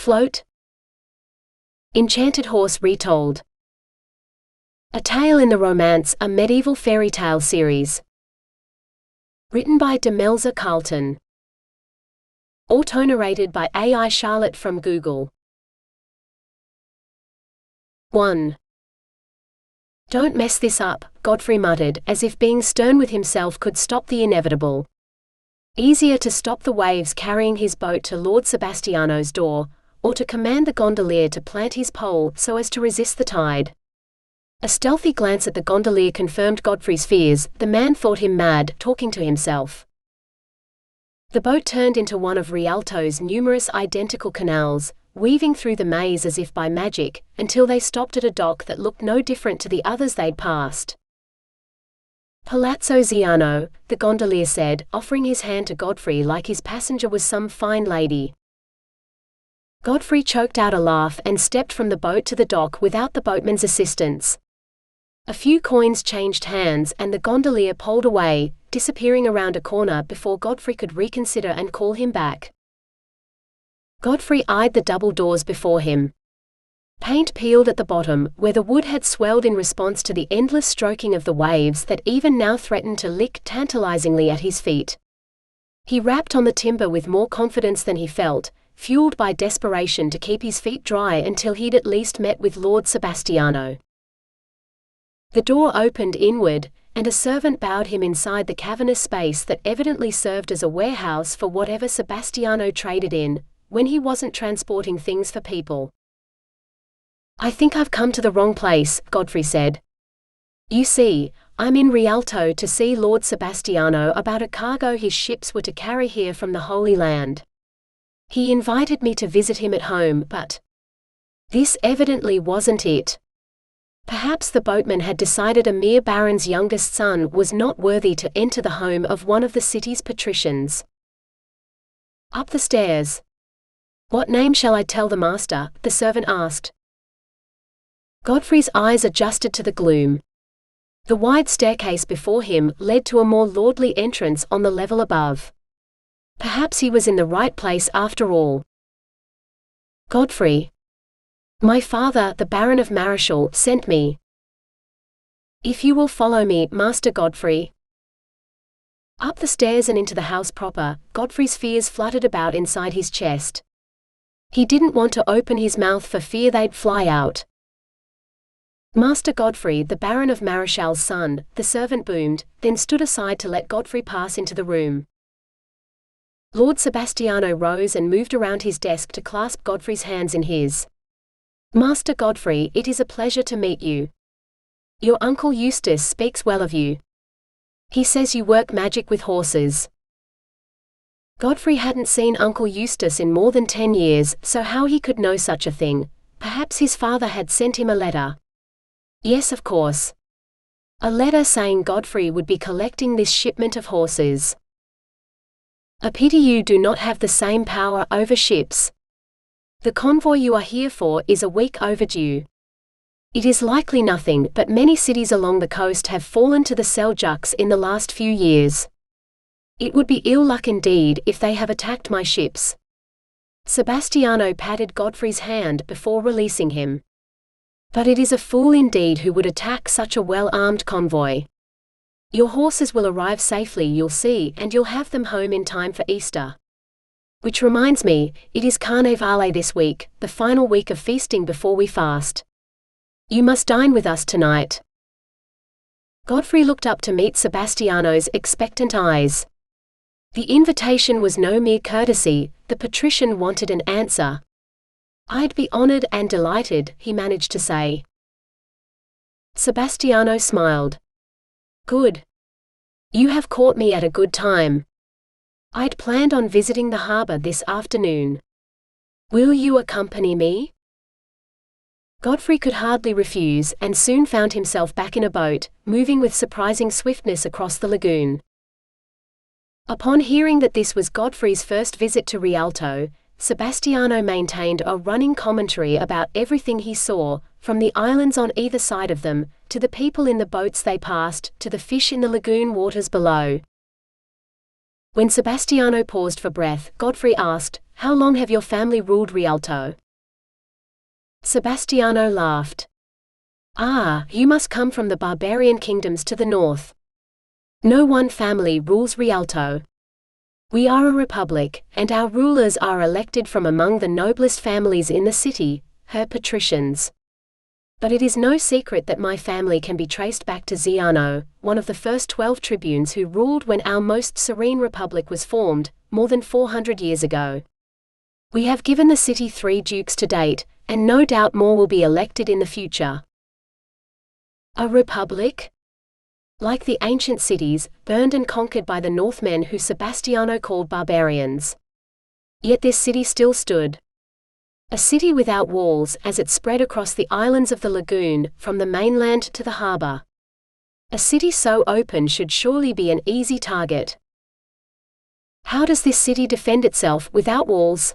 Float. Enchanted Horse Retold. A tale in the Romance, a medieval fairy tale series. Written by Demelza, Carlton. Autonarrated by AI Charlotte from Google. 1. "Don't mess this up," Godfrey muttered, as if being stern with himself could stop the inevitable. Easier to stop the waves carrying his boat to Lord Sebastiano's door, or to command the gondolier to plant his pole so as to resist the tide. A stealthy glance at the gondolier confirmed Godfrey's fears. The man thought him mad, talking to himself. The boat turned into one of Rialto's numerous identical canals, weaving through the maze as if by magic, until they stopped at a dock that looked no different to the others they'd passed. "Palazzo Ziano," the gondolier said, offering his hand to Godfrey like his passenger was some fine lady. Godfrey choked out a laugh and stepped from the boat to the dock without the boatman's assistance. A few coins changed hands and the gondolier poled away, disappearing around a corner before Godfrey could reconsider and call him back. Godfrey eyed the double doors before him. Paint peeled at the bottom, where the wood had swelled in response to the endless stroking of the waves that even now threatened to lick tantalizingly at his feet. He rapped on the timber with more confidence than he felt, fueled by desperation to keep his feet dry until he'd at least met with Lord Sebastiano. The door opened inward, and a servant bowed him inside the cavernous space that evidently served as a warehouse for whatever Sebastiano traded in, when he wasn't transporting things for people. "I think I've come to the wrong place," Godfrey said. "You see, I'm in Rialto to see Lord Sebastiano about a cargo his ships were to carry here from the Holy Land. He invited me to visit him at home, but this evidently wasn't it. Perhaps the boatman had decided a mere baron's youngest son was not worthy to enter the home of one of the city's patricians." Up the stairs. "What name shall I tell the master?" the servant asked. Godfrey's eyes adjusted to the gloom. The wide staircase before him led to a more lordly entrance on the level above. Perhaps he was in the right place after all. "Godfrey. My father, the Baron of Marischal, sent me. If you will follow me, Master Godfrey." Up the stairs and into the house proper, Godfrey's fears fluttered about inside his chest. He didn't want to open his mouth for fear they'd fly out. "Master Godfrey, the Baron of Marischal's son," the servant boomed, then stood aside to let Godfrey pass into the room. Lord Sebastiano rose and moved around his desk to clasp Godfrey's hands in his. "Master Godfrey, it is a pleasure to meet you. Your uncle Eustace speaks well of you. He says you work magic with horses." Godfrey hadn't seen Uncle Eustace in more than 10 years, so how he could know such a thing. Perhaps his father had sent him a letter. Yes, of course. A letter saying Godfrey would be collecting this shipment of horses. "A pity you do not have the same power over ships. The convoy you are here for is a week overdue. It is likely nothing, but many cities along the coast have fallen to the Seljuks in the last few years. It would be ill luck indeed if they have attacked my ships." Sebastiano patted Godfrey's hand before releasing him. "But it is a fool indeed who would attack such a well-armed convoy. Your horses will arrive safely, you'll see, and you'll have them home in time for Easter. Which reminds me, it is Carnevale this week, the final week of feasting before we fast. You must dine with us tonight." Godfrey looked up to meet Sebastiano's expectant eyes. The invitation was no mere courtesy, the patrician wanted an answer. "I'd be honored and delighted," he managed to say. Sebastiano smiled. "Good. You have caught me at a good time. I'd planned on visiting the harbor this afternoon. Will you accompany me?" Godfrey could hardly refuse, and soon found himself back in a boat, moving with surprising swiftness across the lagoon. Upon hearing that this was Godfrey's first visit to Rialto, Sebastiano maintained a running commentary about everything he saw, from the islands on either side of them, to the people in the boats they passed, to the fish in the lagoon waters below. When Sebastiano paused for breath, Godfrey asked, how long have your family ruled Rialto? Sebastiano laughed. Ah, you must come from the barbarian kingdoms to the north. No one family rules Rialto. We are a republic, and our rulers are elected from among the noblest families in the city, her patricians. But it is no secret that my family can be traced back to Ziano, one of the first 12 tribunes who ruled when our most serene republic was formed, more than 400 years ago. We have given the city 3 dukes to date, and no doubt more will be elected in the future. A republic? Like the ancient cities, burned and conquered by the Northmen who Sebastiano called barbarians. Yet this city still stood. A city without walls as it spread across the islands of the lagoon, from the mainland to the harbor. A city so open should surely be an easy target. How does this city defend itself without walls?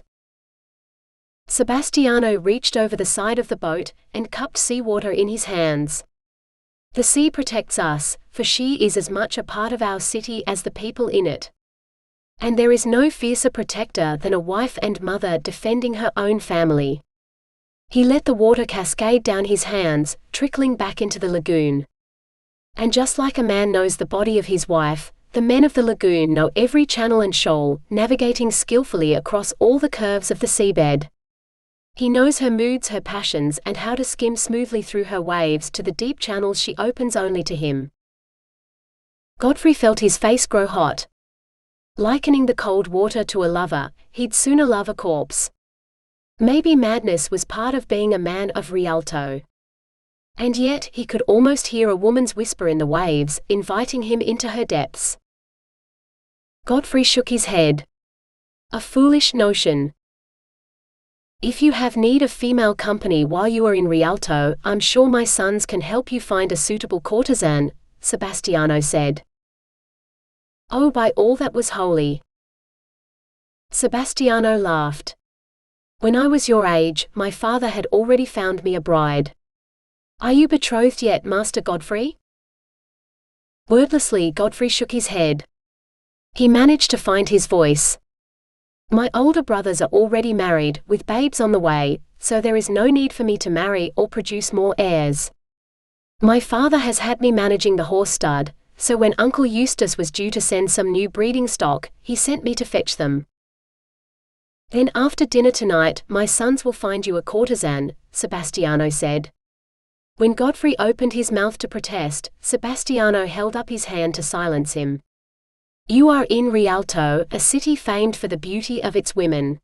Sebastiano reached over the side of the boat, and cupped seawater in his hands. The sea protects us, for she is as much a part of our city as the people in it. And there is no fiercer protector than a wife and mother defending her own family. He let the water cascade down his hands, trickling back into the lagoon. And just like a man knows the body of his wife, the men of the lagoon know every channel and shoal, navigating skillfully across all the curves of the seabed. He knows her moods, her passions, and how to skim smoothly through her waves to the deep channels she opens only to him. Godfrey felt his face grow hot. Likening the cold water to a lover, he'd sooner love a corpse. Maybe madness was part of being a man of Rialto. And yet he could almost hear a woman's whisper in the waves, inviting him into her depths. Godfrey shook his head. A foolish notion. If you have need of female company while you are in Rialto, I'm sure my sons can help you find a suitable courtesan, Sebastiano said. Oh, by all that was holy! Sebastiano laughed. When I was your age, my father had already found me a bride. Are you betrothed yet, Master Godfrey? Wordlessly, Godfrey shook his head. He managed to find his voice. My older brothers are already married, with babes on the way, so there is no need for me to marry or produce more heirs. My father has had me managing the horse stud, so when Uncle Eustace was due to send some new breeding stock, he sent me to fetch them. Then after dinner tonight, my sons will find you a courtesan, Sebastiano said. When Godfrey opened his mouth to protest, Sebastiano held up his hand to silence him. You are in Rialto, a city famed for the beauty of its women.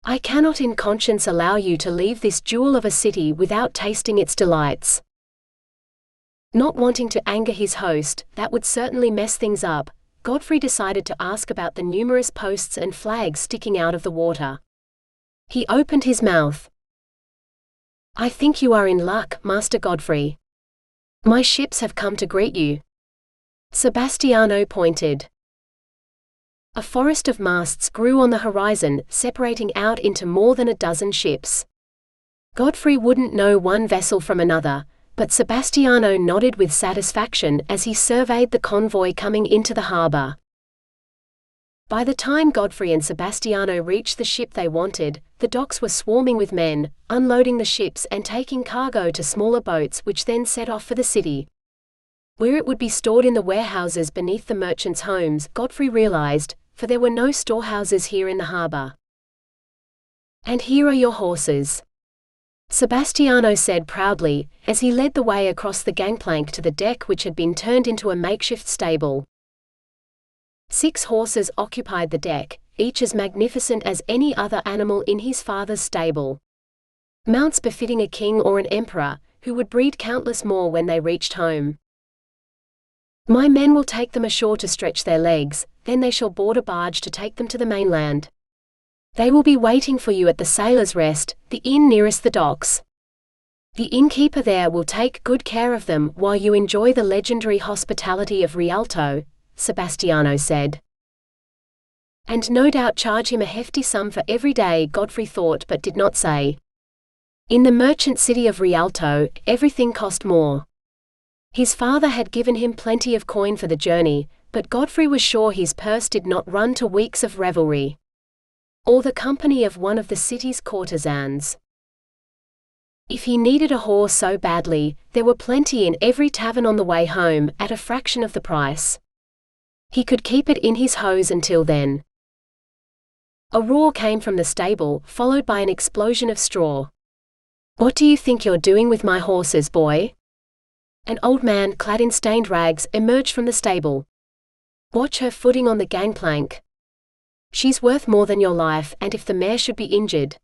I cannot in conscience allow you to leave this jewel of a city without tasting its delights. Not wanting to anger his host, that would certainly mess things up, Godfrey decided to ask about the numerous posts and flags sticking out of the water. He opened his mouth. I think you are in luck, Master Godfrey. My ships have come to greet you. Sebastiano pointed. A forest of masts grew on the horizon, separating out into more than a dozen ships. Godfrey wouldn't know one vessel from another, but Sebastiano nodded with satisfaction as he surveyed the convoy coming into the harbor. By the time Godfrey and Sebastiano reached the ship they wanted, the docks were swarming with men, unloading the ships and taking cargo to smaller boats which then set off for the city. Where it would be stored in the warehouses beneath the merchants' homes, Godfrey realized, for there were no storehouses here in the harbor. And here are your horses, Sebastiano said proudly, as he led the way across the gangplank to the deck which had been turned into a makeshift stable. 6 horses occupied the deck, each as magnificent as any other animal in his father's stable. Mounts befitting a king or an emperor, who would breed countless more when they reached home. My men will take them ashore to stretch their legs, then they shall board a barge to take them to the mainland. They will be waiting for you at the Sailor's Rest, the inn nearest the docks. The innkeeper there will take good care of them while you enjoy the legendary hospitality of Rialto, Sebastiano said. And no doubt charge him a hefty sum for every day, Godfrey thought but did not say. In the merchant city of Rialto, everything cost more. His father had given him plenty of coin for the journey, but Godfrey was sure his purse did not run to weeks of revelry. or the company of one of the city's courtesans. If he needed a horse so badly, there were plenty in every tavern on the way home, at a fraction of the price. He could keep it in his hose until then. A roar came from the stable, followed by an explosion of straw. "What do you think you're doing with my horses, boy?" An old man clad in stained rags emerged from the stable. "Watch her footing on the gangplank. She's worth more than your life, and if the mare should be injured."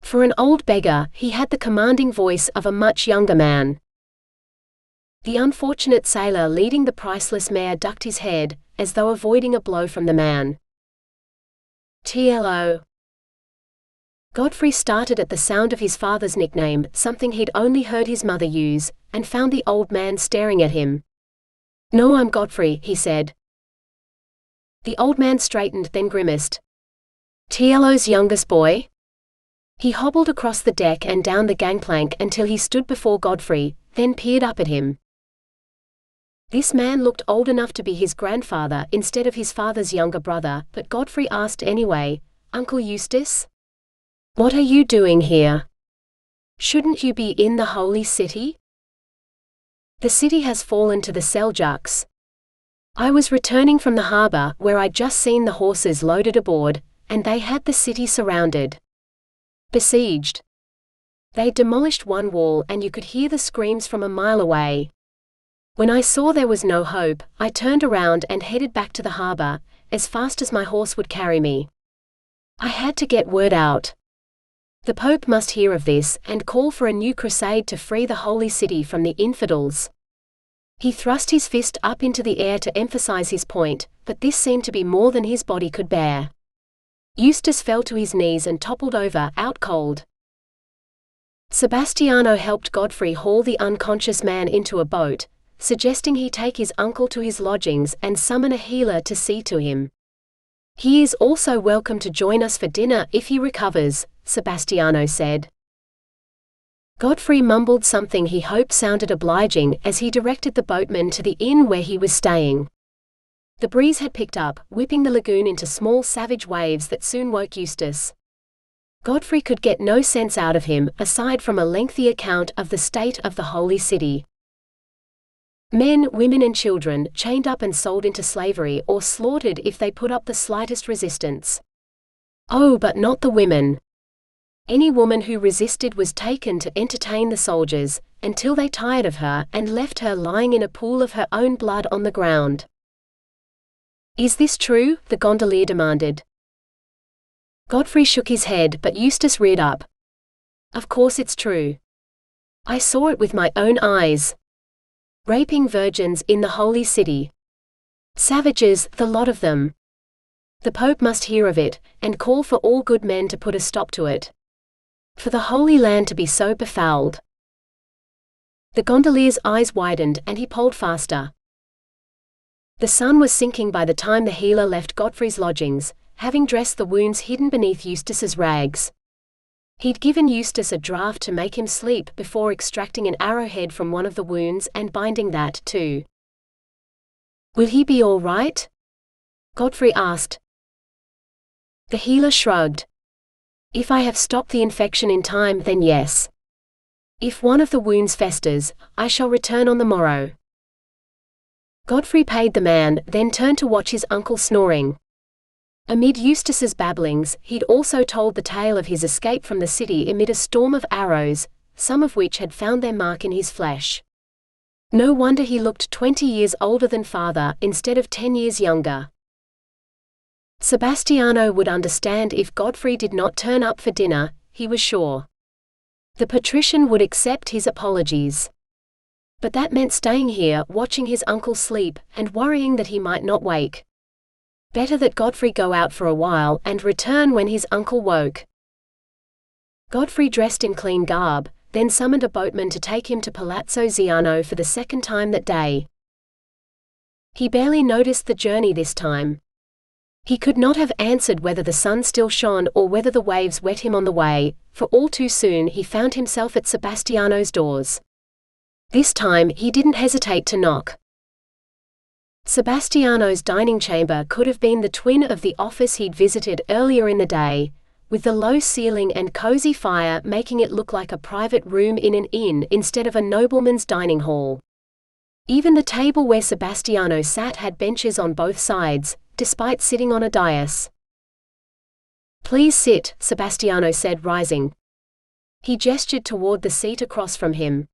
For an old beggar, he had the commanding voice of a much younger man. The unfortunate sailor leading the priceless mare ducked his head, as though avoiding a blow from the man. TLO. Godfrey started at the sound of his father's nickname, something he'd only heard his mother use, and found the old man staring at him. "No, I'm Godfrey," he said. The old man straightened, then grimaced. "TLO's youngest boy?" He hobbled across the deck and down the gangplank until he stood before Godfrey, then peered up at him. This man looked old enough to be his grandfather instead of his father's younger brother, but Godfrey asked anyway, "Uncle Eustace? What are you doing here? Shouldn't you be in the holy city?" "The city has fallen to the Seljuks. I was returning from the harbor where I'd just seen the horses loaded aboard, and they had the city surrounded. Besieged. They demolished one wall and you could hear the screams from a mile away. When I saw there was no hope, I turned around and headed back to the harbor, as fast as my horse would carry me. I had to get word out. The Pope must hear of this and call for a new crusade to free the holy city from the infidels." He thrust his fist up into the air to emphasize his point, but this seemed to be more than his body could bear. Eustace fell to his knees and toppled over, out cold. Sebastiano helped Godfrey haul the unconscious man into a boat, suggesting he take his uncle to his lodgings and summon a healer to see to him. "He is also welcome to join us for dinner if he recovers," Sebastiano said. Godfrey mumbled something he hoped sounded obliging as he directed the boatman to the inn where he was staying. The breeze had picked up, whipping the lagoon into small savage waves that soon woke Eustace. Godfrey could get no sense out of him, aside from a lengthy account of the state of the holy city. Men, women and children, chained up and sold into slavery or slaughtered if they put up the slightest resistance. Oh, but not the women. Any woman who resisted was taken to entertain the soldiers, until they tired of her and left her lying in a pool of her own blood on the ground. "Is this true?" the gondolier demanded. Godfrey shook his head, but Eustace reared up. "Of course it's true. I saw it with my own eyes. Raping virgins in the holy city. Savages, the lot of them. The Pope must hear of it, and call for all good men to put a stop to it. For the Holy Land to be so befouled." The gondolier's eyes widened and he poled faster. The sun was sinking by the time the healer left Godfrey's lodgings, having dressed the wounds hidden beneath Eustace's rags. He'd given Eustace a draught to make him sleep before extracting an arrowhead from one of the wounds and binding that, too. "Will he be all right?" Godfrey asked. The healer shrugged. "If I have stopped the infection in time, then yes. If one of the wounds festers, I shall return on the morrow." Godfrey paid the man, then turned to watch his uncle snoring. Amid Eustace's babblings, he'd also told the tale of his escape from the city amid a storm of arrows, some of which had found their mark in his flesh. No wonder he looked 20 years older than father instead of 10 years younger. Sebastiano would understand if Godfrey did not turn up for dinner, he was sure. The patrician would accept his apologies. But that meant staying here, watching his uncle sleep, and worrying that he might not wake. Better that Godfrey go out for a while and return when his uncle woke. Godfrey dressed in clean garb, then summoned a boatman to take him to Palazzo Ziano for the second time that day. He barely noticed the journey this time. He could not have answered whether the sun still shone or whether the waves wet him on the way, for all too soon he found himself at Sebastiano's doors. This time he didn't hesitate to knock. Sebastiano's dining chamber could have been the twin of the office he'd visited earlier in the day, with the low ceiling and cozy fire making it look like a private room in an inn instead of a nobleman's dining hall. Even the table where Sebastiano sat had benches on both sides, despite sitting on a dais. "Please sit," Sebastiano said, rising. He gestured toward the seat across from him.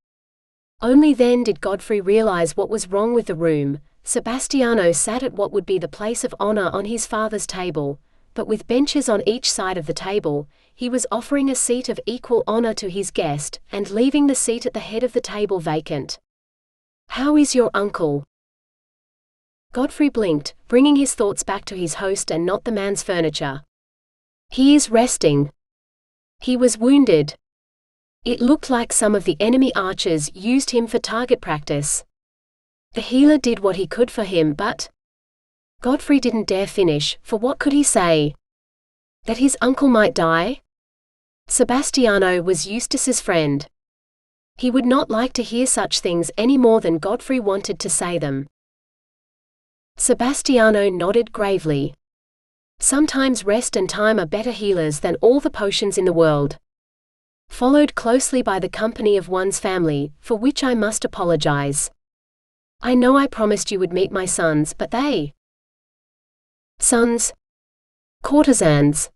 Only then did Godfrey realize what was wrong with the room. Sebastiano sat at what would be the place of honor on his father's table, but with benches on each side of the table, he was offering a seat of equal honor to his guest, and leaving the seat at the head of the table vacant. "How is your uncle?" Godfrey blinked, bringing his thoughts back to his host and not the man's furniture. "He is resting. He was wounded. It looked like some of the enemy archers used him for target practice. The healer did what he could for him, but—" Godfrey didn't dare finish, for what could he say? That his uncle might die? Sebastiano was Eustace's friend. He would not like to hear such things any more than Godfrey wanted to say them. Sebastiano nodded gravely. "Sometimes rest and time are better healers than all the potions in the world. Followed closely by the company of one's family, for which I must apologize. I know I promised you would meet my sons, but they—" Sons? Courtesans.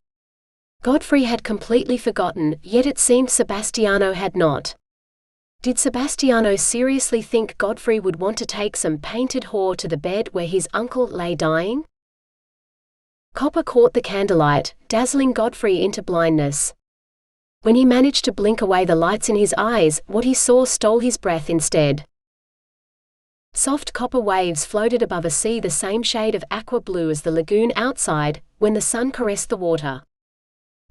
Godfrey had completely forgotten, yet it seemed Sebastiano had not. Did Sebastiano seriously think Godfrey would want to take some painted whore to the bed where his uncle lay dying? Copper caught the candlelight, dazzling Godfrey into blindness. When he managed to blink away the lights in his eyes, what he saw stole his breath instead. Soft copper waves floated above a sea the same shade of aqua blue as the lagoon outside, when the sun caressed the water.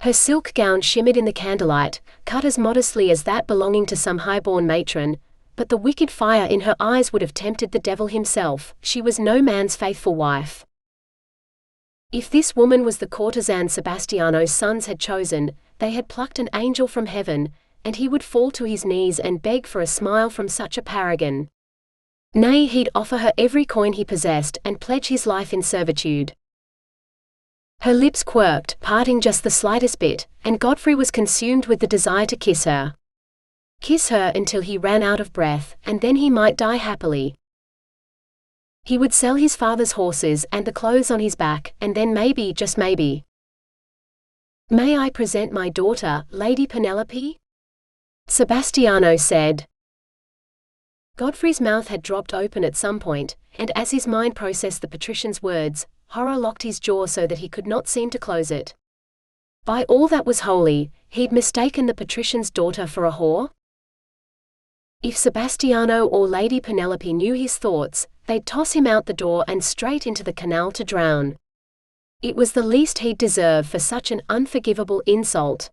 Her silk gown shimmered in the candlelight, cut as modestly as that belonging to some high-born matron, but the wicked fire in her eyes would have tempted the devil himself. She was no man's faithful wife. If this woman was the courtesan Sebastiano's sons had chosen, they had plucked an angel from heaven, and he would fall to his knees and beg for a smile from such a paragon. Nay, he'd offer her every coin he possessed and pledge his life in servitude. Her lips quirked, parting just the slightest bit, and Godfrey was consumed with the desire to kiss her. Kiss her until he ran out of breath, and then he might die happily. He would sell his father's horses and the clothes on his back, and then maybe, just maybe. "May I present my daughter, Lady Penelope?" Sebastiano said. Godfrey's mouth had dropped open at some point, and as his mind processed the patrician's words, horror locked his jaw so that he could not seem to close it. By all that was holy, he'd mistaken the patrician's daughter for a whore? If Sebastiano or Lady Penelope knew his thoughts, they'd toss him out the door and straight into the canal to drown. It was the least he'd deserve for such an unforgivable insult.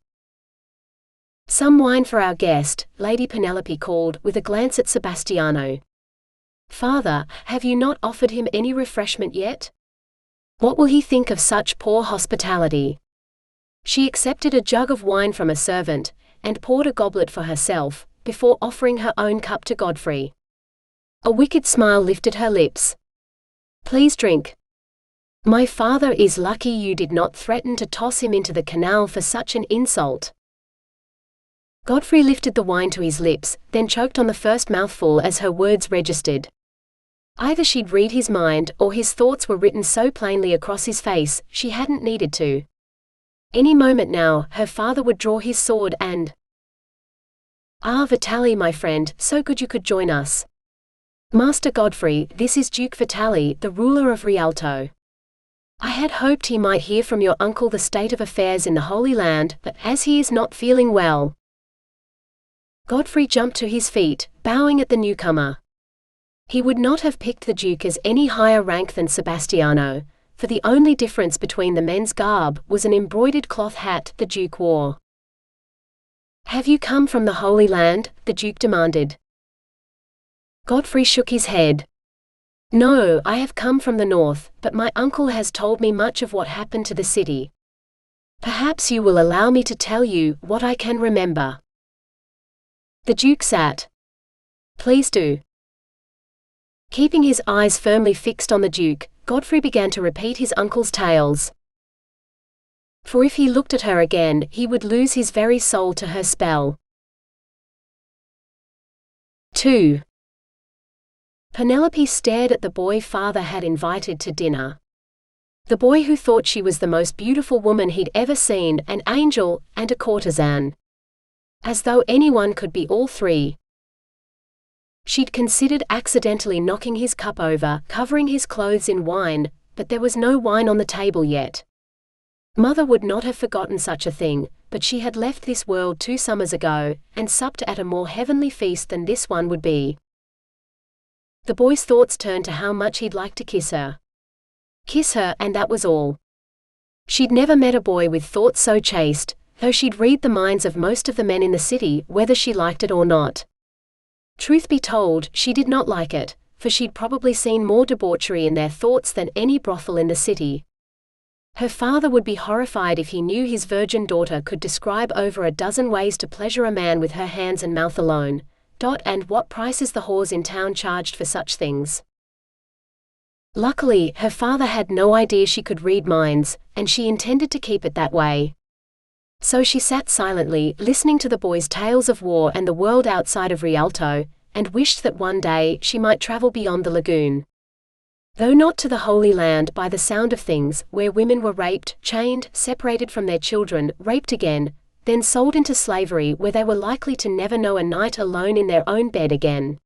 "Some wine for our guest," Lady Penelope called, with a glance at Sebastiano. "Father, have you not offered him any refreshment yet? What will he think of such poor hospitality?" She accepted a jug of wine from a servant, and poured a goblet for herself, before offering her own cup to Godfrey. A wicked smile lifted her lips. "Please drink. My father is lucky you did not threaten to toss him into the canal for such an insult." Godfrey lifted the wine to his lips, then choked on the first mouthful as her words registered. Either she'd read his mind, or his thoughts were written so plainly across his face, she hadn't needed to. Any moment now, her father would draw his sword and— "Ah, Vitali, my friend, so good you could join us. Master Godfrey, this is Duke Vitali, the ruler of Rialto. I had hoped he might hear from your uncle the state of affairs in the Holy Land, but as he is not feeling well—" Godfrey jumped to his feet, bowing at the newcomer. He would not have picked the Duke as any higher rank than Sebastiano, for the only difference between the men's garb was an embroidered cloth hat the Duke wore. "Have you come from the Holy Land?" the Duke demanded. Godfrey shook his head. "No, I have come from the north, but my uncle has told me much of what happened to the city. Perhaps you will allow me to tell you what I can remember." The Duke sat. "Please do." Keeping his eyes firmly fixed on the Duke, Godfrey began to repeat his uncle's tales. For if he looked at her again, he would lose his very soul to her spell. 2. Penelope stared at the boy father had invited to dinner. The boy who thought she was the most beautiful woman he'd ever seen, an angel, and a courtesan. As though anyone could be all three. She'd considered accidentally knocking his cup over, covering his clothes in wine, but there was no wine on the table yet. Mother would not have forgotten such a thing, but she had left this world 2 summers ago, and supped at a more heavenly feast than this one would be. The boy's thoughts turned to how much he'd like to kiss her. Kiss her, and that was all. She'd never met a boy with thoughts so chaste, though she'd read the minds of most of the men in the city, whether she liked it or not. Truth be told, she did not like it, for she'd probably seen more debauchery in their thoughts than any brothel in the city. Her father would be horrified if he knew his virgin daughter could describe over a dozen ways to pleasure a man with her hands and mouth alone. And what prices the whores in town charged for such things. Luckily, her father had no idea she could read minds, and she intended to keep it that way. So she sat silently, listening to the boy's tales of war and the world outside of Rialto, and wished that one day she might travel beyond the lagoon. Though not to the Holy Land by the sound of things, where women were raped, chained, separated from their children, raped again, then sold into slavery where they were likely to never know a night alone in their own bed again.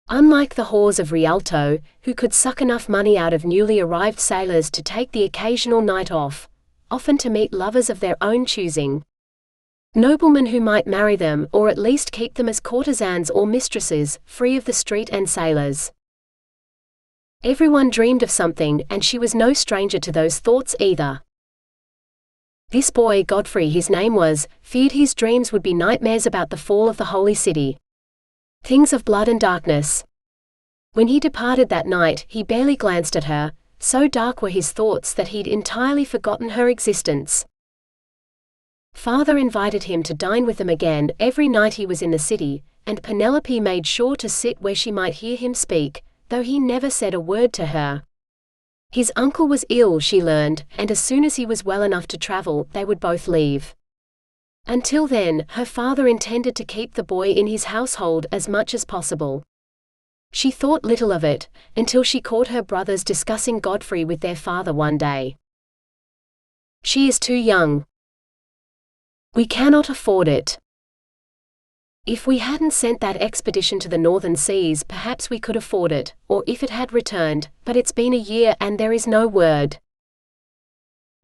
Unlike the whores of Rialto, who could suck enough money out of newly arrived sailors to take the occasional night off, often to meet lovers of their own choosing. Noblemen who might marry them or at least keep them as courtesans or mistresses, free of the street and sailors. Everyone dreamed of something, and she was no stranger to those thoughts either. This boy, Godfrey his name was, feared his dreams would be nightmares about the fall of the holy city. Things of blood and darkness. When he departed that night, he barely glanced at her, so dark were his thoughts that he'd entirely forgotten her existence. Father invited him to dine with them again every night he was in the city, and Penelope made sure to sit where she might hear him speak, though he never said a word to her. His uncle was ill, she learned, and as soon as he was well enough to travel, they would both leave. Until then, her father intended to keep the boy in his household as much as possible. She thought little of it, until she caught her brothers discussing Godfrey with their father one day. She is too young. We cannot afford it. If we hadn't sent that expedition to the northern seas, perhaps we could afford it, or if it had returned, but it's been a year and there is no word.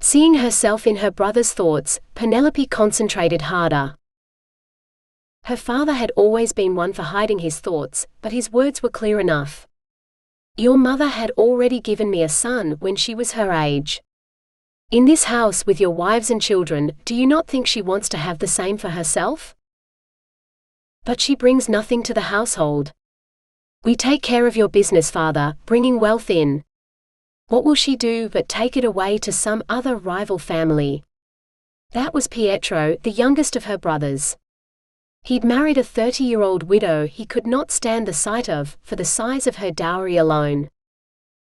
Seeing herself in her brother's thoughts, Penelope concentrated harder. Her father had always been one for hiding his thoughts, but his words were clear enough. Your mother had already given me a son when she was her age. In this house with your wives and children, do you not think she wants to have the same for herself? But she brings nothing to the household. We take care of your business, father, bringing wealth in. What will she do but take it away to some other rival family? That was Pietro, the youngest of her brothers. He'd married a 30-year-old widow he could not stand the sight of, for the size of her dowry alone.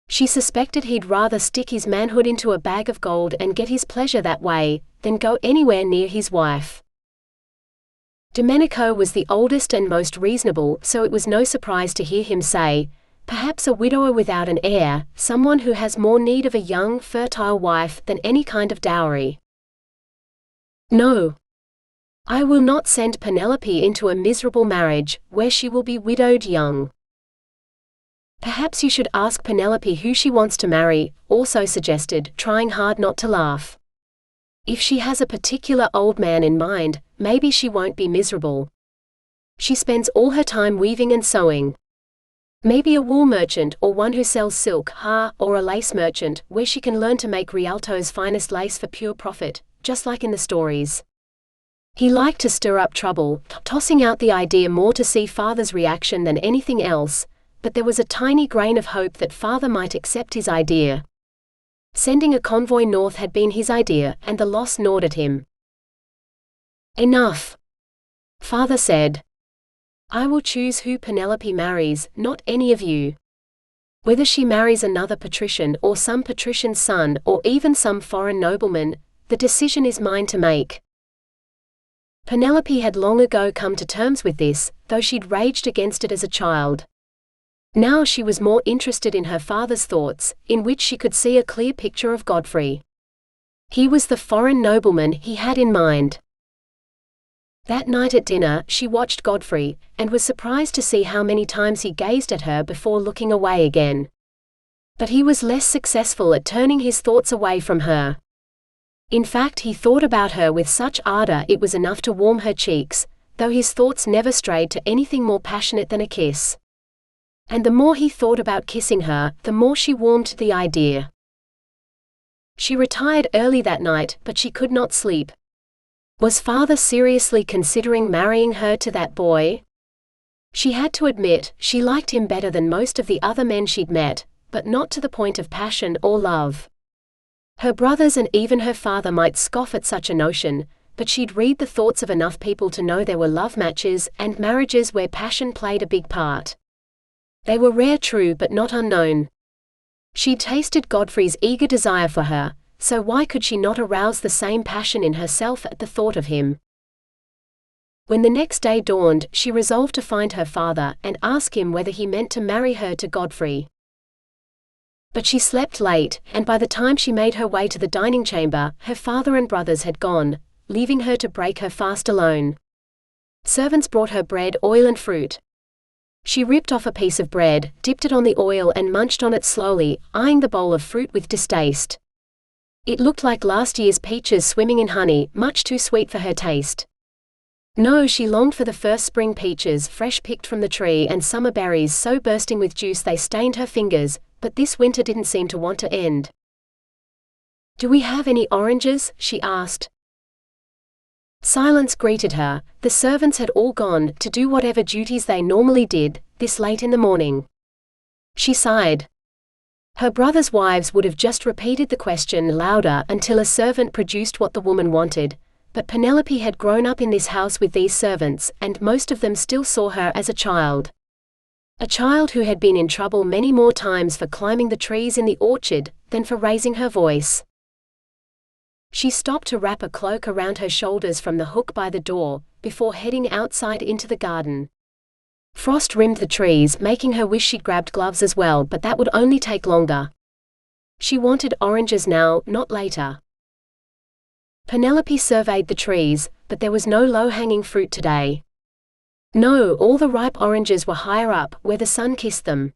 She suspected he'd rather stick his manhood into a bag of gold and get his pleasure that way, than go anywhere near his wife. Domenico was the oldest and most reasonable, so it was no surprise to hear him say, perhaps a widower without an heir, someone who has more need of a young, fertile wife than any kind of dowry. No. I will not send Penelope into a miserable marriage, where she will be widowed young. Perhaps you should ask Penelope who she wants to marry, also suggested, trying hard not to laugh. If she has a particular old man in mind, maybe she won't be miserable. She spends all her time weaving and sewing. Maybe a wool merchant or one who sells silk, or a lace merchant, where she can learn to make Rialto's finest lace for pure profit, just like in the stories. He liked to stir up trouble, tossing out the idea more to see father's reaction than anything else, but there was a tiny grain of hope that father might accept his idea. Sending a convoy north had been his idea, and the loss gnawed at him. Enough. Father said. I will choose who Penelope marries, not any of you. Whether she marries another patrician or some patrician's son or even some foreign nobleman, the decision is mine to make." Penelope had long ago come to terms with this, though she'd raged against it as a child. Now she was more interested in her father's thoughts, in which she could see a clear picture of Godfrey. He was the foreign nobleman he had in mind. That night at dinner, she watched Godfrey, and was surprised to see how many times he gazed at her before looking away again. But he was less successful at turning his thoughts away from her. In fact, he thought about her with such ardor it was enough to warm her cheeks, though his thoughts never strayed to anything more passionate than a kiss. And the more he thought about kissing her, the more she warmed to the idea. She retired early that night, but she could not sleep. Was father seriously considering marrying her to that boy? She had to admit, she liked him better than most of the other men she'd met, but not to the point of passion or love. Her brothers and even her father might scoff at such a notion, but she'd read the thoughts of enough people to know there were love matches and marriages where passion played a big part. They were rare, true, but not unknown. She'd tasted Godfrey's eager desire for her, so why could she not arouse the same passion in herself at the thought of him? When the next day dawned, she resolved to find her father and ask him whether he meant to marry her to Godfrey. But she slept late, and by the time she made her way to the dining chamber, her father and brothers had gone, leaving her to break her fast alone. Servants brought her bread, oil and fruit. She ripped off a piece of bread, dipped it on the oil and munched on it slowly, eyeing the bowl of fruit with distaste. It looked like last year's peaches swimming in honey, much too sweet for her taste. No, she longed for the first spring peaches, fresh picked from the tree, and summer berries so bursting with juice they stained her fingers, but this winter didn't seem to want to end. "Do we have any oranges?" she asked. Silence greeted her. The servants had all gone to do whatever duties they normally did, this late in the morning. She sighed. Her brothers' wives would have just repeated the question louder until a servant produced what the woman wanted, but Penelope had grown up in this house with these servants, and most of them still saw her as a child. A child who had been in trouble many more times for climbing the trees in the orchard than for raising her voice. She stopped to wrap a cloak around her shoulders from the hook by the door, before heading outside into the garden. Frost rimmed the trees, making her wish she'd grabbed gloves as well, but that would only take longer. She wanted oranges now, not later. Penelope surveyed the trees, but there was no low-hanging fruit today. No, all the ripe oranges were higher up, where the sun kissed them.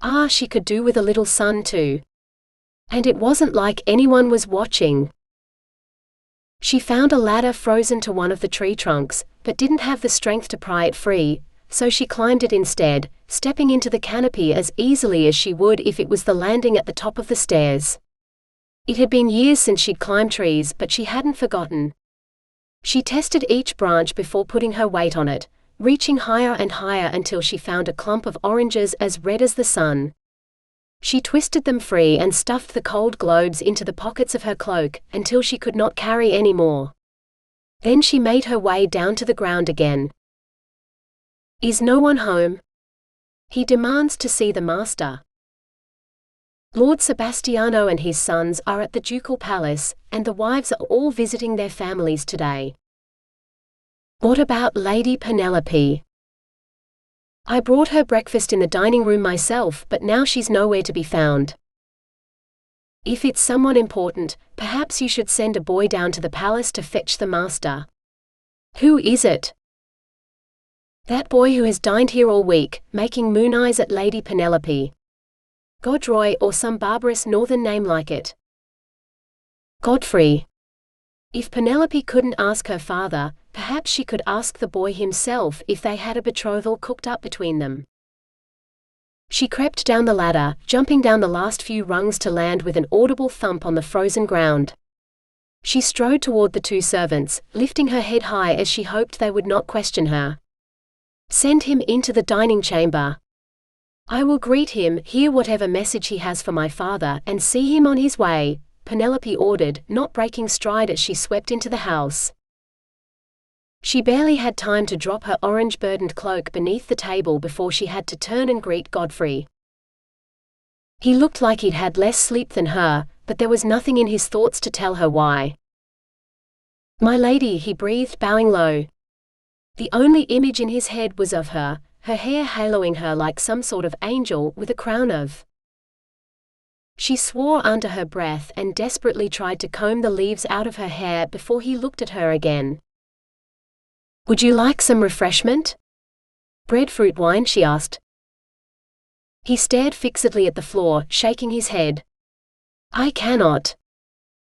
Ah, she could do with a little sun too. And it wasn't like anyone was watching. She found a ladder frozen to one of the tree trunks, but didn't have the strength to pry it free, so she climbed it instead, stepping into the canopy as easily as she would if it was the landing at the top of the stairs. It had been years since she'd climbed trees, but she hadn't forgotten. She tested each branch before putting her weight on it, reaching higher and higher until she found a clump of oranges as red as the sun. She twisted them free and stuffed the cold globes into the pockets of her cloak, until she could not carry any more. Then she made her way down to the ground again. "Is no one home?" "He demands to see the master." "Lord Sebastiano and his sons are at the ducal palace, and the wives are all visiting their families today." "What about Lady Penelope?" "I brought her breakfast in the dining room myself, but now she's nowhere to be found." "If it's someone important, perhaps you should send a boy down to the palace to fetch the master." "Who is it?" "That boy who has dined here all week, making moon eyes at Lady Penelope. Godroy, or some barbarous northern name like it." "Godfrey." If Penelope couldn't ask her father, perhaps she could ask the boy himself if they had a betrothal cooked up between them. She crept down the ladder, jumping down the last few rungs to land with an audible thump on the frozen ground. She strode toward the two servants, lifting her head high as she hoped they would not question her. "Send him into the dining chamber. I will greet him, hear whatever message he has for my father, and see him on his way," Penelope ordered, not breaking stride as she swept into the house. She barely had time to drop her orange-burdened cloak beneath the table before she had to turn and greet Godfrey. He looked like he'd had less sleep than her, but there was nothing in his thoughts to tell her why. "My lady," he breathed, bowing low. The only image in his head was of her, her hair haloing her like some sort of angel with a crown of. She swore under her breath and desperately tried to comb the leaves out of her hair before he looked at her again. "Would you like some refreshment? Breadfruit wine?" she asked. He stared fixedly at the floor, shaking his head. "I cannot.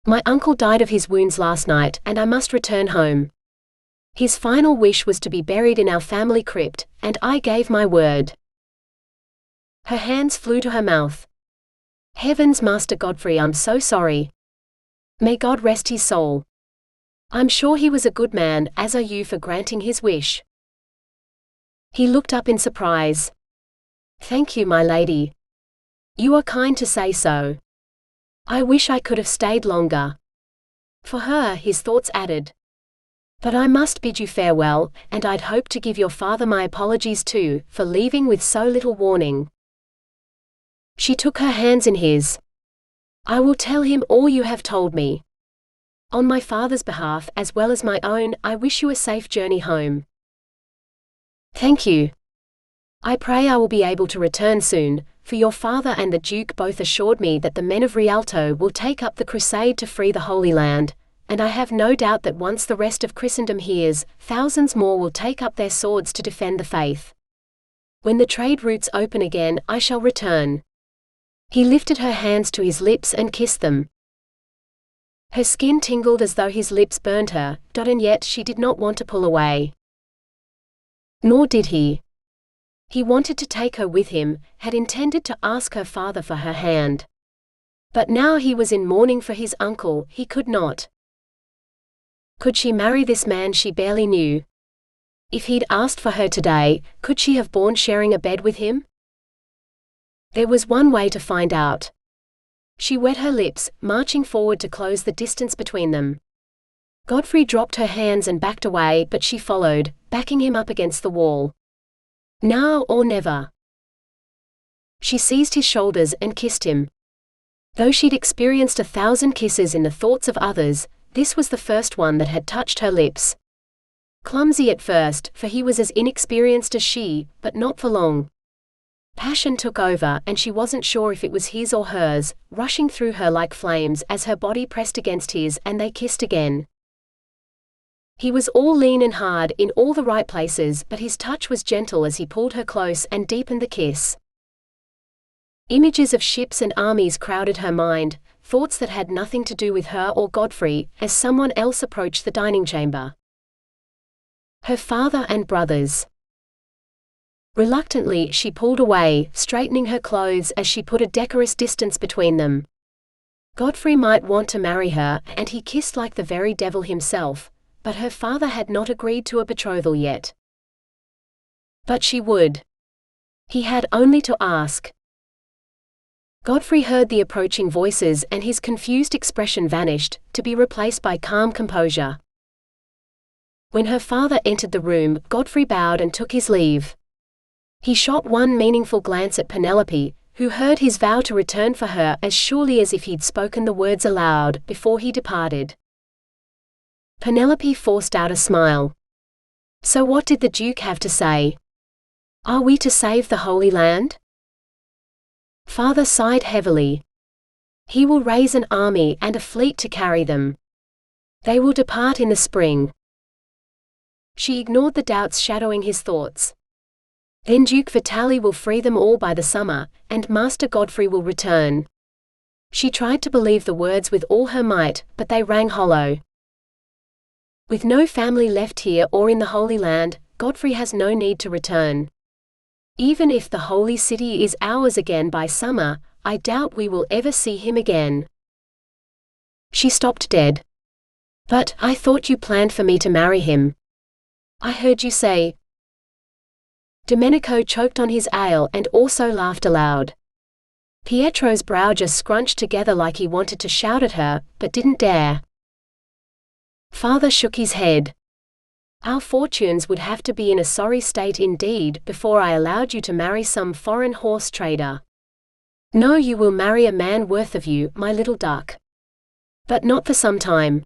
My uncle died of his wounds last night, and I must return home. His final wish was to be buried in our family crypt, and I gave my word." Her hands flew to her mouth. "Heavens, Master Godfrey, I'm so sorry. May God rest his soul. I'm sure he was a good man, as are you for granting his wish." He looked up in surprise. "Thank you, my lady. You are kind to say so. I wish I could have stayed longer." For her, his thoughts added, "But I must bid you farewell, and I'd hoped to give your father my apologies too, for leaving with so little warning." She took her hands in his. "I will tell him all you have told me. On my father's behalf as well as my own, I wish you a safe journey home." "Thank you. I pray I will be able to return soon, for your father and the Duke both assured me that the men of Rialto will take up the crusade to free the Holy Land, and I have no doubt that once the rest of Christendom hears, thousands more will take up their swords to defend the faith. When the trade routes open again, I shall return." He lifted her hands to his lips and kissed them. Her skin tingled as though his lips burned her, and yet she did not want to pull away. Nor did he. He wanted to take her with him, had intended to ask her father for her hand. But now he was in mourning for his uncle, he could not. Could she marry this man she barely knew? If he'd asked for her today, could she have borne sharing a bed with him? There was one way to find out. She wet her lips, marching forward to close the distance between them. Godfrey dropped her hands and backed away, but she followed, backing him up against the wall. Now or never. She seized his shoulders and kissed him. Though she'd experienced 1,000 kisses in the thoughts of others, this was the first one that had touched her lips. Clumsy at first, for he was as inexperienced as she, but not for long. Passion took over, and she wasn't sure if it was his or hers, rushing through her like flames as her body pressed against his and they kissed again. He was all lean and hard, in all the right places, but his touch was gentle as he pulled her close and deepened the kiss. Images of ships and armies crowded her mind, thoughts that had nothing to do with her or Godfrey, as someone else approached the dining chamber. Her father and brothers. Reluctantly, she pulled away, straightening her clothes as she put a decorous distance between them. Godfrey might want to marry her, and he kissed like the very devil himself, but her father had not agreed to a betrothal yet. But she would. He had only to ask. Godfrey heard the approaching voices and his confused expression vanished, to be replaced by calm composure. When her father entered the room, Godfrey bowed and took his leave. He shot one meaningful glance at Penelope, who heard his vow to return for her as surely as if he'd spoken the words aloud, before he departed. Penelope forced out a smile. So what did the Duke have to say? Are we to save the Holy Land? Father sighed heavily. He will raise an army and a fleet to carry them. They will depart in the spring. She ignored the doubts shadowing his thoughts. Then Duke Vitali will free them all by the summer, and Master Godfrey will return. She tried to believe the words with all her might, but they rang hollow. With no family left here or in the Holy Land, Godfrey has no need to return. Even if the Holy City is ours again by summer, I doubt we will ever see him again. She stopped dead. But I thought you planned for me to marry him. I heard you say. Domenico choked on his ale and also laughed aloud. Pietro's brow just scrunched together like he wanted to shout at her, but didn't dare. Father shook his head. Our fortunes would have to be in a sorry state indeed before I allowed you to marry some foreign horse trader. No, you will marry a man worth of you, my little duck. But not for some time.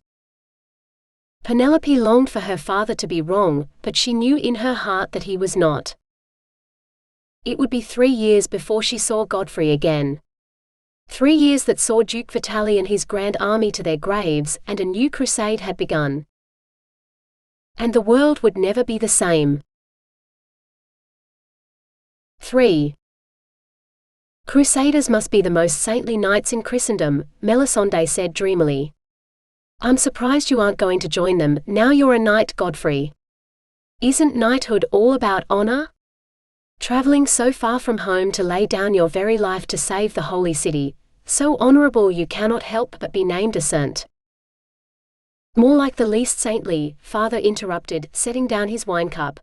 Penelope longed for her father to be wrong, but she knew in her heart that he was not. It would be 3 years before she saw Godfrey again. 3 years that saw Duke Vitali and his grand army to their graves, and a new crusade had begun. And the world would never be the same. 3. Crusaders must be the most saintly knights in Christendom, Melisande said dreamily. I'm surprised you aren't going to join them, now you're a knight, Godfrey. Isn't knighthood all about honor? Traveling so far from home to lay down your very life to save the holy city, so honorable you cannot help but be named a saint. More like the least saintly, father interrupted, setting down his wine cup.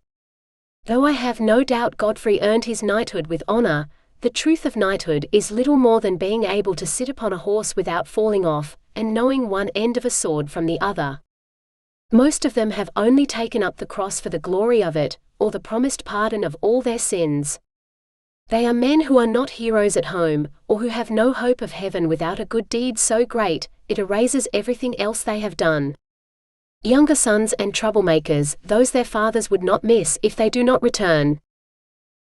Though I have no doubt Godfrey earned his knighthood with honor, the truth of knighthood is little more than being able to sit upon a horse without falling off, and knowing one end of a sword from the other. Most of them have only taken up the cross for the glory of it, or the promised pardon of all their sins. They are men who are not heroes at home, or who have no hope of heaven without a good deed so great, it erases everything else they have done. Younger sons and troublemakers, those their fathers would not miss if they do not return.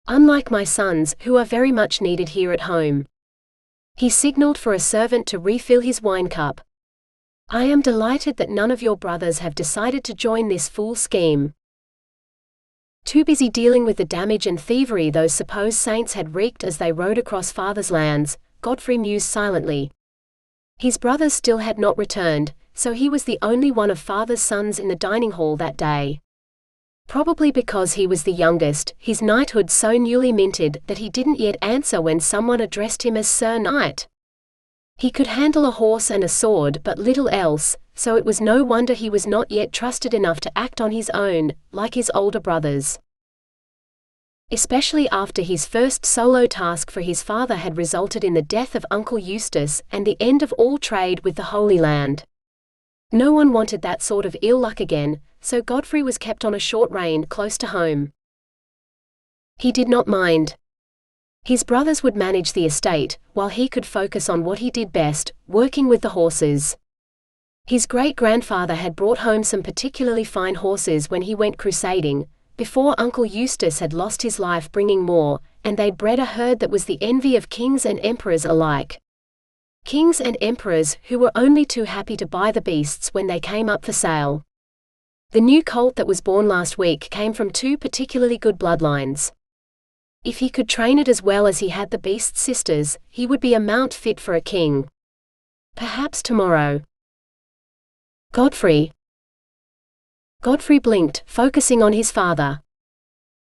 Unlike my sons, who are very much needed here at home. He signaled for a servant to refill his wine cup. I am delighted that none of your brothers have decided to join this fool scheme. Too busy dealing with the damage and thievery those supposed saints had wreaked as they rode across father's lands, Godfrey mused silently. His brothers still had not returned, so he was the only one of father's sons in the dining hall that day. Probably because he was the youngest, his knighthood so newly minted that he didn't yet answer when someone addressed him as Sir Knight. He could handle a horse and a sword but little else, so it was no wonder he was not yet trusted enough to act on his own, like his older brothers. Especially after his first solo task for his father had resulted in the death of Uncle Eustace and the end of all trade with the Holy Land. No one wanted that sort of ill luck again, so Godfrey was kept on a short rein close to home. He did not mind. His brothers would manage the estate, while he could focus on what he did best, working with the horses. His great-grandfather had brought home some particularly fine horses when he went crusading, before Uncle Eustace had lost his life bringing more, and they'd bred a herd that was the envy of kings and emperors alike. Kings and emperors who were only too happy to buy the beasts when they came up for sale. The new colt that was born last week came from 2 particularly good bloodlines. If he could train it as well as he had the beast's sisters, he would be a mount fit for a king. Perhaps tomorrow. Godfrey. Godfrey blinked, focusing on his father.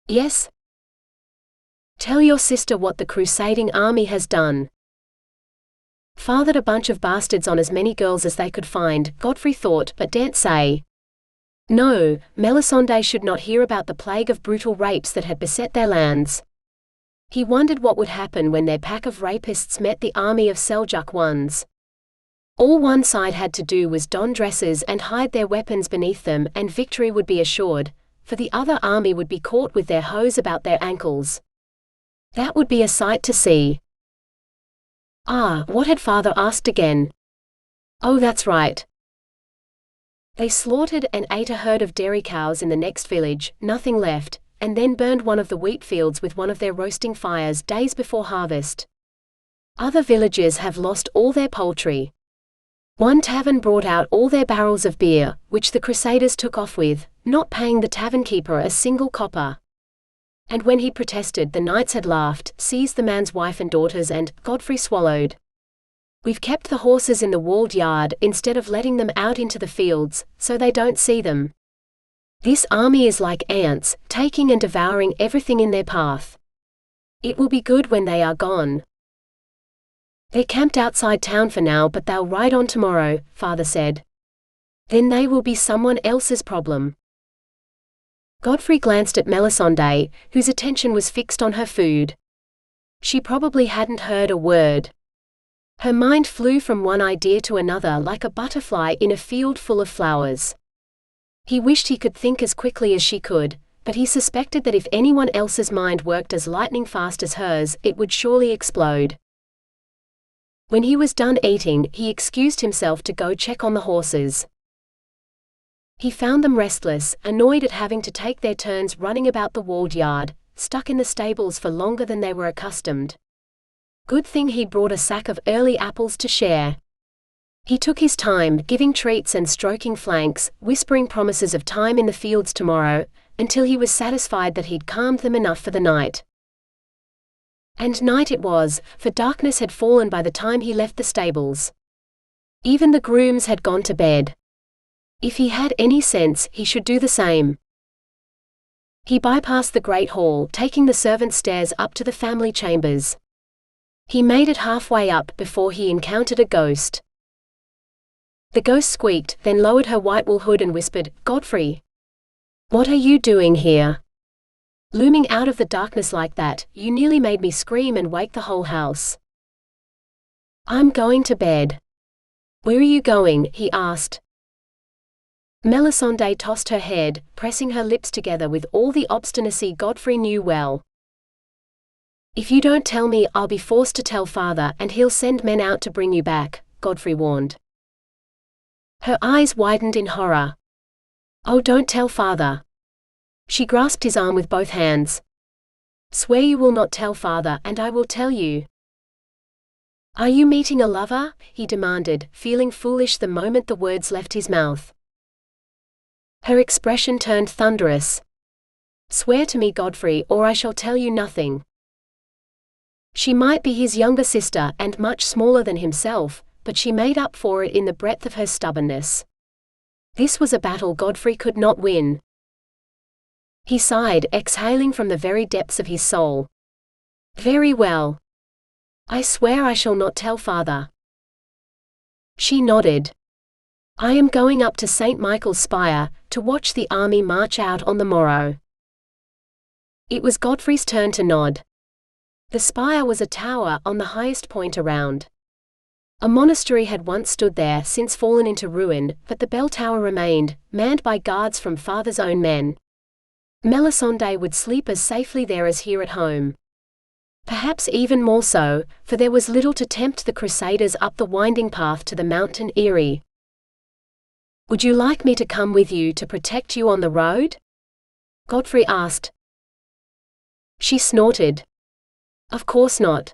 Yes? Tell your sister what the crusading army has done. Fathered a bunch of bastards on as many girls as they could find, Godfrey thought, but daren't say. No, Melisande should not hear about the plague of brutal rapes that had beset their lands. He wondered what would happen when their pack of rapists met the army of Seljuk ones. All one side had to do was don dresses and hide their weapons beneath them, and victory would be assured, for the other army would be caught with their hose about their ankles. That would be a sight to see. Ah, what had father asked again? Oh, that's right. They slaughtered and ate a herd of dairy cows in the next village, nothing left, and then burned one of the wheat fields with one of their roasting fires days before harvest. Other villages have lost all their poultry. One tavern brought out all their barrels of beer, which the Crusaders took off with, not paying the tavern keeper a single copper. And when he protested, the knights had laughed, seized the man's wife and daughters, and Godfrey swallowed. We've kept the horses in the walled yard instead of letting them out into the fields, so they don't see them. This army is like ants, taking and devouring everything in their path. It will be good when they are gone. They're camped outside town for now, but they'll ride on tomorrow, father said. Then they will be someone else's problem. Godfrey glanced at Melisande, whose attention was fixed on her food. She probably hadn't heard a word. Her mind flew from one idea to another like a butterfly in a field full of flowers. He wished he could think as quickly as she could, but he suspected that if anyone else's mind worked as lightning fast as hers, it would surely explode. When he was done eating, he excused himself to go check on the horses. He found them restless, annoyed at having to take their turns running about the walled yard, stuck in the stables for longer than they were accustomed. Good thing he'd brought a sack of early apples to share. He took his time, giving treats and stroking flanks, whispering promises of time in the fields tomorrow, until he was satisfied that he'd calmed them enough for the night. And night it was, for darkness had fallen by the time he left the stables. Even the grooms had gone to bed. If he had any sense, he should do the same. He bypassed the great hall, taking the servants' stairs up to the family chambers. He made it halfway up before he encountered a ghost. The ghost squeaked, then lowered her white wool hood and whispered, "Godfrey. What are you doing here? Looming out of the darkness like that, you nearly made me scream and wake the whole house." "I'm going to bed." "Where are you going?" he asked. Melisande tossed her head, pressing her lips together with all the obstinacy Godfrey knew well. "If you don't tell me, I'll be forced to tell father, and he'll send men out to bring you back," Godfrey warned. Her eyes widened in horror. "Oh, don't tell father." She grasped his arm with both hands. "Swear you will not tell father, and I will tell you." "Are you meeting a lover?" he demanded, feeling foolish the moment the words left his mouth. Her expression turned thunderous. "Swear to me, Godfrey, or I shall tell you nothing." She might be his younger sister and much smaller than himself, but she made up for it in the breadth of her stubbornness. This was a battle Godfrey could not win. He sighed, exhaling from the very depths of his soul. "Very well. I swear I shall not tell father." She nodded. "I am going up to St. Michael's spire, to watch the army march out on the morrow." It was Godfrey's turn to nod. The spire was a tower on the highest point around. A monastery had once stood there, since fallen into ruin, but the bell tower remained, manned by guards from father's own men. Melisande would sleep as safely there as here at home. Perhaps even more so, for there was little to tempt the crusaders up the winding path to the mountain Eyrie. "Would you like me to come with you to protect you on the road?" Godfrey asked. She snorted. "Of course not.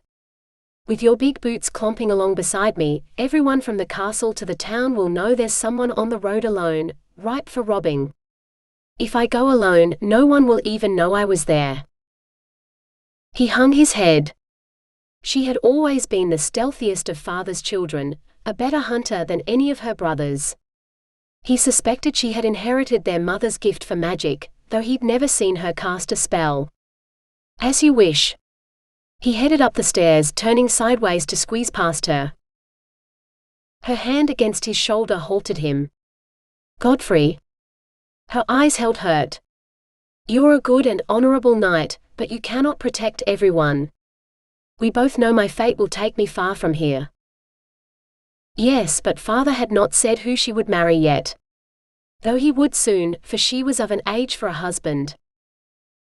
With your big boots clomping along beside me, everyone from the castle to the town will know there's someone on the road alone, ripe for robbing. If I go alone, no one will even know I was there." He hung his head. She had always been the stealthiest of father's children, a better hunter than any of her brothers. He suspected she had inherited their mother's gift for magic, though he'd never seen her cast a spell. "As you wish." He headed up the stairs, turning sideways to squeeze past her. Her hand against his shoulder halted him. "Godfrey." Her eyes held hurt. "You're a good and honorable knight, but you cannot protect everyone. We both know my fate will take me far from here." Yes, but father had not said who she would marry yet. Though he would soon, for she was of an age for a husband.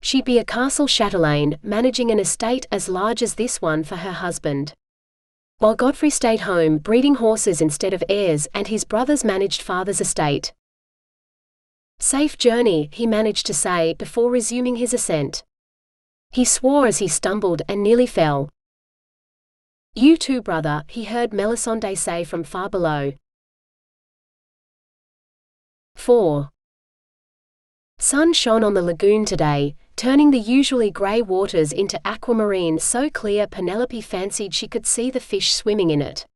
She'd be a castle chatelaine, managing an estate as large as this one for her husband. While Godfrey stayed home breeding horses instead of heirs, and his brothers managed father's estate. "Safe journey," he managed to say before resuming his ascent. He swore as he stumbled and nearly fell. "You too, brother," he heard Melisande say from far below. 4. Sun shone on the lagoon today, turning the usually grey waters into aquamarine so clear Penelope fancied she could see the fish swimming in it.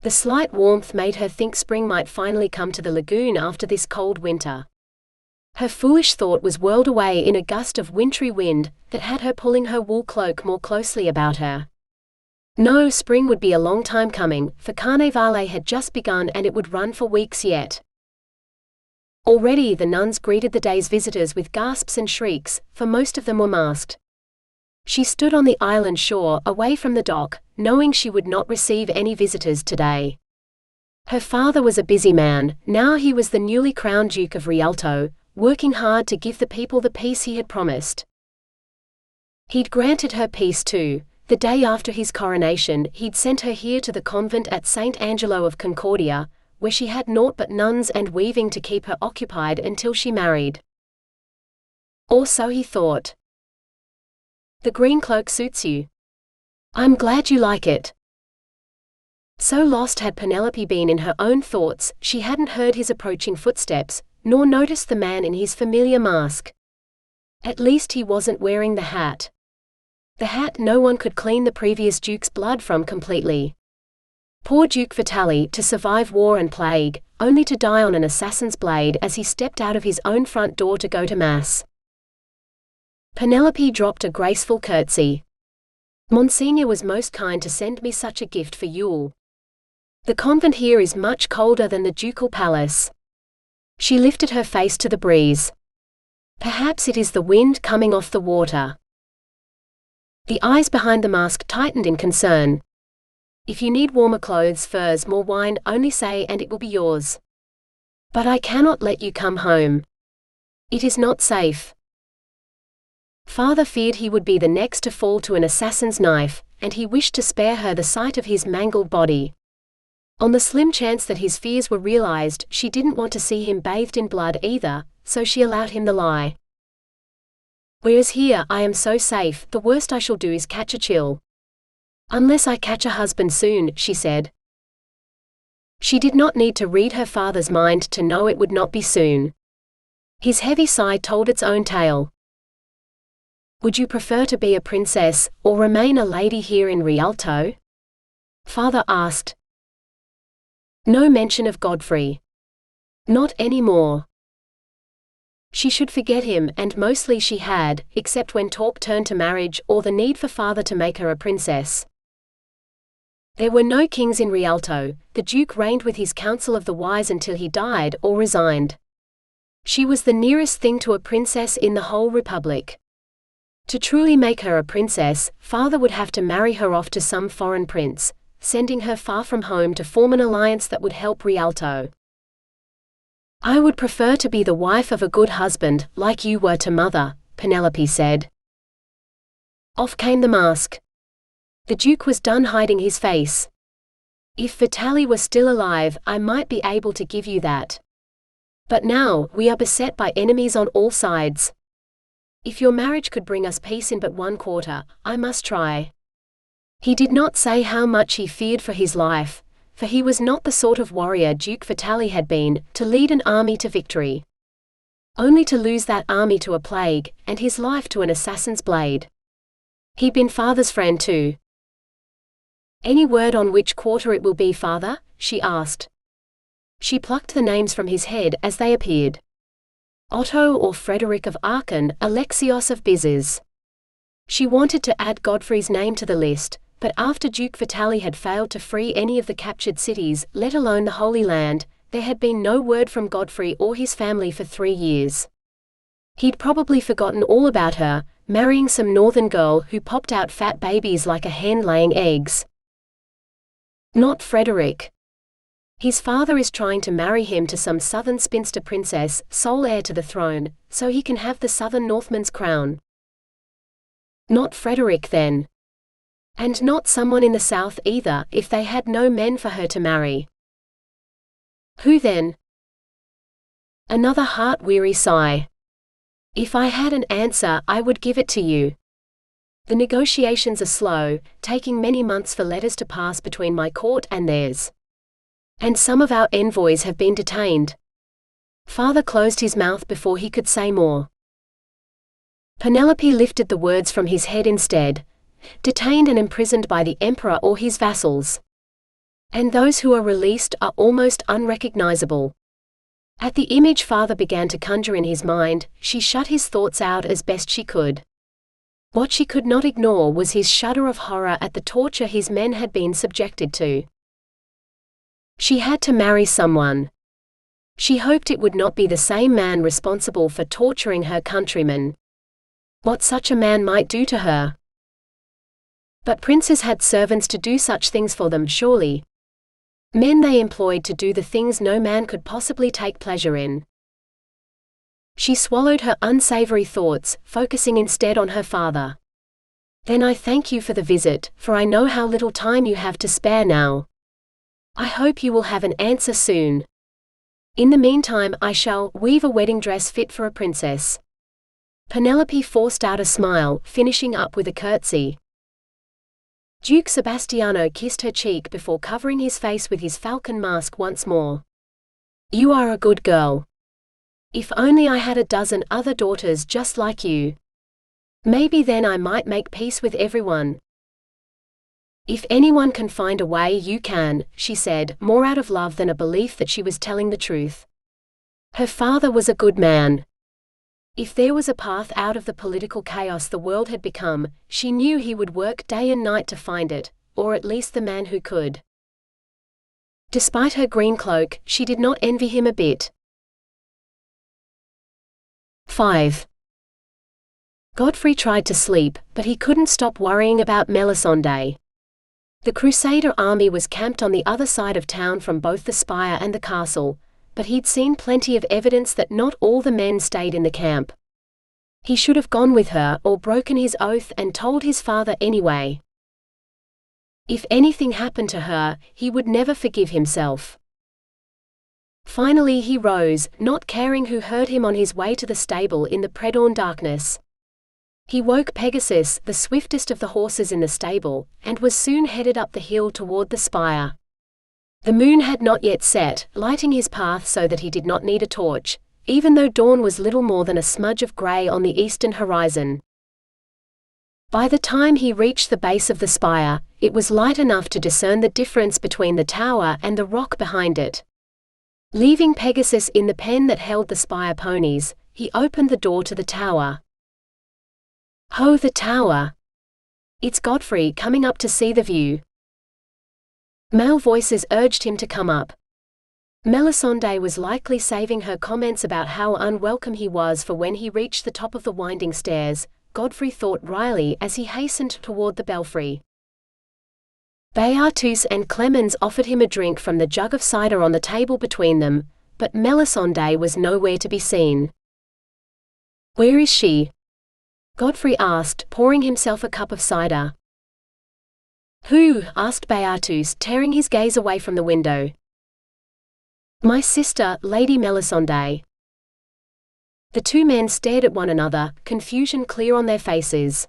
The slight warmth made her think spring might finally come to the lagoon after this cold winter. Her foolish thought was whirled away in a gust of wintry wind that had her pulling her wool cloak more closely about her. No, spring would be a long time coming, for Carnevale had just begun and it would run for weeks yet. Already the nuns greeted the day's visitors with gasps and shrieks, for most of them were masked. She stood on the island shore, away from the dock, knowing she would not receive any visitors today. Her father was a busy man, now he was the newly crowned Duke of Rialto, working hard to give the people the peace he had promised. He'd granted her peace too, The day after his coronation, he'd sent her here to the convent at St. Angelo of Concordia, where she had naught but nuns and weaving to keep her occupied until she married. Or so he thought. The green cloak suits you. I'm glad you like it. So lost had Penelope been in her own thoughts, she hadn't heard his approaching footsteps, nor noticed the man in his familiar mask. At least he wasn't wearing the hat. The hat no one could clean the previous duke's blood from completely. Poor Duke Vitali, to survive war and plague, only to die on an assassin's blade as he stepped out of his own front door to go to mass. Penelope dropped a graceful curtsy. Monsignor was most kind to send me such a gift for Yule. The convent here is much colder than the ducal palace. She lifted her face to the breeze. Perhaps it is the wind coming off the water. The eyes behind the mask tightened in concern. If you need warmer clothes, furs, more wine, only say and it will be yours. But I cannot let you come home. It is not safe. Father feared he would be the next to fall to an assassin's knife, and he wished to spare her the sight of his mangled body. On the slim chance that his fears were realized, she didn't want to see him bathed in blood either, so she allowed him the lie. Whereas here I am so safe, the worst I shall do is catch a chill. Unless I catch a husband soon, she said. She did not need to read her father's mind to know it would not be soon. His heavy sigh told its own tale. Would you prefer to be a princess, or remain a lady here in Rialto? Father asked. No mention of Godfrey. Not any more. She should forget him, and mostly she had, except when talk turned to marriage or the need for father to make her a princess. There were no kings in Rialto. The duke reigned with his council of the wise until he died or resigned. She was the nearest thing to a princess in the whole republic. To truly make her a princess, father would have to marry her off to some foreign prince, sending her far from home to form an alliance that would help Rialto. I would prefer to be the wife of a good husband, like you were to mother, Penelope said. Off came the mask. The duke was done hiding his face. If Vitali were still alive, I might be able to give you that. But now, we are beset by enemies on all sides. If your marriage could bring us peace in but one quarter, I must try. He did not say how much he feared for his life, for he was not the sort of warrior Duke Vitali had been, to lead an army to victory. Only to lose that army to a plague, and his life to an assassin's blade. He'd been father's friend too. Any word on which quarter it will be, father? She asked. She plucked the names from his head as they appeared. Otto or Frederick of Aachen, Alexios of Bizes. She wanted to add Godfrey's name to the list, but after Duke Vitali had failed to free any of the captured cities, let alone the Holy Land, there had been no word from Godfrey or his family for 3 years. He'd probably forgotten all about her, marrying some northern girl who popped out fat babies like a hen laying eggs. Not Frederick. His father is trying to marry him to some southern spinster princess, sole heir to the throne, so he can have the southern Northman's crown. Not Frederick then. And not someone in the south either, if they had no men for her to marry. Who then? Another heart-weary sigh. If I had an answer, I would give it to you. The negotiations are slow, taking many months for letters to pass between my court and theirs. And some of our envoys have been detained. Father closed his mouth before he could say more. Penelope lifted the words from his head instead. Detained and imprisoned by the emperor or his vassals. And those who are released are almost unrecognizable. At the image father began to conjure in his mind, she shut his thoughts out as best she could. What she could not ignore was his shudder of horror at the torture his men had been subjected to. She had to marry someone. She hoped it would not be the same man responsible for torturing her countrymen. What such a man might do to her. But princes had servants to do such things for them, surely. Men they employed to do the things no man could possibly take pleasure in. She swallowed her unsavory thoughts, focusing instead on her father. Then I thank you for the visit, for I know how little time you have to spare now. I hope you will have an answer soon. In the meantime I shall weave a wedding dress fit for a princess." Penelope forced out a smile, finishing up with a curtsy. Duke Sebastiano kissed her cheek before covering his face with his falcon mask once more. "You are a good girl. If only I had a dozen other daughters just like you. Maybe then I might make peace with everyone." "If anyone can find a way, you can," she said, more out of love than a belief that she was telling the truth. Her father was a good man. If there was a path out of the political chaos the world had become, she knew he would work day and night to find it, or at least the man who could. Despite her green cloak, she did not envy him a bit. 5. Godfrey tried to sleep, but he couldn't stop worrying about Melisande. The Crusader army was camped on the other side of town from both the spire and the castle, but he'd seen plenty of evidence that not all the men stayed in the camp. He should have gone with her, or broken his oath and told his father anyway. If anything happened to her, he would never forgive himself. Finally he rose, not caring who heard him on his way to the stable in the pre-dawn darkness. He woke Pegasus, the swiftest of the horses in the stable, and was soon headed up the hill toward the spire. The moon had not yet set, lighting his path so that he did not need a torch, even though dawn was little more than a smudge of gray on the eastern horizon. By the time he reached the base of the spire, it was light enough to discern the difference between the tower and the rock behind it. Leaving Pegasus in the pen that held the spire ponies, he opened the door to the tower. Ho, the tower! It's Godfrey coming up to see the view. Male voices urged him to come up. Melisande was likely saving her comments about how unwelcome he was for when he reached the top of the winding stairs, Godfrey thought wryly as he hastened toward the belfry. Beatrice and Clemens offered him a drink from the jug of cider on the table between them, but Melisande was nowhere to be seen. "Where is she?" Godfrey asked, pouring himself a cup of cider. "Who?" asked Beatrice, tearing his gaze away from the window. "My sister, Lady Melisande." The two men stared at one another, confusion clear on their faces.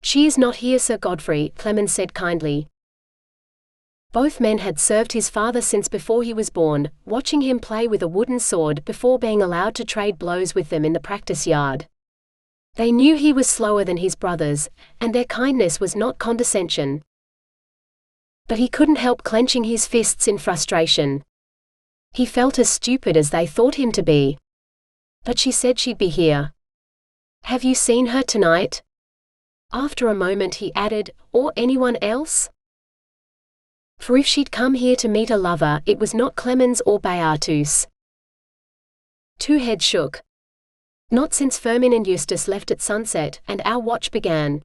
"She is not here, Sir Godfrey," Clemens said kindly. Both men had served his father since before he was born, watching him play with a wooden sword before being allowed to trade blows with them in the practice yard. They knew he was slower than his brothers, and their kindness was not condescension. But he couldn't help clenching his fists in frustration. He felt as stupid as they thought him to be. "But she said she'd be here. Have you seen her tonight?" After a moment he added, "Or anyone else?" For if she'd come here to meet a lover, it was not Clemens or Beatrice. Two heads shook. "Not since Firmin and Eustace left at sunset, and our watch began."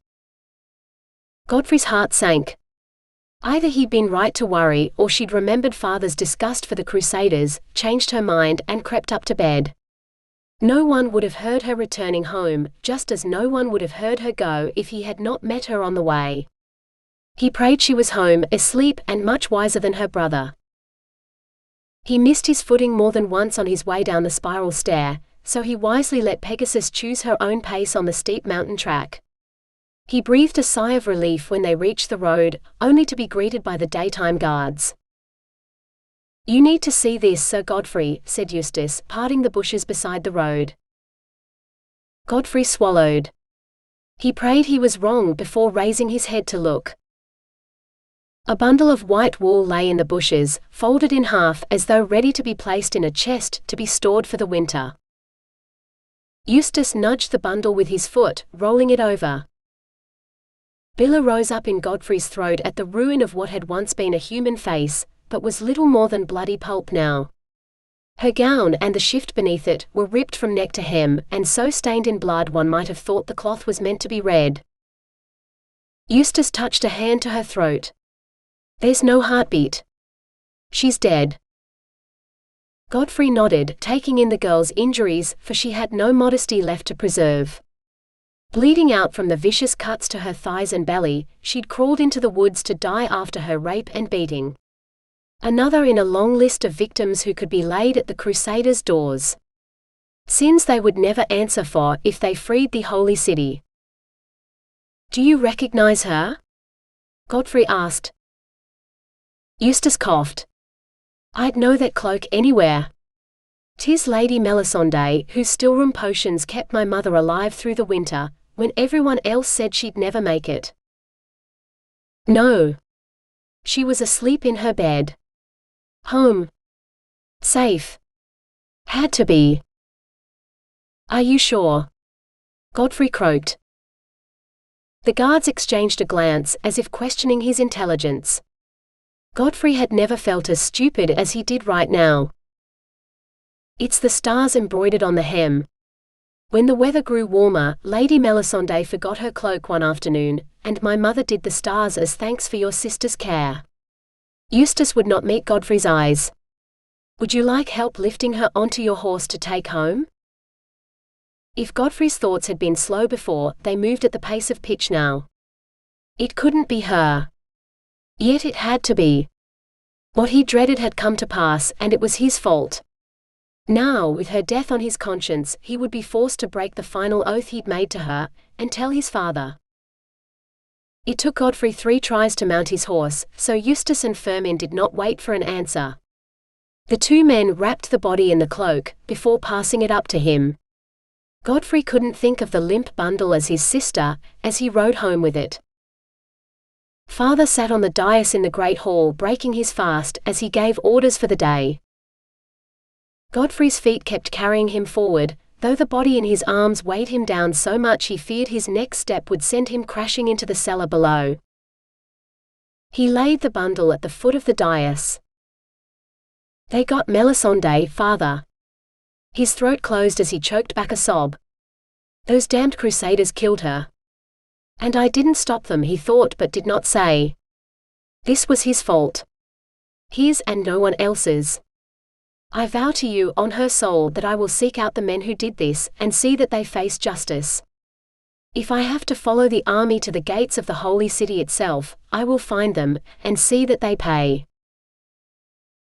Godfrey's heart sank. Either he'd been right to worry, or she'd remembered father's disgust for the Crusaders, changed her mind, and crept up to bed. No one would have heard her returning home, just as no one would have heard her go if he had not met her on the way. He prayed she was home, asleep, and much wiser than her brother. He missed his footing more than once on his way down the spiral stair, so he wisely let Pegasus choose her own pace on the steep mountain track. He breathed a sigh of relief when they reached the road, only to be greeted by the daytime guards. "You need to see this, Sir Godfrey," said Eustace, parting the bushes beside the road. Godfrey swallowed. He prayed he was wrong before raising his head to look. A bundle of white wool lay in the bushes, folded in half as though ready to be placed in a chest to be stored for the winter. Eustace nudged the bundle with his foot, rolling it over. Billa rose up in Godfrey's throat at the ruin of what had once been a human face, but was little more than bloody pulp now. Her gown and the shift beneath it were ripped from neck to hem, and so stained in blood one might have thought the cloth was meant to be red. Eustace touched a hand to her throat. "There's no heartbeat. She's dead." Godfrey nodded, taking in the girl's injuries, for she had no modesty left to preserve. Bleeding out from the vicious cuts to her thighs and belly, she'd crawled into the woods to die after her rape and beating. Another in a long list of victims who could be laid at the Crusaders' doors. Sins they would never answer for if they freed the holy city. "Do you recognize her?" Godfrey asked. Eustace coughed. "I'd know that cloak anywhere. 'Tis Lady Melisande, whose still-room potions kept my mother alive through the winter, when everyone else said she'd never make it." "No. She was asleep in her bed. Home. Safe. Had to be." "Are you sure?" Godfrey croaked. The guards exchanged a glance, as if questioning his intelligence. Godfrey had never felt as stupid as he did right now. "It's the stars embroidered on the hem. When the weather grew warmer, Lady Melisande forgot her cloak one afternoon, and my mother did the stars as thanks for your sister's care." Eustace would not meet Godfrey's eyes. "Would you like help lifting her onto your horse to take home?" If Godfrey's thoughts had been slow before, they moved at the pace of pitch now. It couldn't be her. Yet it had to be. What he dreaded had come to pass, and it was his fault. Now, with her death on his conscience, he would be forced to break the final oath he'd made to her, and tell his father. It took Godfrey 3 tries to mount his horse, so Eustace and Firmin did not wait for an answer. The 2 men wrapped the body in the cloak, before passing it up to him. Godfrey couldn't think of the limp bundle as his sister, as he rode home with it. Father sat on the dais in the great hall breaking his fast as he gave orders for the day. Godfrey's feet kept carrying him forward, though the body in his arms weighed him down so much he feared his next step would send him crashing into the cellar below. He laid the bundle at the foot of the dais. "They got Melisande, father." His throat closed as he choked back a sob. "Those damned Crusaders killed her. And I didn't stop them," he thought but did not say. This was his fault. His and no one else's. "I vow to you, on her soul, that I will seek out the men who did this, and see that they face justice. If I have to follow the army to the gates of the holy city itself, I will find them, and see that they pay."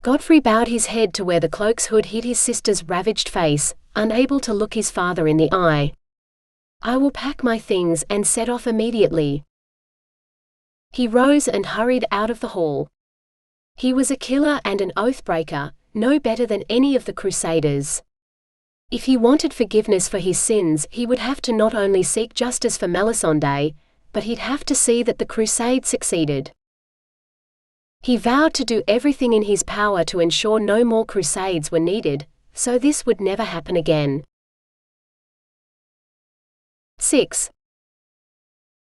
Godfrey bowed his head to where the cloak's hood hid his sister's ravaged face, unable to look his father in the eye. "I will pack my things and set off immediately." He rose and hurried out of the hall. He was a killer and an oath-breaker, no better than any of the Crusaders. If he wanted forgiveness for his sins, he would have to not only seek justice for Melisande, but he'd have to see that the crusade succeeded. He vowed to do everything in his power to ensure no more crusades were needed, so this would never happen again. 6.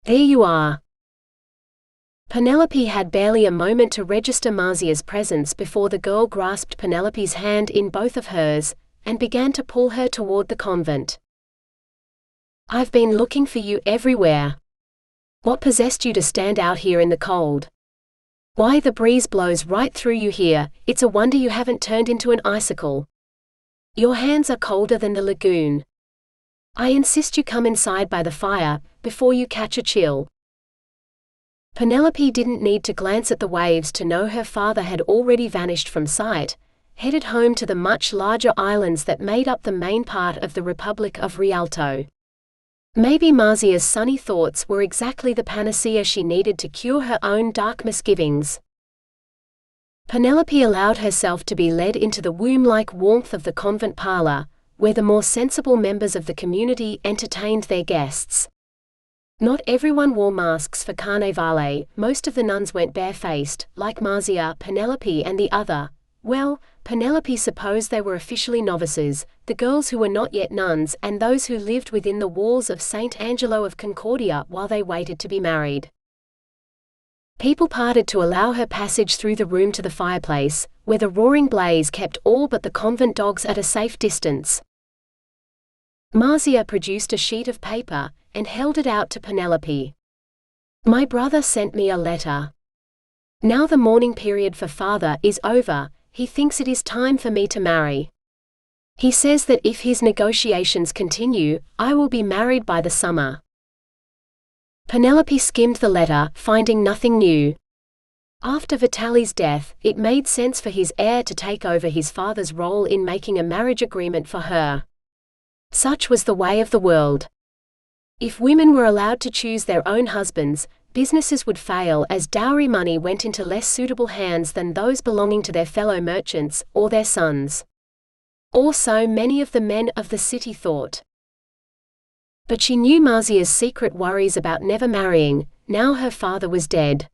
There you are. Penelope had barely a moment to register Marzia's presence before the girl grasped Penelope's hand in both of hers, and began to pull her toward the convent. "I've been looking for you everywhere. What possessed you to stand out here in the cold? Why, the breeze blows right through you here, it's a wonder you haven't turned into an icicle. Your hands are colder than the lagoon. I insist you come inside by the fire, before you catch a chill." Penelope didn't need to glance at the waves to know her father had already vanished from sight, headed home to the much larger islands that made up the main part of the Republic of Rialto. Maybe Marzia's sunny thoughts were exactly the panacea she needed to cure her own dark misgivings. Penelope allowed herself to be led into the womb-like warmth of the convent parlor, where the more sensible members of the community entertained their guests. Not everyone wore masks for Carnevale, most of the nuns went barefaced, like Marzia, Penelope and the other. Well, Penelope supposed they were officially novices, the girls who were not yet nuns and those who lived within the walls of St. Angelo of Concordia while they waited to be married. People parted to allow her passage through the room to the fireplace, where the roaring blaze kept all but the convent dogs at a safe distance. Marzia produced a sheet of paper, and held it out to Penelope. "My brother sent me a letter. Now the mourning period for father is over, he thinks it is time for me to marry. He says that if his negotiations continue, I will be married by the summer. Penelope skimmed the letter, finding nothing new. After Vitaly's death, it made sense for his heir to take over his father's role in making a marriage agreement for her. Such was the way of the world. If women were allowed to choose their own husbands, businesses would fail as dowry money went into less suitable hands than those belonging to their fellow merchants, or their sons. Or so many of the men of the city thought. But she knew Marzia's secret worries about never marrying. Now her father was dead.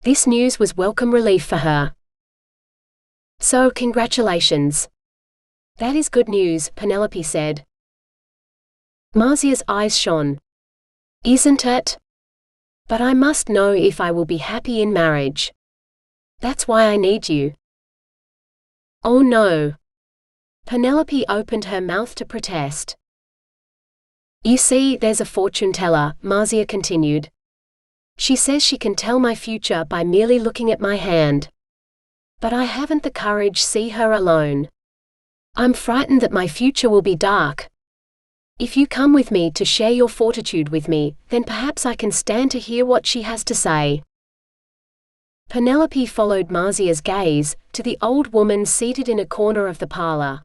This news was welcome relief for her. So, congratulations. That is good news, Penelope said. Marzia's eyes shone. Isn't it? But I must know if I will be happy in marriage. That's why I need you. Oh no. Penelope opened her mouth to protest. You see, there's a fortune teller, Marzia continued. She says she can tell my future by merely looking at my hand. But I haven't the courage to see her alone. I'm frightened that my future will be dark. If you come with me to share your fortitude with me, then perhaps I can stand to hear what she has to say. Penelope followed Marzia's gaze, to the old woman seated in a corner of the parlor.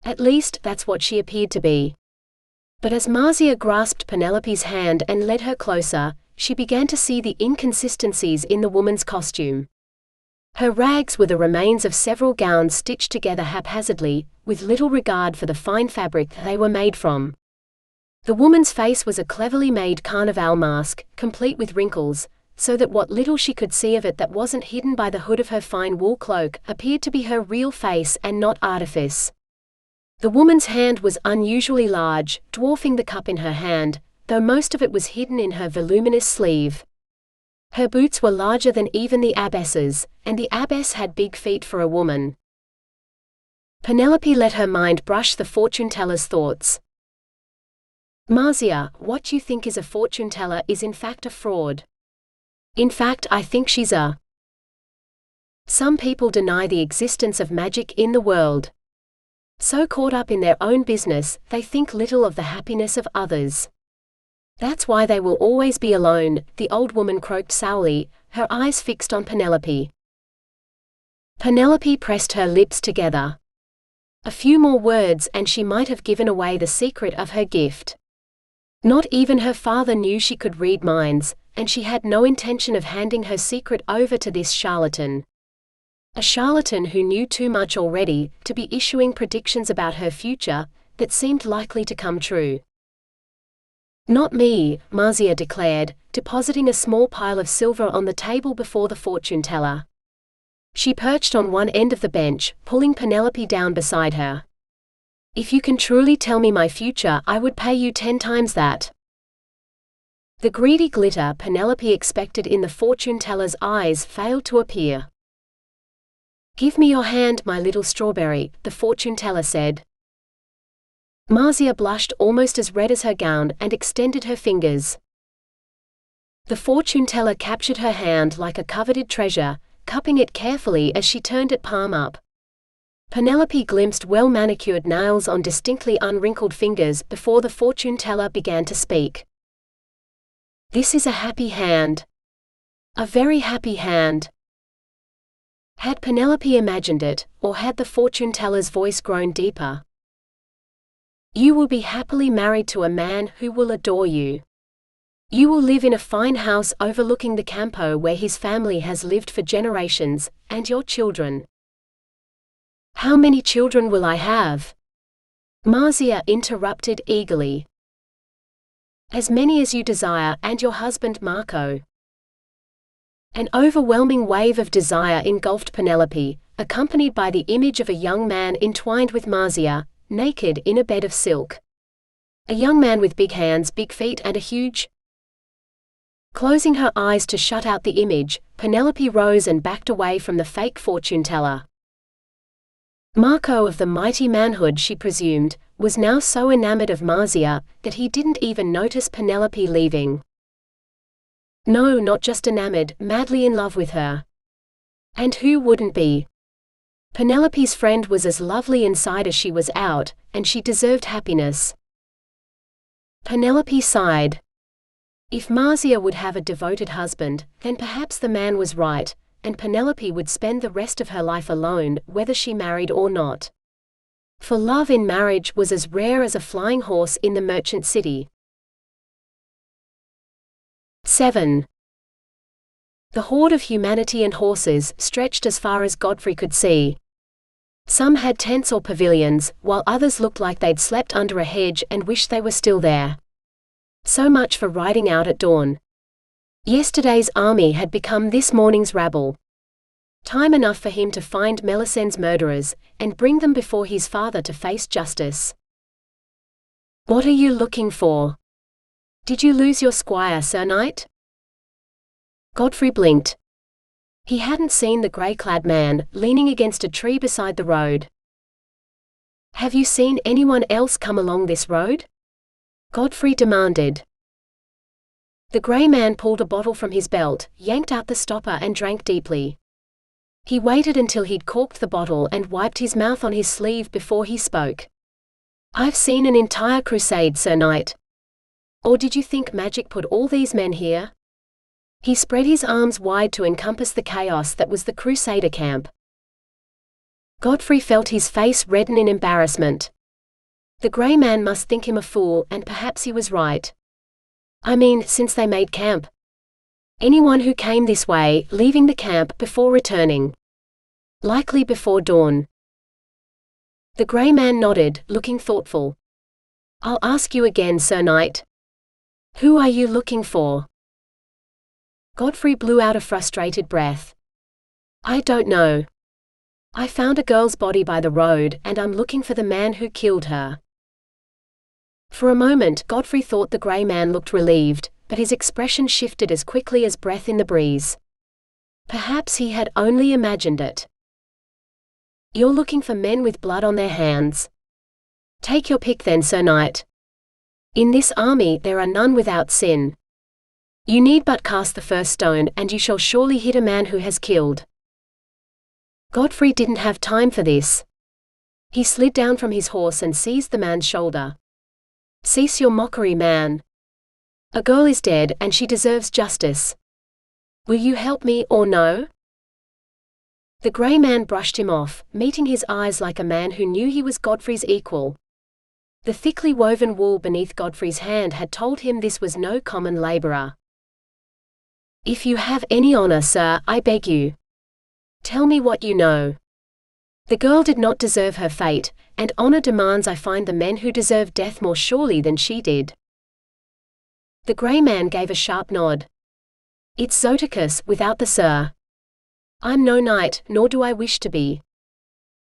At least, that's what she appeared to be. But as Marzia grasped Penelope's hand and led her closer, she began to see the inconsistencies in the woman's costume. Her rags were the remains of several gowns stitched together haphazardly, with little regard for the fine fabric they were made from. The woman's face was a cleverly made carnival mask, complete with wrinkles, so that what little she could see of it that wasn't hidden by the hood of her fine wool cloak appeared to be her real face and not artifice. The woman's hand was unusually large, dwarfing the cup in her hand, though most of it was hidden in her voluminous sleeve. Her boots were larger than even the abbess's, and the abbess had big feet for a woman. Penelope let her mind brush the fortune-teller's thoughts. Marzia, what you think is a fortune-teller is in fact a fraud. In fact, I think she's a... Some people deny the existence of magic in the world. So caught up in their own business, they think little of the happiness of others. That's why they will always be alone, the old woman croaked sourly, her eyes fixed on Penelope. Penelope pressed her lips together. A few more words and she might have given away the secret of her gift. Not even her father knew she could read minds, and she had no intention of handing her secret over to this charlatan. A charlatan who knew too much already to be issuing predictions about her future that seemed likely to come true. Not me, Marzia declared, depositing a small pile of silver on the table before the fortune-teller. She perched on one end of the bench, pulling Penelope down beside her. If you can truly tell me my future, I would pay you 10 times that. The greedy glitter Penelope expected in the fortune-teller's eyes failed to appear. Give me your hand, my little strawberry, the fortune-teller said. Marzia blushed almost as red as her gown and extended her fingers. The fortune-teller captured her hand like a coveted treasure, cupping it carefully as she turned it palm up. Penelope glimpsed well-manicured nails on distinctly unwrinkled fingers before the fortune-teller began to speak. This is a happy hand. A very happy hand. Had Penelope imagined it, or had the fortune-teller's voice grown deeper? You will be happily married to a man who will adore you. You will live in a fine house overlooking the campo where his family has lived for generations, and your children. How many children will I have? Marzia interrupted eagerly. As many as you desire, and your husband Marco. An overwhelming wave of desire engulfed Penelope, accompanied by the image of a young man entwined with Marzia, naked in a bed of silk. A young man with big hands, big feet and a huge... Closing her eyes to shut out the image, Penelope rose and backed away from the fake fortune-teller. Marco of the mighty manhood she presumed, was now so enamored of Marzia, that he didn't even notice Penelope leaving. No, not just enamored, madly in love with her. And who wouldn't be? Penelope's friend was as lovely inside as she was out, and she deserved happiness. Penelope sighed. If Marcia would have a devoted husband, then perhaps the man was right, and Penelope would spend the rest of her life alone, whether she married or not. For love in marriage was as rare as a flying horse in the merchant city. 7. The horde of humanity and horses stretched as far as Godfrey could see. Some had tents or pavilions, while others looked like they'd slept under a hedge and wished they were still there. So much for riding out at dawn. Yesterday's army had become this morning's rabble. Time enough for him to find Melisend's murderers, and bring them before his father to face justice. "What are you looking for? Did you lose your squire, Sir Knight?" Godfrey blinked. He hadn't seen the grey-clad man, leaning against a tree beside the road. "Have you seen anyone else come along this road?" Godfrey demanded. The grey man pulled a bottle from his belt, yanked out the stopper and drank deeply. He waited until he'd corked the bottle and wiped his mouth on his sleeve before he spoke. "I've seen an entire crusade, Sir Knight. Or did you think magic put all these men here?" He spread his arms wide to encompass the chaos that was the Crusader camp. Godfrey felt his face redden in embarrassment. The grey man must think him a fool, and perhaps he was right. I mean, since they made camp. Anyone who came this way, leaving the camp before returning. Likely before dawn. The grey man nodded, looking thoughtful. "I'll ask you again, Sir Knight. Who are you looking for?" Godfrey blew out a frustrated breath. "I don't know. I found a girl's body by the road, and I'm looking for the man who killed her." For a moment Godfrey thought the grey man looked relieved, but his expression shifted as quickly as breath in the breeze. Perhaps he had only imagined it. "You're looking for men with blood on their hands. Take your pick then, Sir Knight. In this army there are none without sin. You need but cast the first stone, and you shall surely hit a man who has killed." Godfrey didn't have time for this. He slid down from his horse and seized the man's shoulder. "Cease your mockery, man. A girl is dead, and she deserves justice. Will you help me or no?" The grey man brushed him off, meeting his eyes like a man who knew he was Godfrey's equal. The thickly woven wool beneath Godfrey's hand had told him this was no common labourer. "If you have any honour, sir, I beg you. Tell me what you know. The girl did not deserve her fate, and honour demands I find the men who deserve death more surely than she did." The grey man gave a sharp nod. "It's Zoticus, without the sir. I'm no knight, nor do I wish to be.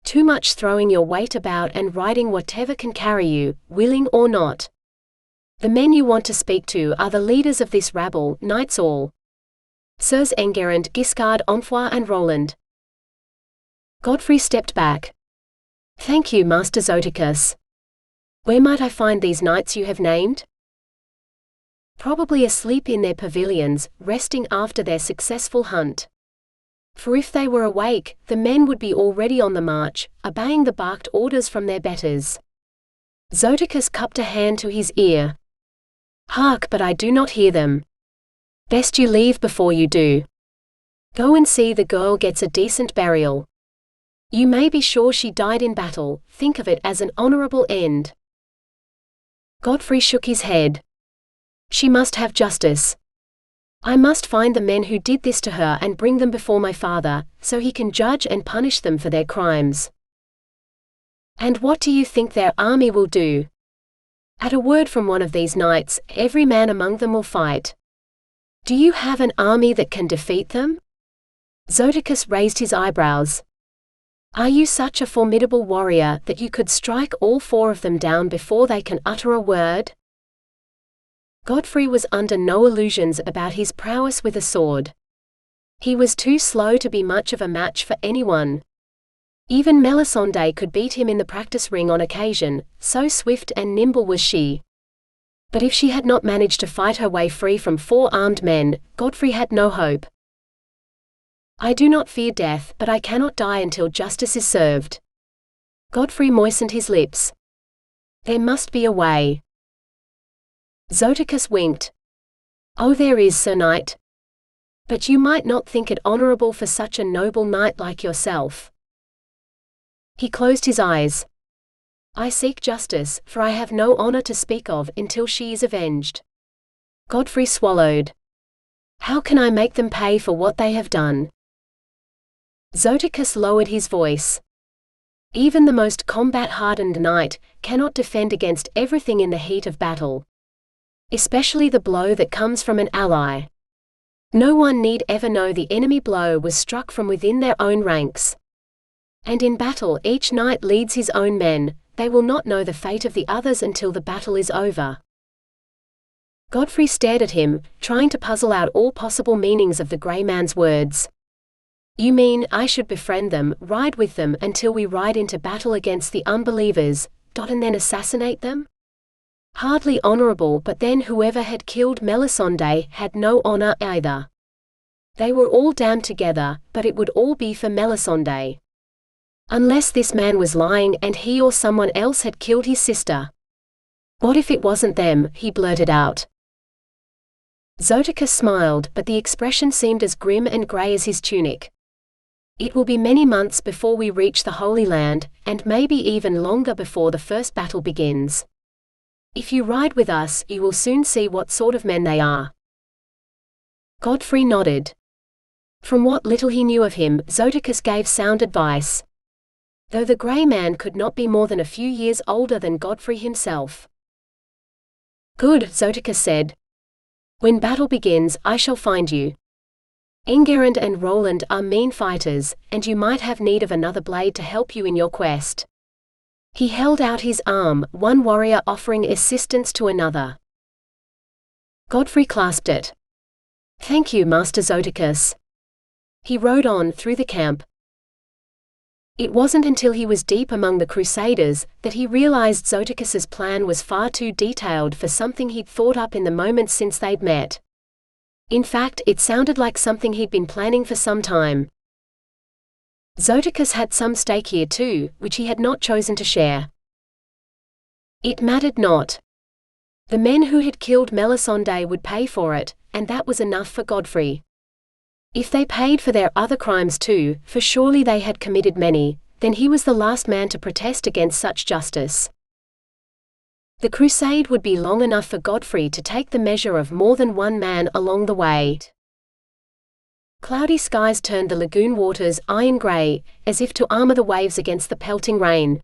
Too much throwing your weight about and riding whatever can carry you, willing or not. The men you want to speak to are the leaders of this rabble, knights all. Sirs Enguerrand, Guiscard, Onfoy and Roland." Godfrey stepped back. "Thank you, Master Zoticus. Where might I find these knights you have named?" "Probably asleep in their pavilions, resting after their successful hunt. For if they were awake, the men would be already on the march, obeying the barked orders from their betters." Zoticus cupped a hand to his ear. "Hark, but I do not hear them. Best you leave before you do. Go and see the girl gets a decent burial. You may be sure she died in battle, think of it as an honourable end." Godfrey shook his head. "She must have justice. I must find the men who did this to her and bring them before my father, so he can judge and punish them for their crimes." "And what do you think their army will do? At a word from one of these knights, every man among them will fight. Do you have an army that can defeat them?" Zoticus raised his eyebrows. "Are you such a formidable warrior that you could strike all four of them down before they can utter a word?" Godfrey was under no illusions about his prowess with a sword. He was too slow to be much of a match for anyone. Even Melisende could beat him in the practice ring on occasion, so swift and nimble was she. But if she had not managed to fight her way free from 4 armed men, Godfrey had no hope. "I do not fear death, but I cannot die until justice is served." Godfrey moistened his lips. "There must be a way." Zoticus winked. "Oh, there is, Sir Knight. But you might not think it honorable for such a noble knight like yourself." He closed his eyes. "I seek justice, for I have no honor to speak of until she is avenged." Godfrey swallowed. "How can I make them pay for what they have done?" Zoticus lowered his voice. "Even the most combat-hardened knight cannot defend against everything in the heat of battle, especially the blow that comes from an ally. No one need ever know the enemy blow was struck from within their own ranks. And in battle each knight leads his own men, they will not know the fate of the others until the battle is over." Godfrey stared at him, trying to puzzle out all possible meanings of the grey man's words. "You mean I should befriend them, ride with them until we ride into battle against the unbelievers, and then assassinate them? Hardly honorable, but then whoever had killed Melisande had no honor either. They were all damned together, but it would all be for Melisande. Unless this man was lying and he or someone else had killed his sister. What if it wasn't them?" he blurted out. Zoticus smiled, but the expression seemed as grim and grey as his tunic. "It will be many months before we reach the Holy Land, and maybe even longer before the first battle begins. If you ride with us, you will soon see what sort of men they are." Godfrey nodded. From what little he knew of him, Zoticus gave sound advice, though the grey man could not be more than a few years older than Godfrey himself. "Good," Zoticus said. "When battle begins, I shall find you. Enguerrand and Roland are mean fighters, and you might have need of another blade to help you in your quest." He held out his arm, one warrior offering assistance to another. Godfrey clasped it. "Thank you, Master Zoticus." He rode on through the camp. It wasn't until he was deep among the Crusaders that he realized Zoticus's plan was far too detailed for something he'd thought up in the moments since they'd met. In fact, it sounded like something he'd been planning for some time. Zoticus had some stake here too, which he had not chosen to share. It mattered not. The men who had killed Melisande would pay for it, and that was enough for Godfrey. If they paid for their other crimes too, for surely they had committed many, then he was the last man to protest against such justice. The crusade would be long enough for Godfrey to take the measure of more than one man along the way. Cloudy skies turned the lagoon waters iron grey, as if to armor the waves against the pelting rain.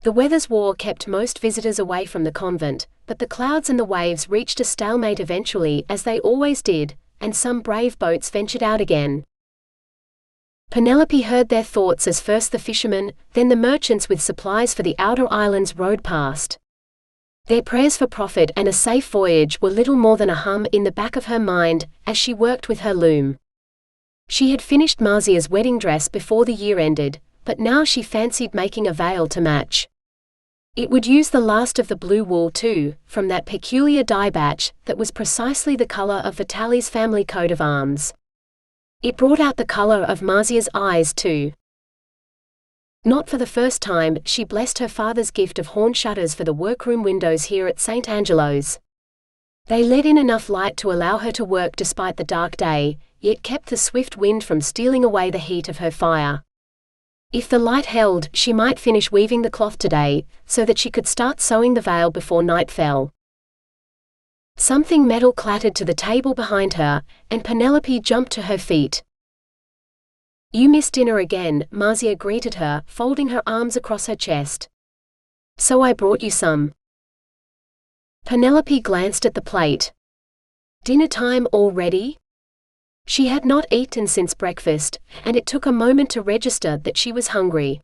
The weather's war kept most visitors away from the convent, but the clouds and the waves reached a stalemate eventually, as they always did, and some brave boats ventured out again. Penelope heard their thoughts as first the fishermen, then the merchants with supplies for the outer islands rode past. Their prayers for profit and a safe voyage were little more than a hum in the back of her mind, as she worked with her loom. She had finished Marzia's wedding dress before the year ended, but now she fancied making a veil to match. It would use the last of the blue wool too, from that peculiar dye batch that was precisely the color of Vitali's family coat of arms. It brought out the color of Marzia's eyes too. Not for the first time, she blessed her father's gift of horn shutters for the workroom windows here at St. Angelo's. They let in enough light to allow her to work despite the dark day, yet kept the swift wind from stealing away the heat of her fire. If the light held, she might finish weaving the cloth today, so that she could start sewing the veil before night fell. Something metal clattered to the table behind her, and Penelope jumped to her feet. "You missed dinner again," Marzia greeted her, folding her arms across her chest. "So I brought you some." Penelope glanced at the plate. "Dinner time already?" She had not eaten since breakfast, and it took a moment to register that she was hungry.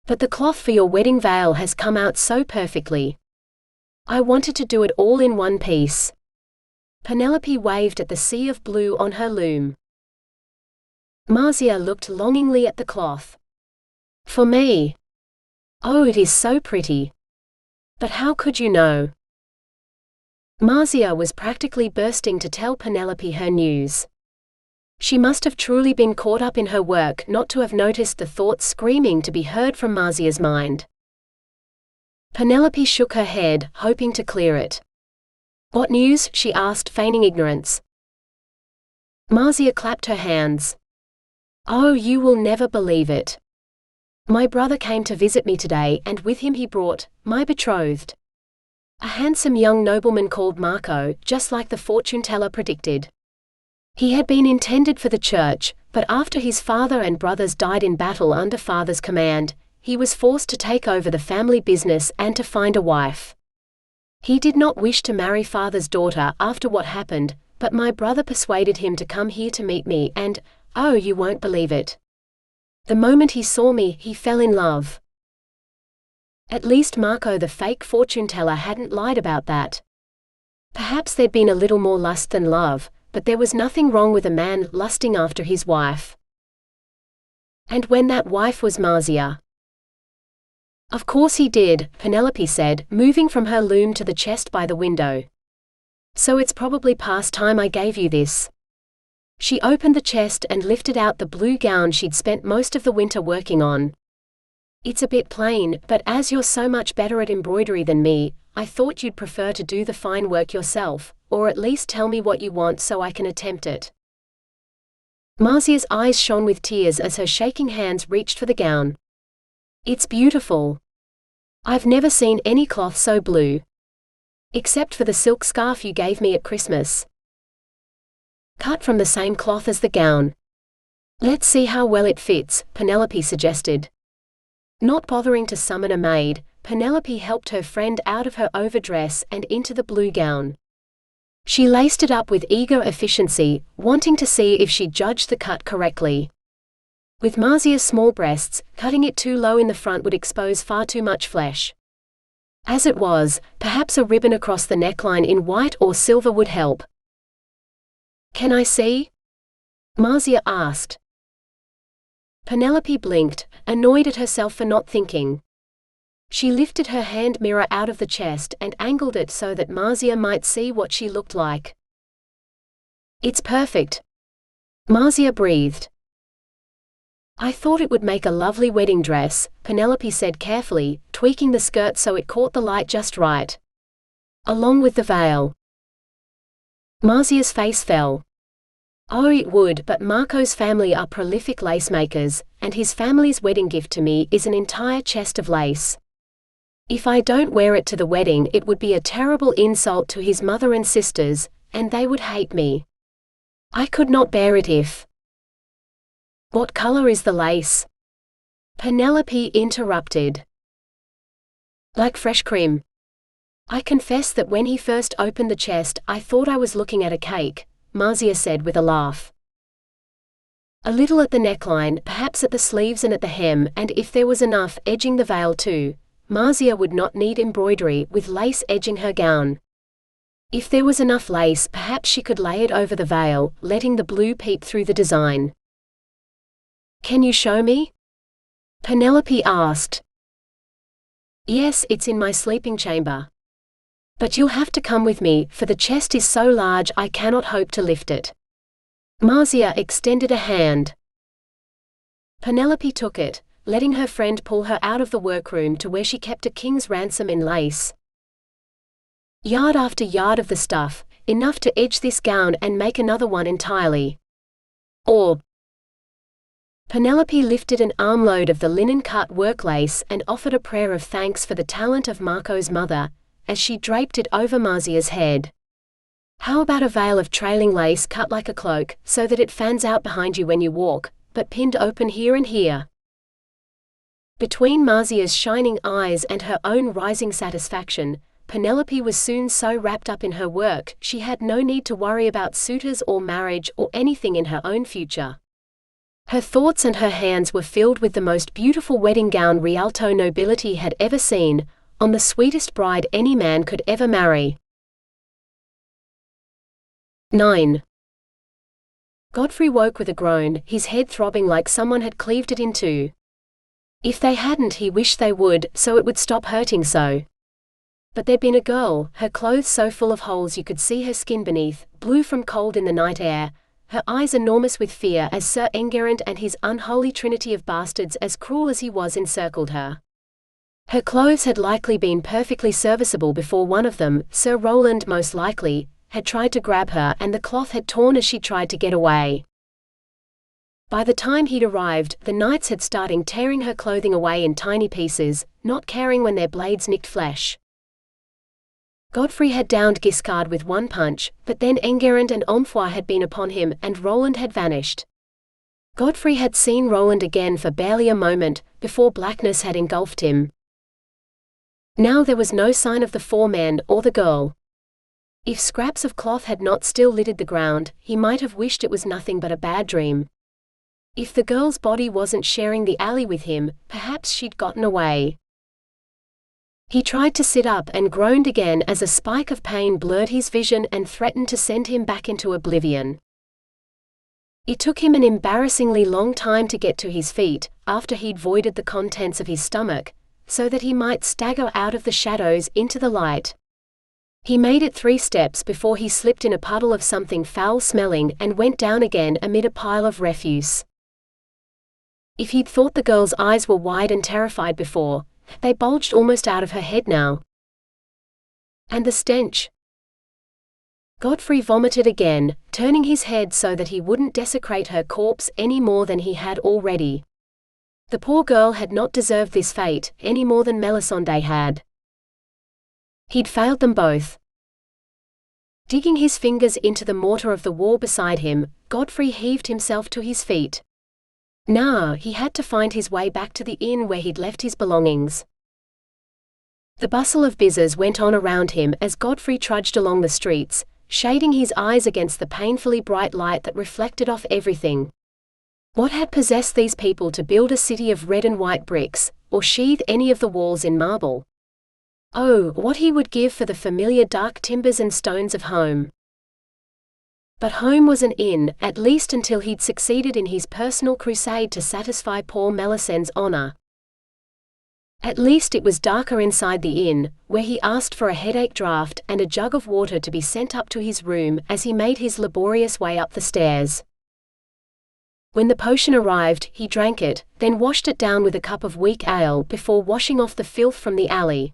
"But the cloth for your wedding veil has come out so perfectly. I wanted to do it all in one piece." Penelope waved at the sea of blue on her loom. Marzia looked longingly at the cloth. "For me? Oh, it is so pretty. But how could you know?" Marzia was practically bursting to tell Penelope her news. She must have truly been caught up in her work not to have noticed the thoughts screaming to be heard from Marzia's mind. Penelope shook her head, hoping to clear it. "What news?" she asked, feigning ignorance. Marcia clapped her hands. "Oh, you will never believe it. My brother came to visit me today, and with him he brought my betrothed. A handsome young nobleman called Marco, just like the fortune-teller predicted. He had been intended for the church, but after his father and brothers died in battle under father's command, he was forced to take over the family business and to find a wife. He did not wish to marry father's daughter after what happened, but my brother persuaded him to come here to meet me and, oh, you won't believe it. The moment he saw me, he fell in love." At least Marco the fake fortune-teller hadn't lied about that. Perhaps there'd been a little more lust than love, but there was nothing wrong with a man lusting after his wife. And when that wife was Marcia. "Of course he did," Penelope said, moving from her loom to the chest by the window. "So it's probably past time I gave you this." She opened the chest and lifted out the blue gown she'd spent most of the winter working on. "It's a bit plain, but as you're so much better at embroidery than me, I thought you'd prefer to do the fine work yourself, or at least tell me what you want so I can attempt it." Marcia's eyes shone with tears as her shaking hands reached for the gown. "It's beautiful. I've never seen any cloth so blue. Except for the silk scarf you gave me at Christmas. Cut from the same cloth as the gown. Let's see how well it fits," Penelope suggested. Not bothering to summon a maid, Penelope helped her friend out of her overdress and into the blue gown. She laced it up with eager efficiency, wanting to see if she'd judged the cut correctly. With Marcia's small breasts, cutting it too low in the front would expose far too much flesh. As it was, perhaps a ribbon across the neckline in white or silver would help. "Can I see?" Marcia asked. Penelope blinked, annoyed at herself for not thinking. She lifted her hand mirror out of the chest and angled it so that Marcia might see what she looked like. "It's perfect," Marcia breathed. "I thought it would make a lovely wedding dress," Penelope said carefully, tweaking the skirt so it caught the light just right. "Along with the veil." Marcia's face fell. "Oh, it would, but Marco's family are prolific lace makers, and his family's wedding gift to me is an entire chest of lace. If I don't wear it to the wedding, it would be a terrible insult to his mother and sisters, and they would hate me. I could not bear it if—" "What color is the lace?" Penelope interrupted. "Like fresh cream. I confess that when he first opened the chest, I thought I was looking at a cake," Marcia said with a laugh. "A little at the neckline, perhaps at the sleeves and at the hem, and if there was enough, edging the veil too. Marcia would not need embroidery, with lace edging her gown. If there was enough lace, perhaps she could lay it over the veil, letting the blue peep through the design." "Can you show me?" Penelope asked. "Yes, it's in my sleeping chamber. But you'll have to come with me, for the chest is so large I cannot hope to lift it." Marcia extended a hand. Penelope took it, letting her friend pull her out of the workroom to where she kept a king's ransom in lace. "Yard after yard of the stuff, enough to edge this gown and make another one entirely. Or—" Penelope lifted an armload of the linen-cut work lace and offered a prayer of thanks for the talent of Marco's mother, as she draped it over Marcia's head. "How about a veil of trailing lace cut like a cloak, so that it fans out behind you when you walk, but pinned open here and here?" Between Marcia's shining eyes and her own rising satisfaction, Penelope was soon so wrapped up in her work, she had no need to worry about suitors or marriage or anything in her own future. Her thoughts and her hands were filled with the most beautiful wedding gown Rialto nobility had ever seen, on the sweetest bride any man could ever marry. 9. Godfrey woke with a groan, his head throbbing like someone had cleaved it in two. If they hadn't, he wished they would, so it would stop hurting so. But there'd been a girl, her clothes so full of holes you could see her skin beneath, blue from cold in the night air, her eyes enormous with fear as Sir Enguerrand and his unholy trinity of bastards as cruel as he was encircled her. Her clothes had likely been perfectly serviceable before one of them, Sir Roland most likely, had tried to grab her, and the cloth had torn as she tried to get away. By the time he'd arrived, the knights had started tearing her clothing away in tiny pieces, not caring when their blades nicked flesh. Godfrey had downed Guiscard with one punch, but then Enguerrand and Omfoy had been upon him, and Roland had vanished. Godfrey had seen Roland again for barely a moment, before blackness had engulfed him. Now there was no sign of the four men or the girl. If scraps of cloth had not still littered the ground, he might have wished it was nothing but a bad dream. If the girl's body wasn't sharing the alley with him, perhaps she'd gotten away. He tried to sit up and groaned again as a spike of pain blurred his vision and threatened to send him back into oblivion. It took him an embarrassingly long time to get to his feet, after he'd voided the contents of his stomach, so that he might stagger out of the shadows into the light. He made it 3 steps before he slipped in a puddle of something foul-smelling and went down again amid a pile of refuse. If he'd thought the girl's eyes were wide and terrified before, they bulged almost out of her head now. And the stench. Godfrey vomited again, turning his head so that he wouldn't desecrate her corpse any more than he had already. The poor girl had not deserved this fate, any more than Melisande had. He'd failed them both. Digging his fingers into the mortar of the wall beside him, Godfrey heaved himself to his feet. Now he had to find his way back to the inn where he'd left his belongings. The bustle of business went on around him as Godfrey trudged along the streets, shading his eyes against the painfully bright light that reflected off everything. What had possessed these people to build a city of red and white bricks, or sheathe any of the walls in marble? Oh, what he would give for the familiar dark timbers and stones of home. But home was an inn, at least until he'd succeeded in his personal crusade to satisfy poor Melisandre's honor. At least it was darker inside the inn, where he asked for a headache draught and a jug of water to be sent up to his room as he made his laborious way up the stairs. When the potion arrived, he drank it, then washed it down with a cup of weak ale before washing off the filth from the alley.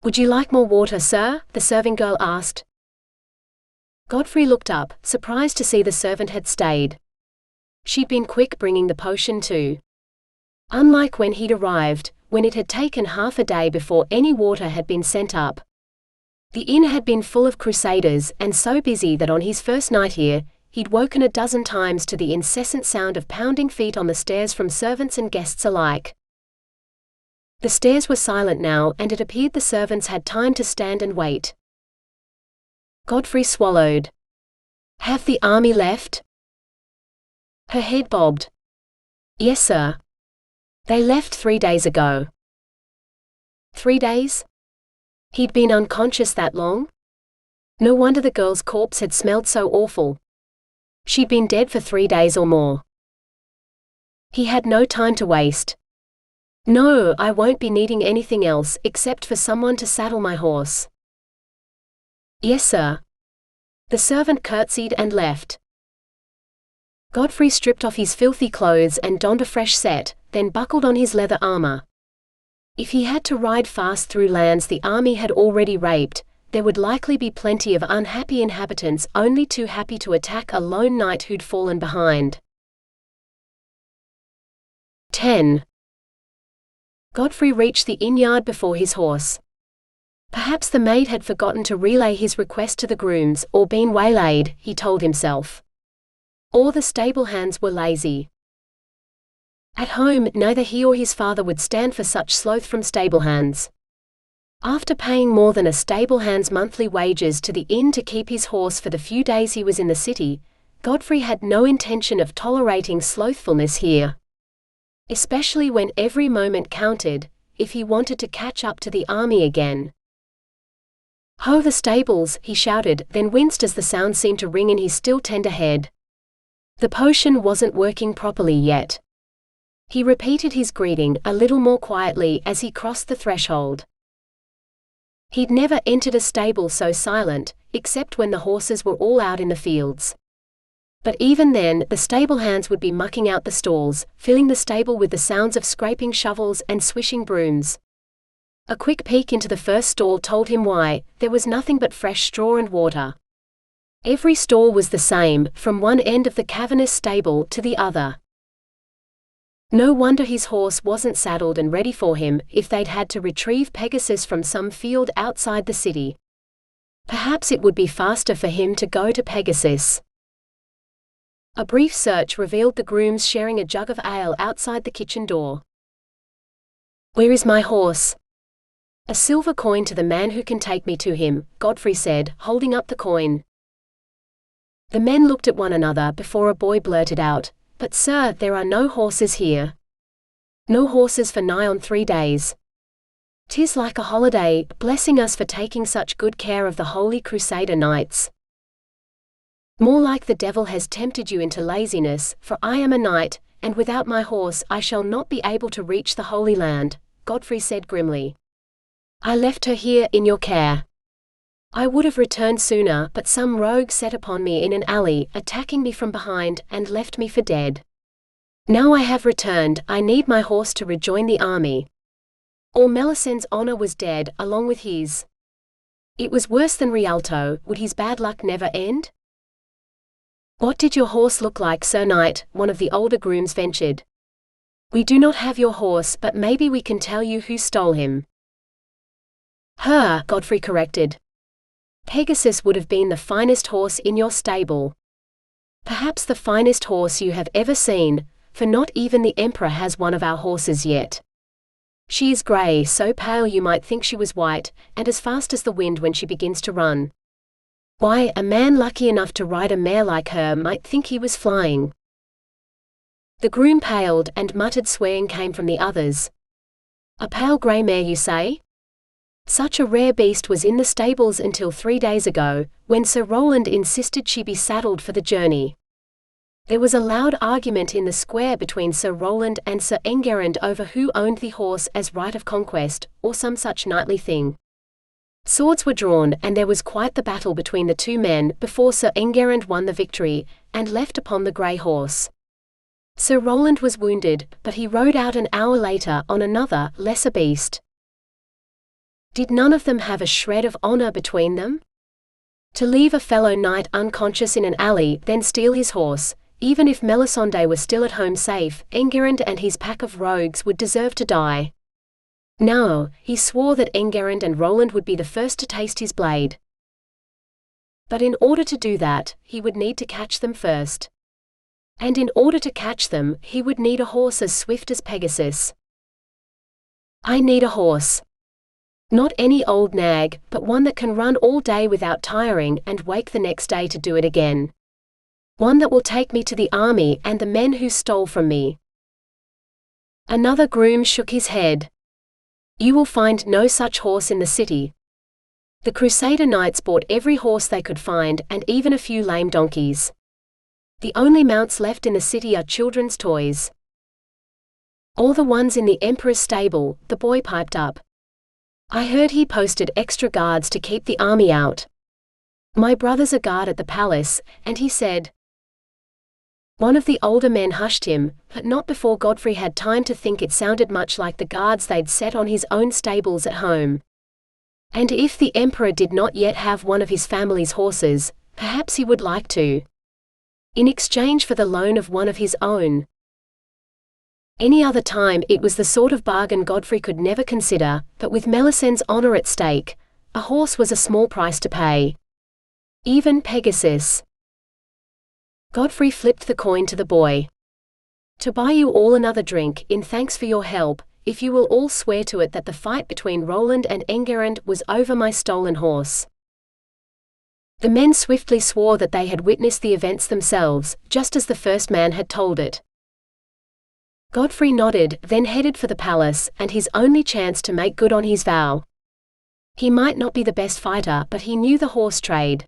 "Would you like more water, sir?" the serving girl asked. Godfrey looked up, surprised to see the servant had stayed. She'd been quick bringing the potion too. Unlike when he'd arrived, when it had taken half a day before any water had been sent up. The inn had been full of crusaders, and so busy that on his first night here, he'd woken a dozen times to the incessant sound of pounding feet on the stairs from servants and guests alike. The stairs were silent now, and it appeared the servants had time to stand and wait. Godfrey swallowed. "Have the army left?" Her head bobbed. "Yes, sir. They left 3 days ago." 3 days? He'd been unconscious that long? No wonder the girl's corpse had smelled so awful. She'd been dead for 3 days or more. He had no time to waste. "No, I won't be needing anything else except for someone to saddle my horse." "Yes, sir." The servant curtsied and left. Godfrey stripped off his filthy clothes and donned a fresh set, then buckled on his leather armor. If he had to ride fast through lands the army had already raped, there would likely be plenty of unhappy inhabitants only too happy to attack a lone knight who'd fallen behind. 10. Godfrey reached the inn-yard before his horse. Perhaps the maid had forgotten to relay his request to the grooms, or been waylaid, he told himself. Or the stable hands were lazy. At home, neither he or his father would stand for such sloth from stable hands. After paying more than a stable hand's monthly wages to the inn to keep his horse for the few days he was in the city, Godfrey had no intention of tolerating slothfulness here. Especially when every moment counted, if he wanted to catch up to the army again. "Ho, the stables!" he shouted, then winced as the sound seemed to ring in his still tender head. The potion wasn't working properly yet. He repeated his greeting a little more quietly as he crossed the threshold. He'd never entered a stable so silent, except when the horses were all out in the fields. But even then, the stable hands would be mucking out the stalls, filling the stable with the sounds of scraping shovels and swishing brooms. A quick peek into the first stall told him why. There was nothing but fresh straw and water. Every stall was the same, from one end of the cavernous stable to the other. No wonder his horse wasn't saddled and ready for him, if they'd had to retrieve Pegasus from some field outside the city. Perhaps it would be faster for him to go to Pegasus. A brief search revealed the grooms sharing a jug of ale outside the kitchen door. "Where is my horse?" "A silver coin to the man who can take me to him," Godfrey said, holding up the coin. The men looked at one another before a boy blurted out, "But sir, there are no horses here." "No horses for nigh on 3 days. 'Tis like a holiday, blessing us for taking such good care of the holy Crusader knights." "More like the devil has tempted you into laziness, for I am a knight, and without my horse I shall not be able to reach the Holy Land," Godfrey said grimly. "I left her here in your care. I would have returned sooner, but some rogue set upon me in an alley, attacking me from behind, and left me for dead. Now I have returned, I need my horse to rejoin the army." All Melisend's honor was dead, along with his. It was worse than Rialto. Would his bad luck never end? "What did your horse look like, Sir Knight?" one of the older grooms ventured. "We do not have your horse, but maybe we can tell you who stole him." "Her," Godfrey corrected. "Pegasus would have been the finest horse in your stable. Perhaps the finest horse you have ever seen, for not even the Emperor has one of our horses yet. She is grey, so pale you might think she was white, and as fast as the wind when she begins to run. Why, a man lucky enough to ride a mare like her might think he was flying." The groom paled, and muttered swearing came from the others. "A pale grey mare, you say? Such a rare beast was in the stables until 3 days ago, when Sir Roland insisted she be saddled for the journey. There was a loud argument in the square between Sir Roland and Sir Enguerrand over who owned the horse as right of conquest, or some such knightly thing. Swords were drawn, and there was quite the battle between the two men before Sir Enguerrand won the victory, and left upon the grey horse. Sir Roland was wounded, but he rode out an hour later on another, lesser beast. Did none of them have a shred of honor between them? To leave a fellow knight unconscious in an alley, then steal his horse, even if Melisande were still at home safe, Enguerrand and his pack of rogues would deserve to die. No, he swore that Enguerrand and Roland would be the first to taste his blade. But in order to do that, he would need to catch them first. And in order to catch them, he would need a horse as swift as Pegasus. "I need a horse. Not any old nag, but one that can run all day without tiring and wake the next day to do it again. One that will take me to the army and the men who stole from me." Another groom shook his head. "You will find no such horse in the city. The Crusader knights bought every horse they could find, and even a few lame donkeys. The only mounts left in the city are children's toys." "All the ones in the Emperor's stable," the boy piped up. "I heard he posted extra guards to keep the army out. My brother's a guard at the palace, and he said—" One of the older men hushed him, but not before Godfrey had time to think it sounded much like the guards they'd set on his own stables at home. And if the Emperor did not yet have one of his family's horses, perhaps he would like to. In exchange for the loan of one of his own. Any other time it was the sort of bargain Godfrey could never consider, but with Melisend's honor at stake, a horse was a small price to pay. Even Pegasus. Godfrey flipped the coin to the boy. "To buy you all another drink, in thanks for your help, if you will all swear to it that the fight between Roland and Enguerrand was over my stolen horse." The men swiftly swore that they had witnessed the events themselves, just as the first man had told it. Godfrey nodded, then headed for the palace, and his only chance to make good on his vow. He might not be the best fighter, but he knew the horse trade.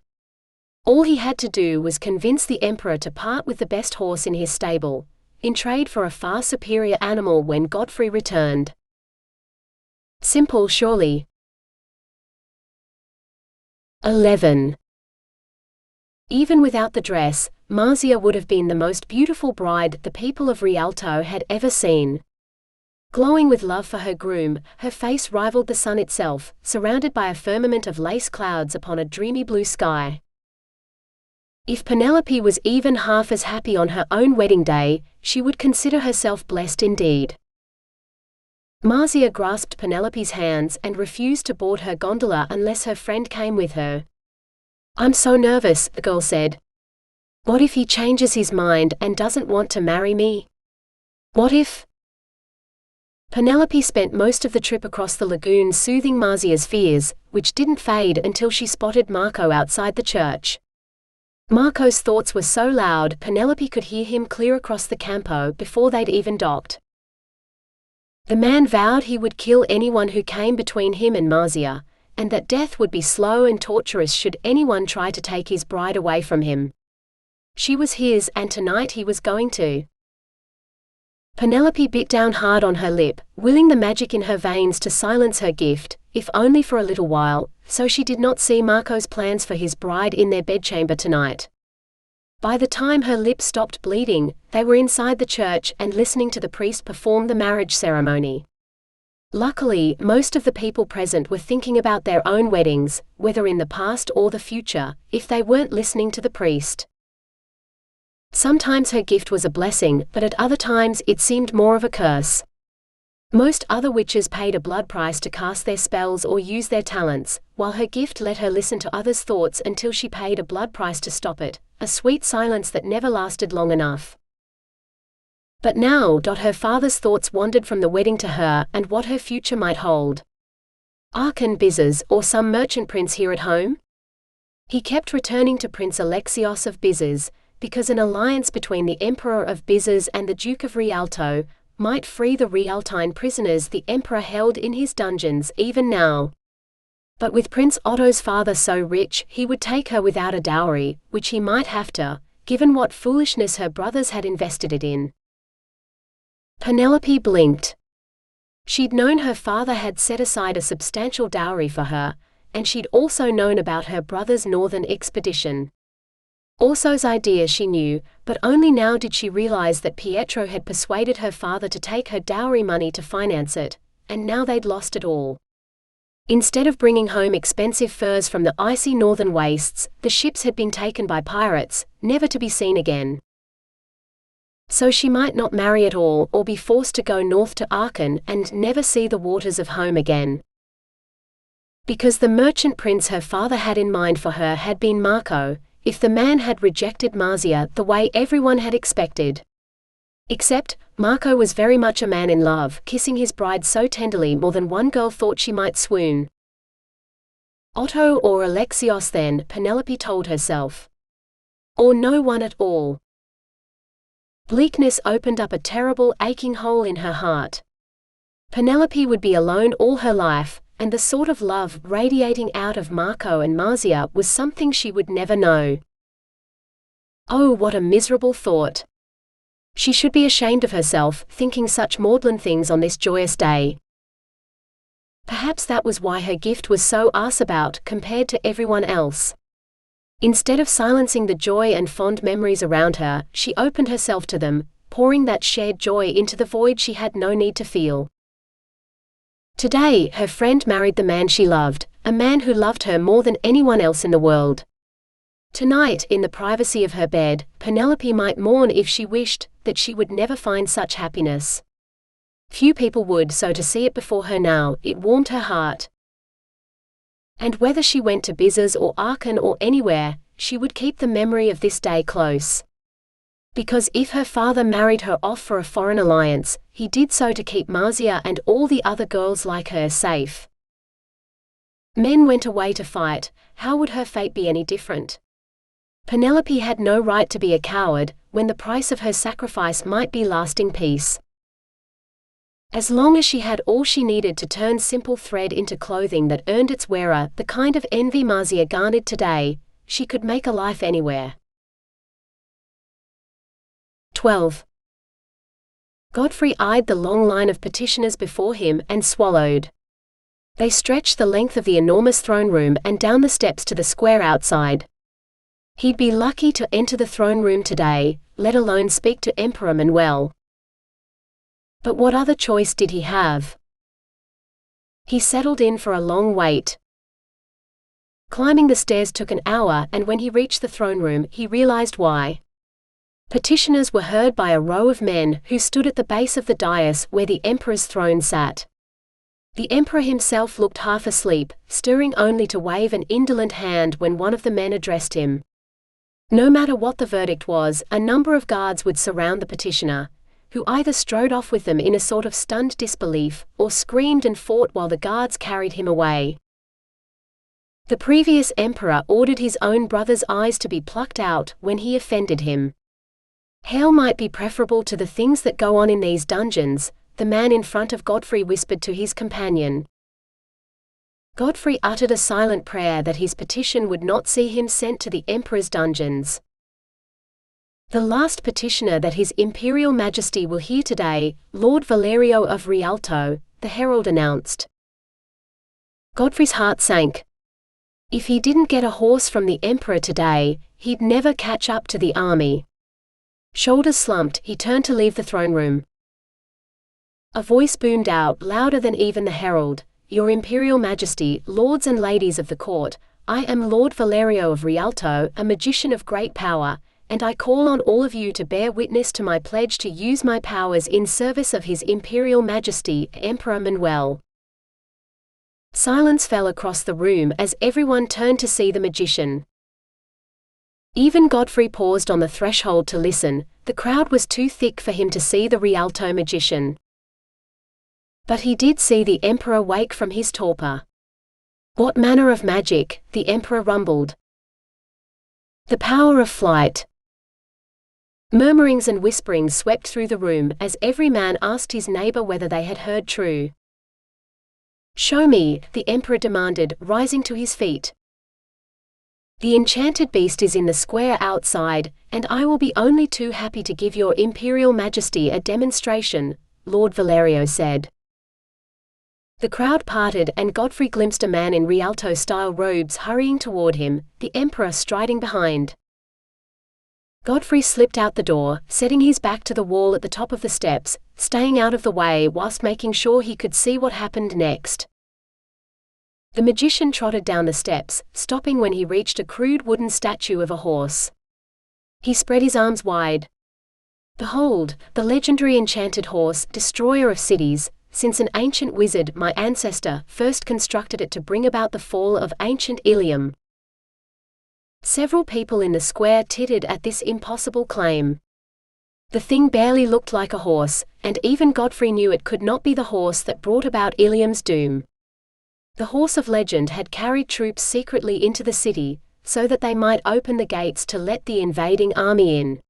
All he had to do was convince the Emperor to part with the best horse in his stable, in trade for a far superior animal when Godfrey returned. Simple, surely. 11. Even without the dress, Marsia would have been the most beautiful bride the people of Rialto had ever seen. Glowing with love for her groom, her face rivaled the sun itself, surrounded by a firmament of lace clouds upon a dreamy blue sky. If Penelope was even half as happy on her own wedding day, she would consider herself blessed indeed. Marsia grasped Penelope's hands and refused to board her gondola unless her friend came with her. "I'm so nervous," the girl said. "What if he changes his mind and doesn't want to marry me? What if—" Penelope spent most of the trip across the lagoon soothing Marsia's fears, which didn't fade until she spotted Marco outside the church. Marco's thoughts were so loud Penelope could hear him clear across the campo before they'd even docked. The man vowed he would kill anyone who came between him and Marsia, and that death would be slow and torturous should anyone try to take his bride away from him. She was his, and tonight he was going to. Penelope bit down hard on her lip, willing the magic in her veins to silence her gift, if only for a little while, so she did not see Marco's plans for his bride in their bedchamber tonight. By the time her lips stopped bleeding, they were inside the church and listening to the priest perform the marriage ceremony. Luckily, most of the people present were thinking about their own weddings, whether in the past or the future, if they weren't listening to the priest. Sometimes her gift was a blessing, but at other times it seemed more of a curse. Most other witches paid a blood price to cast their spells or use their talents, while her gift let her listen to others' thoughts until she paid a blood price to stop it, a sweet silence that never lasted long enough. But now, her father's thoughts wandered from the wedding to her and what her future might hold. Aachen Bizes, or some merchant prince here at home? He kept returning to Prince Alexios of Bizes, because an alliance between the Emperor of Bizes and the Duke of Rialto might free the Rialtine prisoners the Emperor held in his dungeons even now. But with Prince Otto's father so rich, he would take her without a dowry, which he might have to, given what foolishness her brothers had invested it in. Penelope blinked. She'd known her father had set aside a substantial dowry for her, and she'd also known about her brother's northern expedition. Orso's idea she knew, but only now did she realize that Pietro had persuaded her father to take her dowry money to finance it, and now they'd lost it all. Instead of bringing home expensive furs from the icy northern wastes, the ships had been taken by pirates, never to be seen again. So she might not marry at all or be forced to go north to Aachen and never see the waters of home again. Because the merchant prince her father had in mind for her had been Marco, if the man had rejected Marsia the way everyone had expected. Except, Marco was very much a man in love, kissing his bride so tenderly more than one girl thought she might swoon. Otto or Alexios then, Penelope told herself. Or no one at all. Bleakness opened up a terrible aching hole in her heart. Penelope would be alone all her life, and the sort of love radiating out of Marco and Marsia was something she would never know. Oh, what a miserable thought. She should be ashamed of herself, thinking such maudlin things on this joyous day. Perhaps that was why her gift was so arse-about compared to everyone else. Instead of silencing the joy and fond memories around her, she opened herself to them, pouring that shared joy into the void she had no need to feel. Today, her friend married the man she loved, a man who loved her more than anyone else in the world. Tonight, in the privacy of her bed, Penelope might mourn if she wished that she would never find such happiness. Few people would, so to see it before her now, it warmed her heart. And whether she went to Bizes or Aachen or anywhere, she would keep the memory of this day close. Because if her father married her off for a foreign alliance, he did so to keep Marsia and all the other girls like her safe. Men went away to fight, how would her fate be any different? Penelope had no right to be a coward, when the price of her sacrifice might be lasting peace. As long as she had all she needed to turn simple thread into clothing that earned its wearer the kind of envy Marsia garnered today, she could make a life anywhere. 12. Godfrey eyed the long line of petitioners before him and swallowed. They stretched the length of the enormous throne room and down the steps to the square outside. He'd be lucky to enter the throne room today, let alone speak to Emperor Manuel. But what other choice did he have? He settled in for a long wait. Climbing the stairs took an hour, and when he reached the throne room, he realized why. Petitioners were heard by a row of men who stood at the base of the dais where the emperor's throne sat. The emperor himself looked half asleep, stirring only to wave an indolent hand when one of the men addressed him. No matter what the verdict was, a number of guards would surround the petitioner, who either strode off with them in a sort of stunned disbelief, or screamed and fought while the guards carried him away. The previous emperor ordered his own brother's eyes to be plucked out when he offended him. Hell might be preferable to the things that go on in these dungeons, the man in front of Godfrey whispered to his companion. Godfrey uttered a silent prayer that his petition would not see him sent to the emperor's dungeons. The last petitioner that His Imperial Majesty will hear today, Lord Valerio of Rialto, the herald announced. Godfrey's heart sank. If he didn't get a horse from the emperor today, he'd never catch up to the army. Shoulders slumped, he turned to leave the throne room. A voice boomed out, louder than even the herald. Your Imperial Majesty, lords and ladies of the court, I am Lord Valerio of Rialto, a magician of great power, and I call on all of you to bear witness to my pledge to use my powers in service of His Imperial Majesty, Emperor Manuel. Silence fell across the room as everyone turned to see the magician. Even Godfrey paused on the threshold to listen. The crowd was too thick for him to see the Rialto magician. But he did see the emperor wake from his torpor. What manner of magic? The emperor rumbled. The power of flight. Murmurings and whisperings swept through the room as every man asked his neighbor whether they had heard true. Show me, the emperor demanded, rising to his feet. The enchanted beast is in the square outside, and I will be only too happy to give your Imperial Majesty a demonstration, Lord Valerio said. The crowd parted and Godfrey glimpsed a man in Rialto-style robes hurrying toward him, the emperor striding behind. Godfrey slipped out the door, setting his back to the wall at the top of the steps, staying out of the way whilst making sure he could see what happened next. The magician trotted down the steps, stopping when he reached a crude wooden statue of a horse. He spread his arms wide. Behold, the legendary Enchanted Horse, destroyer of cities. Since an ancient wizard, my ancestor, first constructed it to bring about the fall of ancient Ilium. Several people in the square tittered at this impossible claim. The thing barely looked like a horse, and even Godfrey knew it could not be the horse that brought about Ilium's doom. The horse of legend had carried troops secretly into the city, so that they might open the gates to let the invading army in.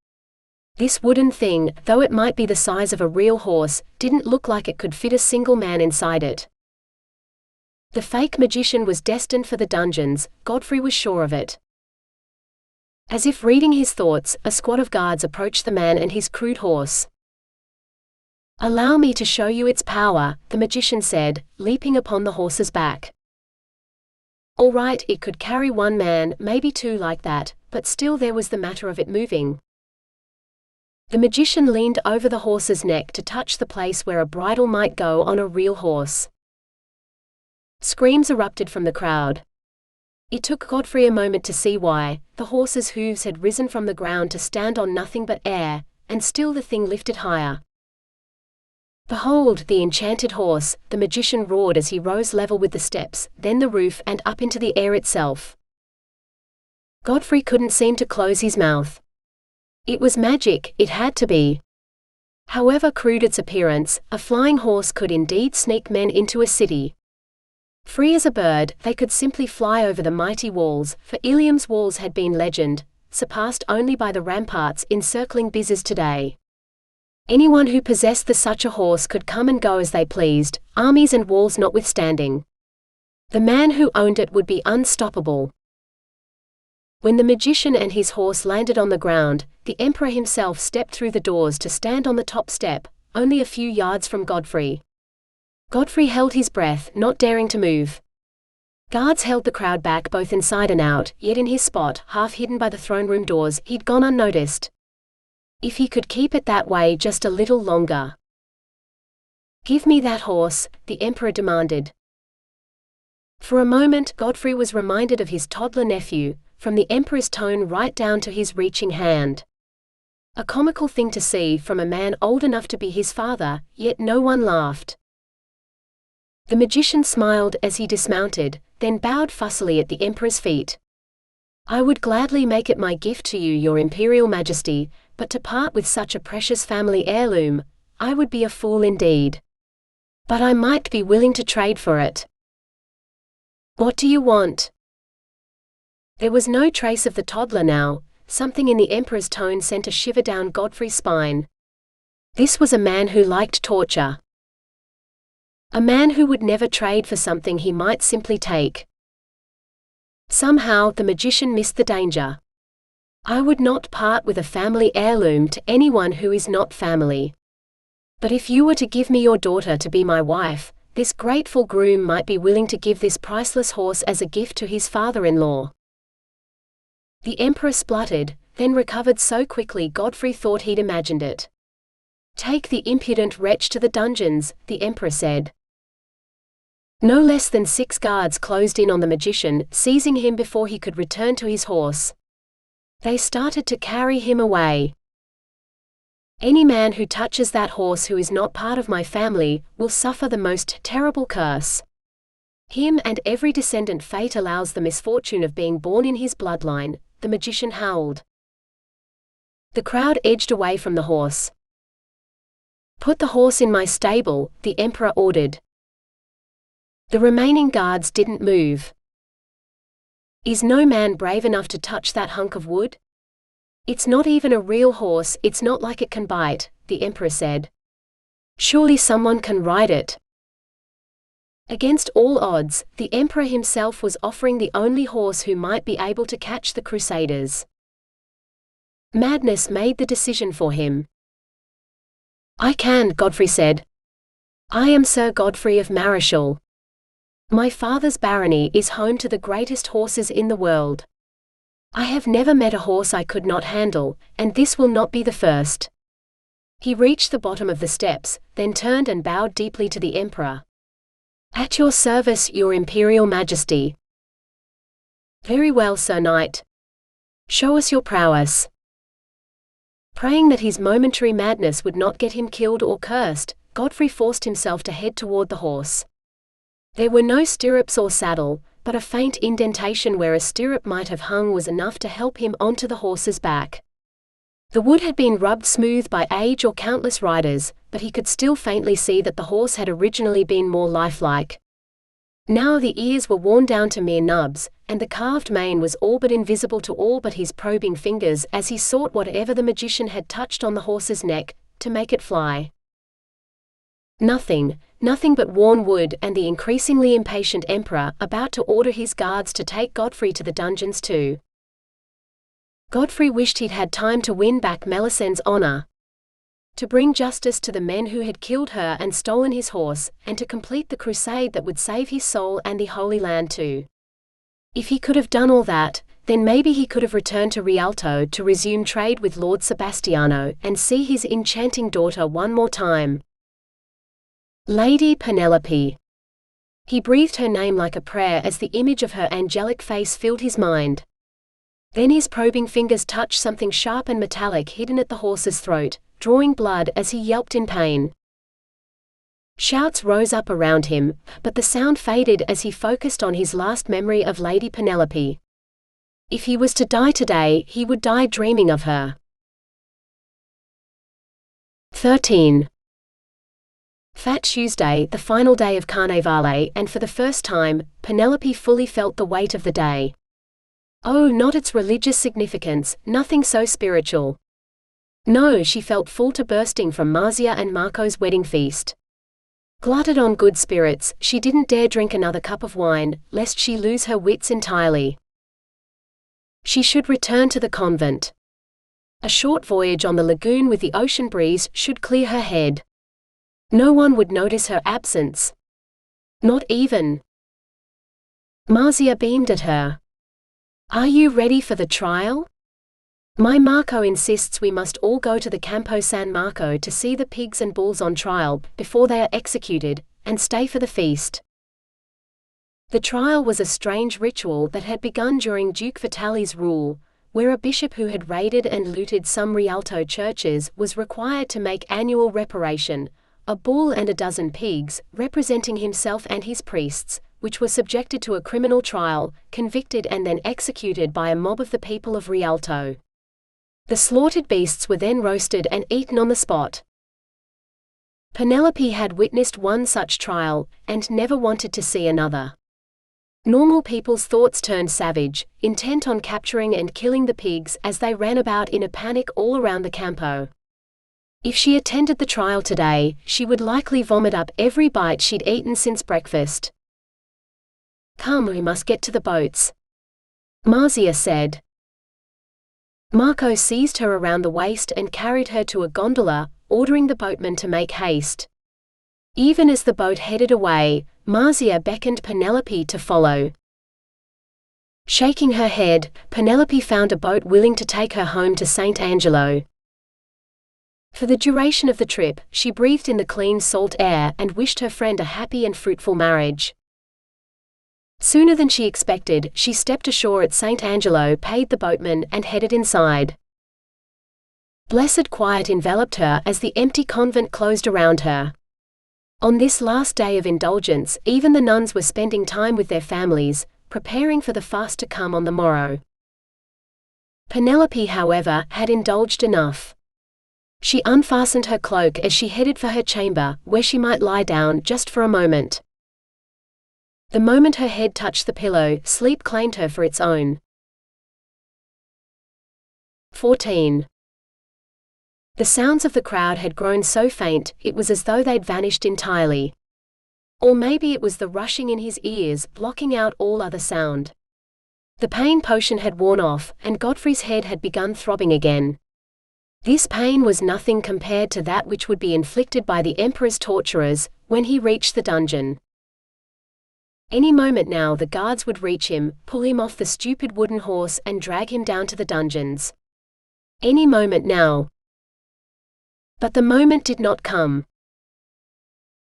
This wooden thing, though it might be the size of a real horse, didn't look like it could fit a single man inside it. The fake magician was destined for the dungeons, Godfrey was sure of it. As if reading his thoughts, a squad of guards approached the man and his crude horse. Allow me to show you its power, the magician said, leaping upon the horse's back. All right, it could carry one man, maybe two like that, but still there was the matter of it moving. The magician leaned over the horse's neck to touch the place where a bridle might go on a real horse. Screams erupted from the crowd. It took Godfrey a moment to see why. The horse's hooves had risen from the ground to stand on nothing but air, and still the thing lifted higher. Behold, the enchanted horse, the magician roared as he rose level with the steps, then the roof and up into the air itself. Godfrey couldn't seem to close his mouth. It was magic, it had to be. However crude its appearance, a flying horse could indeed sneak men into a city. Free as a bird, they could simply fly over the mighty walls, for Ilium's walls had been legend, surpassed only by the ramparts encircling Bizes today. Anyone who possessed such a horse could come and go as they pleased, armies and walls notwithstanding. The man who owned it would be unstoppable. When the magician and his horse landed on the ground, the emperor himself stepped through the doors to stand on the top step, only a few yards from Godfrey. Godfrey held his breath, not daring to move. Guards held the crowd back both inside and out, yet in his spot, half hidden by the throne room doors, he'd gone unnoticed. If he could keep it that way just a little longer. "Give me that horse," the emperor demanded. For a moment Godfrey was reminded of his toddler nephew, from the emperor's tone right down to his reaching hand. A comical thing to see from a man old enough to be his father, yet no one laughed. The magician smiled as he dismounted, then bowed fussily at the emperor's feet. "I would gladly make it my gift to you, your imperial majesty, but to part with such a precious family heirloom, I would be a fool indeed. But I might be willing to trade for it." "What do you want?" There was no trace of the toddler now. Something in the emperor's tone sent a shiver down Godfrey's spine. This was a man who liked torture. A man who would never trade for something he might simply take. Somehow the magician missed the danger. "I would not part with a family heirloom to anyone who is not family. But if you were to give me your daughter to be my wife, this grateful groom might be willing to give this priceless horse as a gift to his father-in-law." The emperor spluttered, then recovered so quickly Godfrey thought he'd imagined it. "Take the impudent wretch to the dungeons," the emperor said. No less than 6 guards closed in on the magician, seizing him before he could return to his horse. They started to carry him away. "Any man who touches that horse who is not part of my family, will suffer the most terrible curse. Him and every descendant fate allows the misfortune of being born in his bloodline," the magician howled. The crowd edged away from the horse. "Put the horse in my stable," the emperor ordered. The remaining guards didn't move. "Is no man brave enough to touch that hunk of wood? It's not even a real horse, it's not like it can bite," the emperor said. "Surely someone can ride it." Against all odds, the emperor himself was offering the only horse who might be able to catch the crusaders. Madness made the decision for him. "I can," Godfrey said. "I am Sir Godfrey of Marischal. My father's barony is home to the greatest horses in the world. I have never met a horse I could not handle, and this will not be the first." He reached the bottom of the steps, then turned and bowed deeply to the emperor. "At your service, your imperial majesty." "Very well, Sir Knight. Show us your prowess." Praying that his momentary madness would not get him killed or cursed, Godfrey forced himself to head toward the horse. There were no stirrups or saddle, but a faint indentation where a stirrup might have hung was enough to help him onto the horse's back. The wood had been rubbed smooth by age or countless riders, but he could still faintly see that the horse had originally been more lifelike. Now the ears were worn down to mere nubs, and the carved mane was all but invisible to all but his probing fingers as he sought whatever the magician had touched on the horse's neck, to make it fly. Nothing but worn wood and the increasingly impatient emperor about to order his guards to take Godfrey to the dungeons too. Godfrey wished he'd had time to win back Melisend's honor, to bring justice to the men who had killed her and stolen his horse, and to complete the crusade that would save his soul and the Holy Land too. If he could have done all that, then maybe he could have returned to Rialto to resume trade with Lord Sebastiano and see his enchanting daughter one more time. Lady Penelope. He breathed her name like a prayer as the image of her angelic face filled his mind. Then his probing fingers touched something sharp and metallic hidden at the horse's throat, drawing blood as he yelped in pain. Shouts rose up around him, but the sound faded as he focused on his last memory of Lady Penelope. If he was to die today, he would die dreaming of her. 13. Fat Tuesday, the final day of Carnevale, and for the first time, Penelope fully felt the weight of the day. Oh, not its religious significance, nothing so spiritual. No, she felt full to bursting from Marzia and Marco's wedding feast. Glutted on good spirits, she didn't dare drink another cup of wine, lest she lose her wits entirely. She should return to the convent. A short voyage on the lagoon with the ocean breeze should clear her head. No one would notice her absence. Not even Marzia beamed at her. "Are you ready for the trial? My Marco insists we must all go to the Campo San Marco to see the pigs and bulls on trial before they are executed, and stay for the feast." The trial was a strange ritual that had begun during Duke Vitali's rule, where a bishop who had raided and looted some Rialto churches was required to make annual reparation, a bull and a dozen pigs, representing himself and his priests, which were subjected to a criminal trial, convicted and then executed by a mob of the people of Rialto. The slaughtered beasts were then roasted and eaten on the spot. Penelope had witnessed one such trial, and never wanted to see another. Normal people's thoughts turned savage, intent on capturing and killing the pigs as they ran about in a panic all around the Campo. If she attended the trial today, she would likely vomit up every bite she'd eaten since breakfast. "Come, we must get to the boats," Marzia said. Marco seized her around the waist and carried her to a gondola, ordering the boatman to make haste. Even as the boat headed away, Marzia beckoned Penelope to follow. Shaking her head, Penelope found a boat willing to take her home to St. Angelo. For the duration of the trip, she breathed in the clean salt air and wished her friend a happy and fruitful marriage. Sooner than she expected, she stepped ashore at St. Angelo, paid the boatman, and headed inside. Blessed quiet enveloped her as the empty convent closed around her. On this last day of indulgence, even the nuns were spending time with their families, preparing for the fast to come on the morrow. Penelope, however, had indulged enough. She unfastened her cloak as she headed for her chamber, where she might lie down just for a moment. The moment her head touched the pillow, sleep claimed her for its own. 14. The sounds of the crowd had grown so faint, it was as though they'd vanished entirely. Or maybe it was the rushing in his ears, blocking out all other sound. The pain potion had worn off, and Godfrey's head had begun throbbing again. This pain was nothing compared to that which would be inflicted by the Emperor's torturers, when he reached the dungeon. Any moment now the guards would reach him, pull him off the stupid wooden horse and drag him down to the dungeons. Any moment now. But the moment did not come.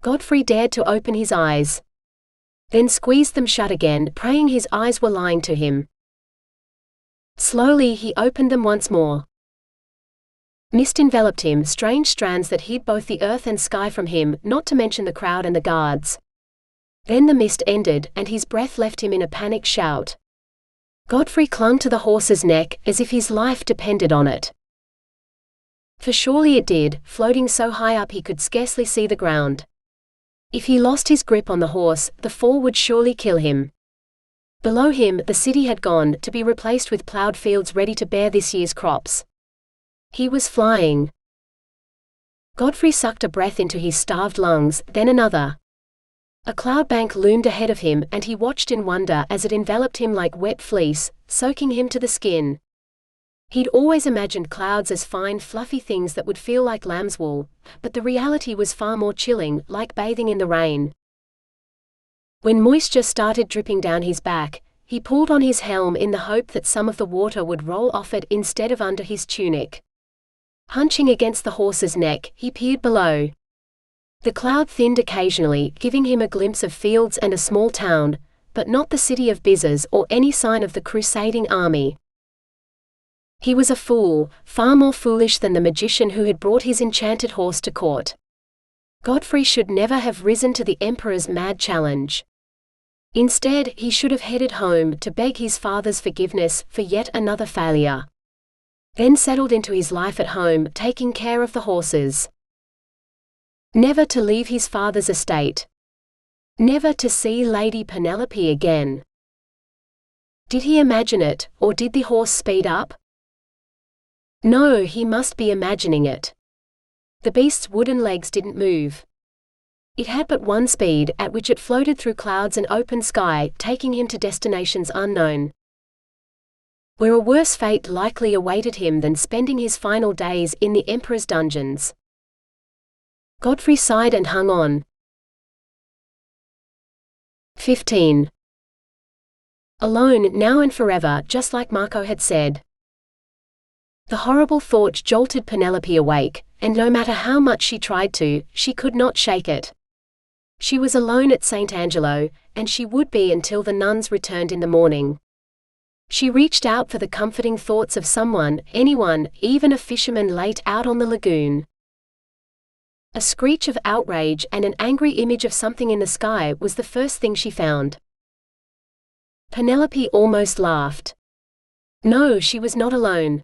Godfrey dared to open his eyes. Then squeezed them shut again, praying his eyes were lying to him. Slowly he opened them once more. Mist enveloped him, strange strands that hid both the earth and sky from him, not to mention the crowd and the guards. Then the mist ended, and his breath left him in a panicked shout. Godfrey clung to the horse's neck, as if his life depended on it. For surely it did, floating so high up he could scarcely see the ground. If he lost his grip on the horse, the fall would surely kill him. Below him, the city had gone, to be replaced with ploughed fields ready to bear this year's crops. He was flying. Godfrey sucked a breath into his starved lungs, then another. A cloud bank loomed ahead of him, and he watched in wonder as it enveloped him like wet fleece, soaking him to the skin. He'd always imagined clouds as fine, fluffy things that would feel like lamb's wool, but the reality was far more chilling, like bathing in the rain. When moisture started dripping down his back, he pulled on his helm in the hope that some of the water would roll off it instead of under his tunic. Hunching against the horse's neck, he peered below. The cloud thinned occasionally, giving him a glimpse of fields and a small town, but not the city of Bizzers or any sign of the crusading army. He was a fool, far more foolish than the magician who had brought his enchanted horse to court. Godfrey should never have risen to the Emperor's mad challenge. Instead, he should have headed home to beg his father's forgiveness for yet another failure. Then settled into his life at home, taking care of the horses. Never to leave his father's estate. Never to see Lady Penelope again. Did he imagine it, or did the horse speed up? No, he must be imagining it. The beast's wooden legs didn't move. It had but one speed, at which it floated through clouds and open sky, taking him to destinations unknown, where a worse fate likely awaited him than spending his final days in the Emperor's dungeons. Godfrey sighed and hung on. 15. Alone, now and forever, just like Marco had said. The horrible thought jolted Penelope awake, and no matter how much she tried to, she could not shake it. She was alone at St. Angelo, and she would be until the nuns returned in the morning. She reached out for the comforting thoughts of someone, anyone, even a fisherman late out on the lagoon. A screech of outrage and an angry image of something in the sky was the first thing she found. Penelope almost laughed. No, she was not alone.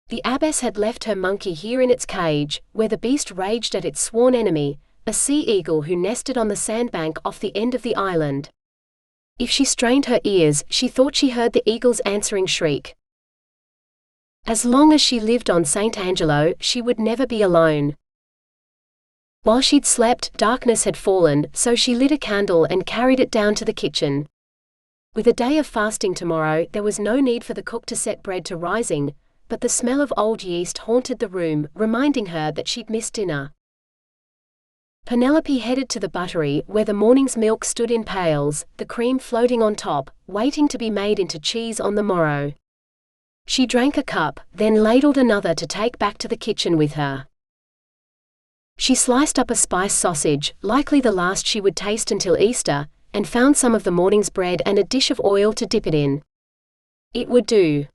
The abbess had left her monkey here in its cage, where the beast raged at its sworn enemy, a sea eagle who nested on the sandbank off the end of the island. If she strained her ears, she thought she heard the eagle's answering shriek. As long as she lived on St. Angelo, she would never be alone. While she'd slept, darkness had fallen, so she lit a candle and carried it down to the kitchen. With a day of fasting tomorrow, there was no need for the cook to set bread to rising, but the smell of old yeast haunted the room, reminding her that she'd missed dinner. Penelope headed to the buttery, where the morning's milk stood in pails, the cream floating on top, waiting to be made into cheese on the morrow. She drank a cup, then ladled another to take back to the kitchen with her. She sliced up a spice sausage, likely the last she would taste until Easter, and found some of the morning's bread and a dish of oil to dip it in. It would do.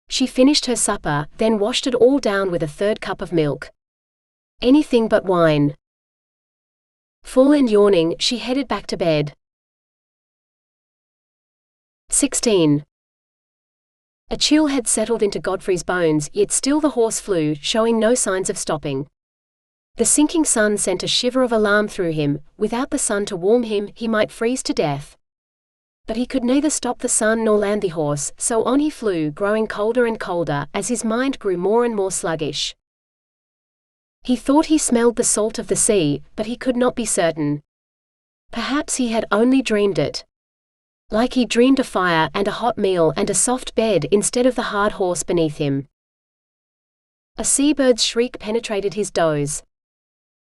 She finished her supper, then washed it all down with a third cup of milk. Anything but wine. Full and yawning, she headed back to bed. 16. A chill had settled into Godfrey's bones, yet still the horse flew, showing no signs of stopping. The sinking sun sent a shiver of alarm through him. Without the sun to warm him, he might freeze to death. But he could neither stop the sun nor land the horse, so on he flew, growing colder and colder, as his mind grew more and more sluggish. He thought he smelled the salt of the sea, but he could not be certain. Perhaps he had only dreamed it. Like he dreamed a fire and a hot meal and a soft bed instead of the hard horse beneath him. A seabird's shriek penetrated his doze.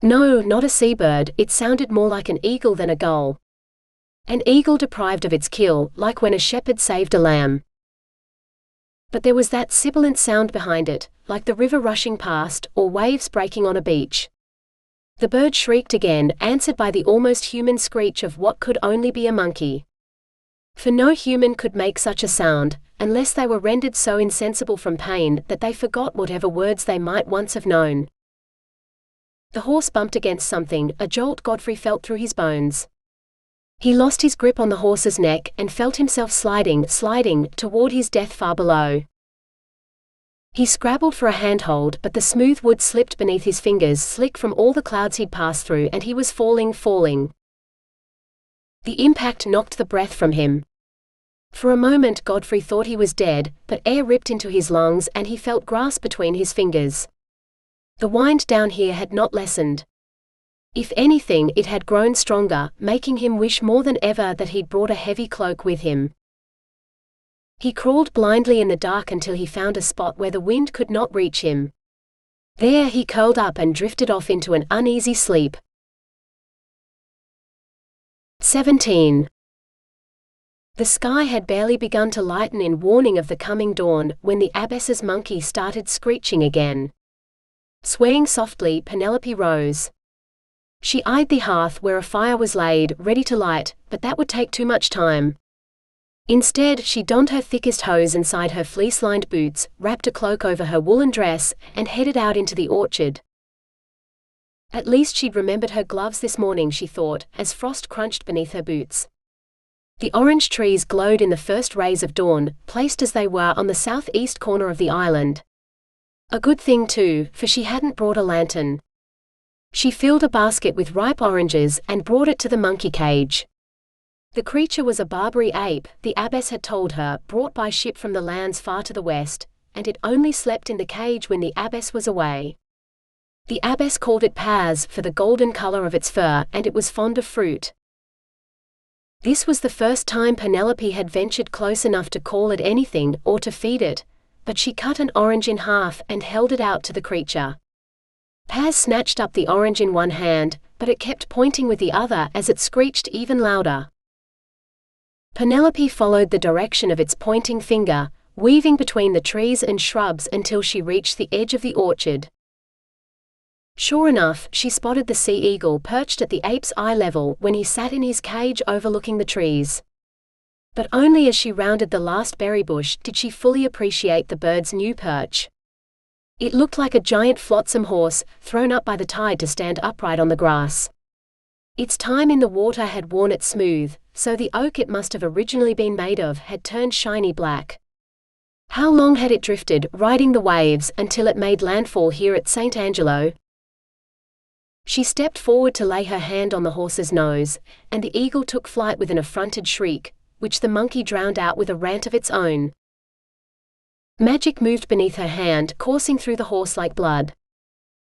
No, not a seabird, it sounded more like an eagle than a gull. An eagle deprived of its kill, like when a shepherd saved a lamb. But there was that sibilant sound behind it, like the river rushing past, or waves breaking on a beach. The bird shrieked again, answered by the almost human screech of what could only be a monkey. For no human could make such a sound, unless they were rendered so insensible from pain that they forgot whatever words they might once have known. The horse bumped against something, a jolt Godfrey felt through his bones. He lost his grip on the horse's neck and felt himself sliding, toward his death far below. He scrabbled for a handhold, but the smooth wood slipped beneath his fingers, slick from all the clouds he'd passed through, and he was falling. The impact knocked the breath from him. For a moment Godfrey thought he was dead, but air ripped into his lungs and he felt grass between his fingers. The wind down here had not lessened. If anything, it had grown stronger, making him wish more than ever that he'd brought a heavy cloak with him. He crawled blindly in the dark until he found a spot where the wind could not reach him. There he curled up and drifted off into an uneasy sleep. 17. The sky had barely begun to lighten in warning of the coming dawn, when the abbess's monkey started screeching again. Swaying softly, Penelope rose. She eyed the hearth where a fire was laid, ready to light, but that would take too much time. Instead, she donned her thickest hose inside her fleece-lined boots, wrapped a cloak over her woolen dress, and headed out into the orchard. At least she'd remembered her gloves this morning, she thought, as frost crunched beneath her boots. The orange trees glowed in the first rays of dawn, placed as they were on the southeast corner of the island. A good thing too, for she hadn't brought a lantern. She filled a basket with ripe oranges and brought it to the monkey cage. The creature was a Barbary ape, the abbess had told her, brought by ship from the lands far to the west, and it only slept in the cage when the abbess was away. The abbess called it Paz for the golden color of its fur, and it was fond of fruit. This was the first time Penelope had ventured close enough to call it anything, or to feed it, but she cut an orange in half and held it out to the creature. Paz snatched up the orange in one hand, but it kept pointing with the other as it screeched even louder. Penelope followed the direction of its pointing finger, weaving between the trees and shrubs until she reached the edge of the orchard. Sure enough, she spotted the sea eagle perched at the ape's eye level when he sat in his cage overlooking the trees. But only as she rounded the last berry bush did she fully appreciate the bird's new perch. It looked like a giant flotsam horse, thrown up by the tide to stand upright on the grass. Its time in the water had worn it smooth, so the oak it must have originally been made of had turned shiny black. How long had it drifted, riding the waves, until it made landfall here at St. Angelo? She stepped forward to lay her hand on the horse's nose, and the eagle took flight with an affronted shriek, which the monkey drowned out with a rant of its own. Magic moved beneath her hand, coursing through the horse like blood.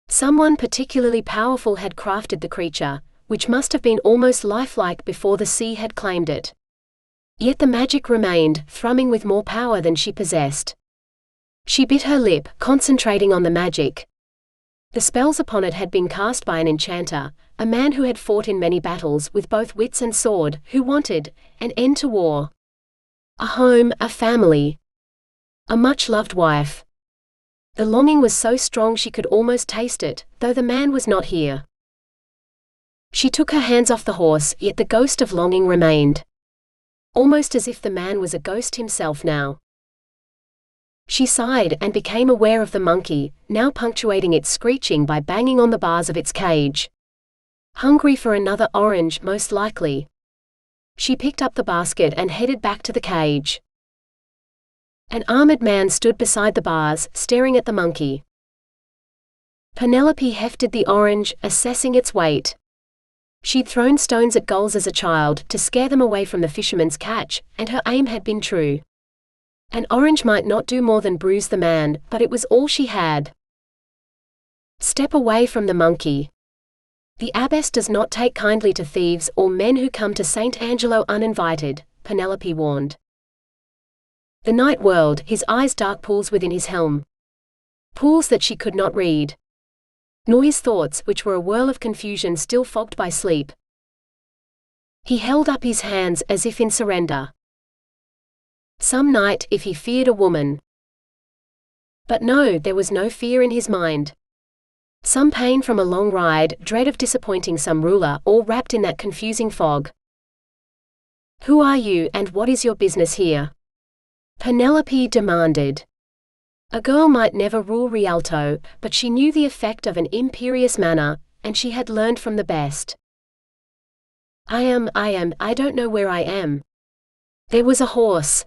Someone particularly powerful had crafted the creature, which must have been almost lifelike before the sea had claimed it. Yet the magic remained, thrumming with more power than she possessed. She bit her lip, concentrating on the magic. The spells upon it had been cast by an enchanter, a man who had fought in many battles with both wits and sword, who wanted an end to war. A home, a family. A much-loved wife. The longing was so strong she could almost taste it, though the man was not here. She took her hands off the horse, yet the ghost of longing remained. Almost as if the man was a ghost himself now. She sighed and became aware of the monkey, now punctuating its screeching by banging on the bars of its cage. Hungry for another orange, most likely. She picked up the basket and headed back to the cage. An armored man stood beside the bars, staring at the monkey. Penelope hefted the orange, assessing its weight. She'd thrown stones at gulls as a child, to scare them away from the fisherman's catch, and her aim had been true. An orange might not do more than bruise the man, but it was all she had. Step away from the monkey. The abbess does not take kindly to thieves or men who come to St. Angelo uninvited, Penelope warned. The knight whirled, his eyes dark pools within his helm. Pools that she could not read. Nor his thoughts, which were a whirl of confusion still fogged by sleep. He held up his hands as if in surrender. Some night, if he feared a woman. But no, there was no fear in his mind. Some pain from a long ride, dread of disappointing some ruler, all wrapped in that confusing fog. Who are you, and what is your business here? Penelope demanded. A girl might never rule Rialto, but she knew the effect of an imperious manner, and she had learned from the best. I don't know where I am. There was a horse.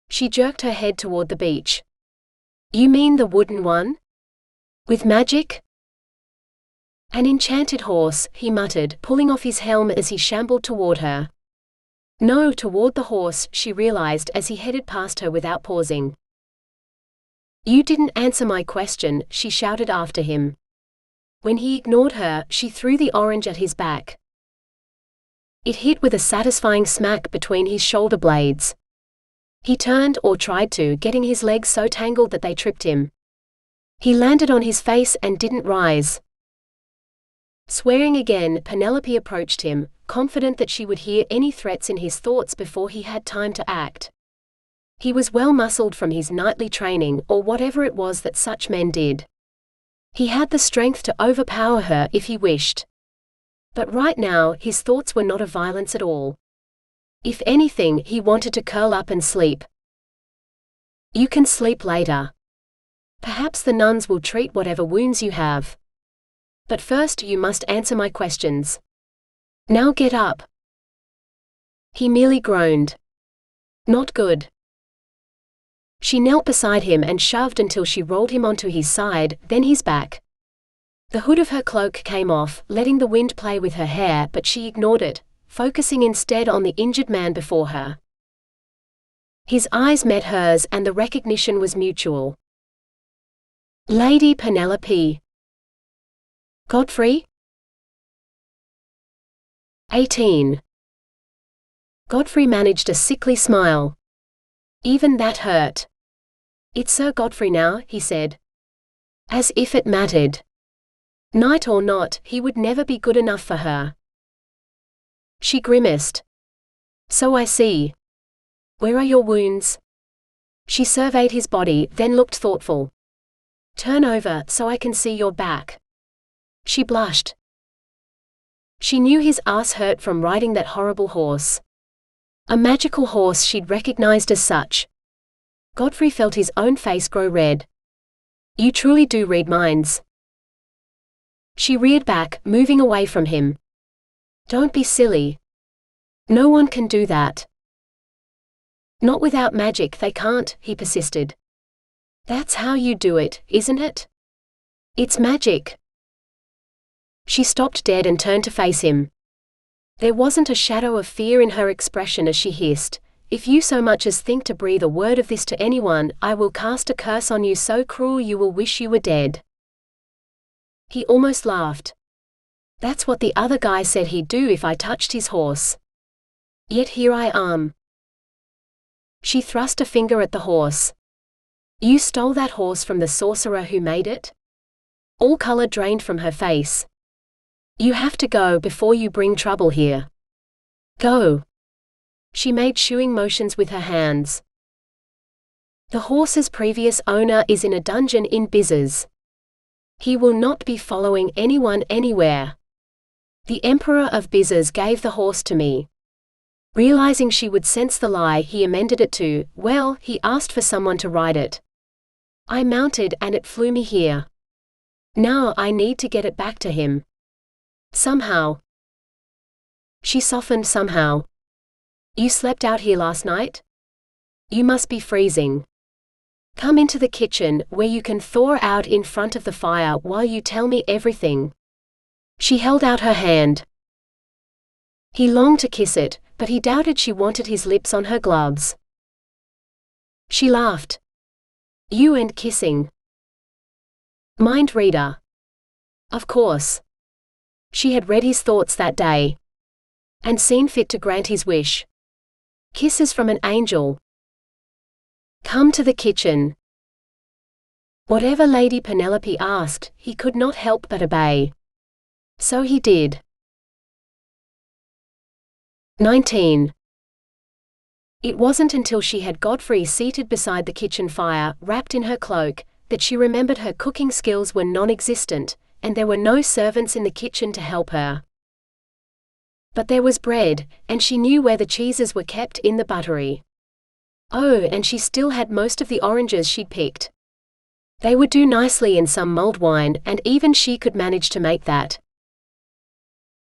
She jerked her head toward the beach. You mean the wooden one? With magic? An enchanted horse, he muttered, pulling off his helm as he shambled toward her. No, toward the horse, she realized as he headed past her without pausing. You didn't answer my question, she shouted after him. When he ignored her, she threw the orange at his back. It hit with a satisfying smack between his shoulder blades. He turned, or tried to, getting his legs so tangled that they tripped him. He landed on his face and didn't rise. Swearing again, Penelope approached him, confident that she would hear any threats in his thoughts before he had time to act. He was well muscled from his knightly training, or whatever it was that such men did. He had the strength to overpower her if he wished. But right now, his thoughts were not of violence at all. If anything, he wanted to curl up and sleep. You can sleep later. Perhaps the nuns will treat whatever wounds you have. But first you must answer my questions. Now get up. He merely groaned. Not good. She knelt beside him and shoved until she rolled him onto his side, then his back. The hood of her cloak came off, letting the wind play with her hair, but she ignored it, focusing instead on the injured man before her. His eyes met hers and the recognition was mutual. Lady Penelope. Godfrey? 18. Godfrey managed a sickly smile. Even that hurt. It's Sir Godfrey now, he said. As if it mattered. Knight or not, he would never be good enough for her. She grimaced. So I see. Where are your wounds? She surveyed his body, then looked thoughtful. Turn over so I can see your back. She blushed. She knew his ass hurt from riding that horrible horse. A magical horse she'd recognized as such. Godfrey felt his own face grow red. You truly do read minds. She reared back, moving away from him. Don't be silly. No one can do that. Not without magic they can't, he persisted. That's how you do it, isn't it? It's magic. She stopped dead and turned to face him. There wasn't a shadow of fear in her expression as she hissed, If you so much as think to breathe a word of this to anyone, I will cast a curse on you so cruel you will wish you were dead. He almost laughed. That's what the other guy said he'd do if I touched his horse. Yet here I am. She thrust a finger at the horse. You stole that horse from the sorcerer who made it? All color drained from her face. You have to go before you bring trouble here. Go. She made shooing motions with her hands. The horse's previous owner is in a dungeon in Bizzes. He will not be following anyone anywhere. The Emperor of Bizzes gave the horse to me. Realizing she would sense the lie, he amended it to, well, he asked for someone to ride it. I mounted and it flew me here. Now I need to get it back to him. Somehow. She softened somehow. You slept out here last night? You must be freezing. Come into the kitchen, where you can thaw out in front of the fire while you tell me everything. She held out her hand. He longed to kiss it, but he doubted she wanted his lips on her gloves. She laughed. You and kissing. Mind reader. Of course. She had read his thoughts that day. And seen fit to grant his wish. Kisses from an angel. Come to the kitchen. Whatever Lady Penelope asked, he could not help but obey. So he did. 19. It wasn't until she had Godfrey seated beside the kitchen fire, wrapped in her cloak, that she remembered her cooking skills were non-existent, and there were no servants in the kitchen to help her. But there was bread, and she knew where the cheeses were kept in the buttery. Oh, and she still had most of the oranges she'd picked. They would do nicely in some mulled wine, and even she could manage to make that.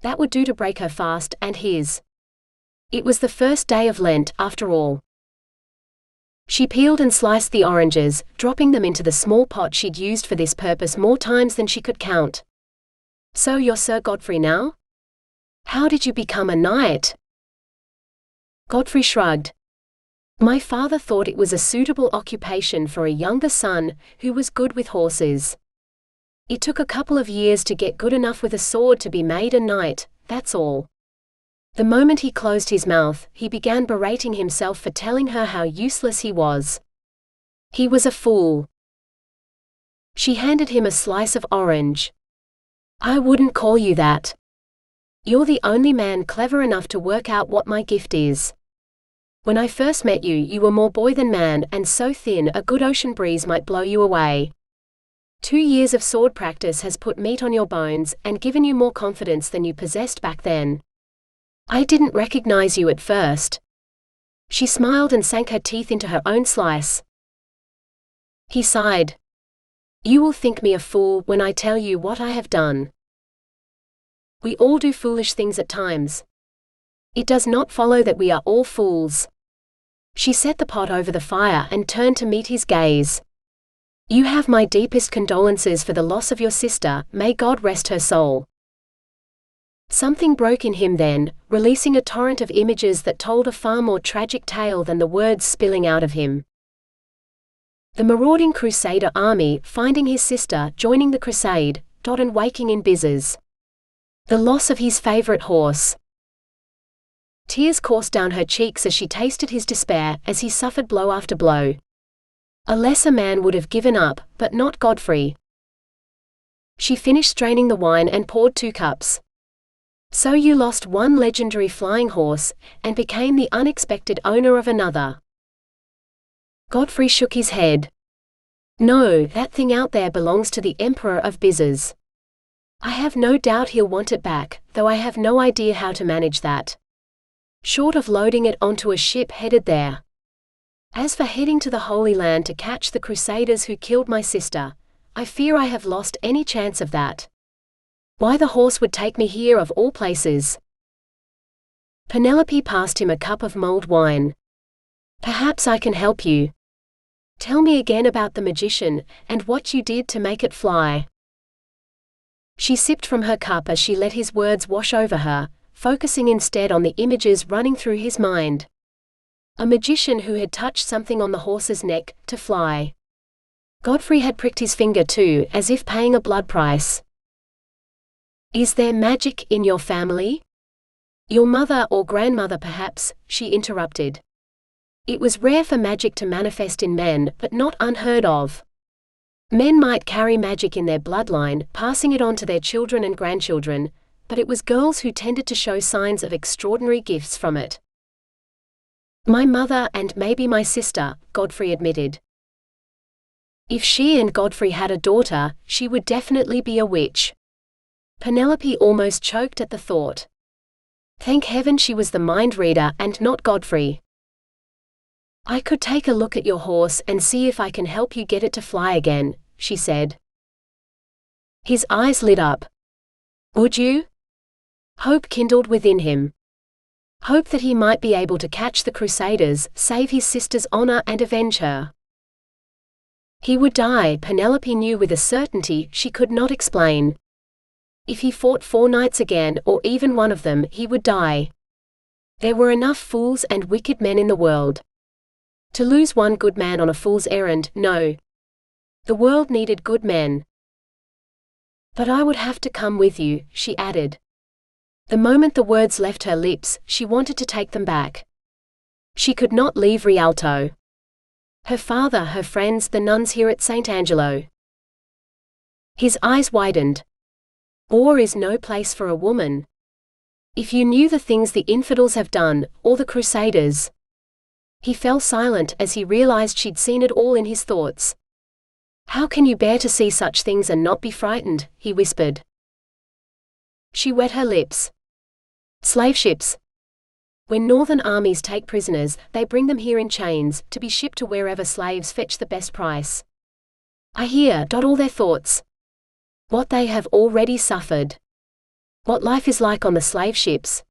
That would do to break her fast and his. It was the first day of Lent, after all. She peeled and sliced the oranges, dropping them into the small pot she'd used for this purpose more times than she could count. So you're Sir Godfrey now? How did you become a knight? Godfrey shrugged. My father thought it was a suitable occupation for a younger son, who was good with horses. It took a couple of years to get good enough with a sword to be made a knight, that's all. The moment he closed his mouth, he began berating himself for telling her how useless he was. He was a fool. She handed him a slice of orange. I wouldn't call you that. You're the only man clever enough to work out what my gift is. When I first met you, you were more boy than man, and so thin a good ocean breeze might blow you away. 2 years of sword practice has put meat on your bones, and given you more confidence than you possessed back then. I didn't recognize you at first. She smiled and sank her teeth into her own slice. He sighed. You will think me a fool when I tell you what I have done. We all do foolish things at times. It does not follow that we are all fools. She set the pot over the fire and turned to meet his gaze. You have my deepest condolences for the loss of your sister, may God rest her soul. Something broke in him then, releasing a torrent of images that told a far more tragic tale than the words spilling out of him. The marauding crusader army, finding his sister, joining the crusade, and waking in Bizzes. The loss of his favorite horse. Tears coursed down her cheeks as she tasted his despair, as he suffered blow after blow. A lesser man would have given up, but not Godfrey. She finished straining the wine and poured 2 cups. So you lost one legendary flying horse, and became the unexpected owner of another. Godfrey shook his head. No, that thing out there belongs to the Emperor of Bizes. I have no doubt he'll want it back, though I have no idea how to manage that. Short of loading it onto a ship headed there. As for heading to the Holy Land to catch the Crusaders who killed my sister, I fear I have lost any chance of that. Why the horse would take me here of all places. Penelope passed him a cup of mulled wine. Perhaps I can help you. Tell me again about the magician, and what you did to make it fly. She sipped from her cup as she let his words wash over her, focusing instead on the images running through his mind. A magician who had touched something on the horse's neck, to fly. Godfrey had pricked his finger too, as if paying a blood price. Is there magic in your family? Your mother or grandmother perhaps, she interrupted. It was rare for magic to manifest in men, but not unheard of. Men might carry magic in their bloodline, passing it on to their children and grandchildren, but it was girls who tended to show signs of extraordinary gifts from it. My mother and maybe my sister, Godfrey admitted. If she and Godfrey had a daughter, she would definitely be a witch. Penelope almost choked at the thought. Thank heaven she was the mind reader and not Godfrey. I could take a look at your horse and see if I can help you get it to fly again, she said. His eyes lit up. Would you? Hope kindled within him. Hope that he might be able to catch the Crusaders, save his sister's honor and avenge her. He would die, Penelope knew with a certainty she could not explain. If he fought 4 knights again, or even one of them, he would die. There were enough fools and wicked men in the world. To lose one good man on a fool's errand, no. The world needed good men. But I would have to come with you, she added. The moment the words left her lips, she wanted to take them back. She could not leave Rialto. Her father, her friends, the nuns here at St. Angelo. His eyes widened. War is no place for a woman. If you knew the things the infidels have done, or the Crusaders. He fell silent as he realized she'd seen it all in his thoughts. How can you bear to see such things and not be frightened, he whispered. She wet her lips. Slave ships. When northern armies take prisoners, they bring them here in chains, to be shipped to wherever slaves fetch the best price. I hear, all their thoughts. What they have already suffered. What life is like on the slave ships.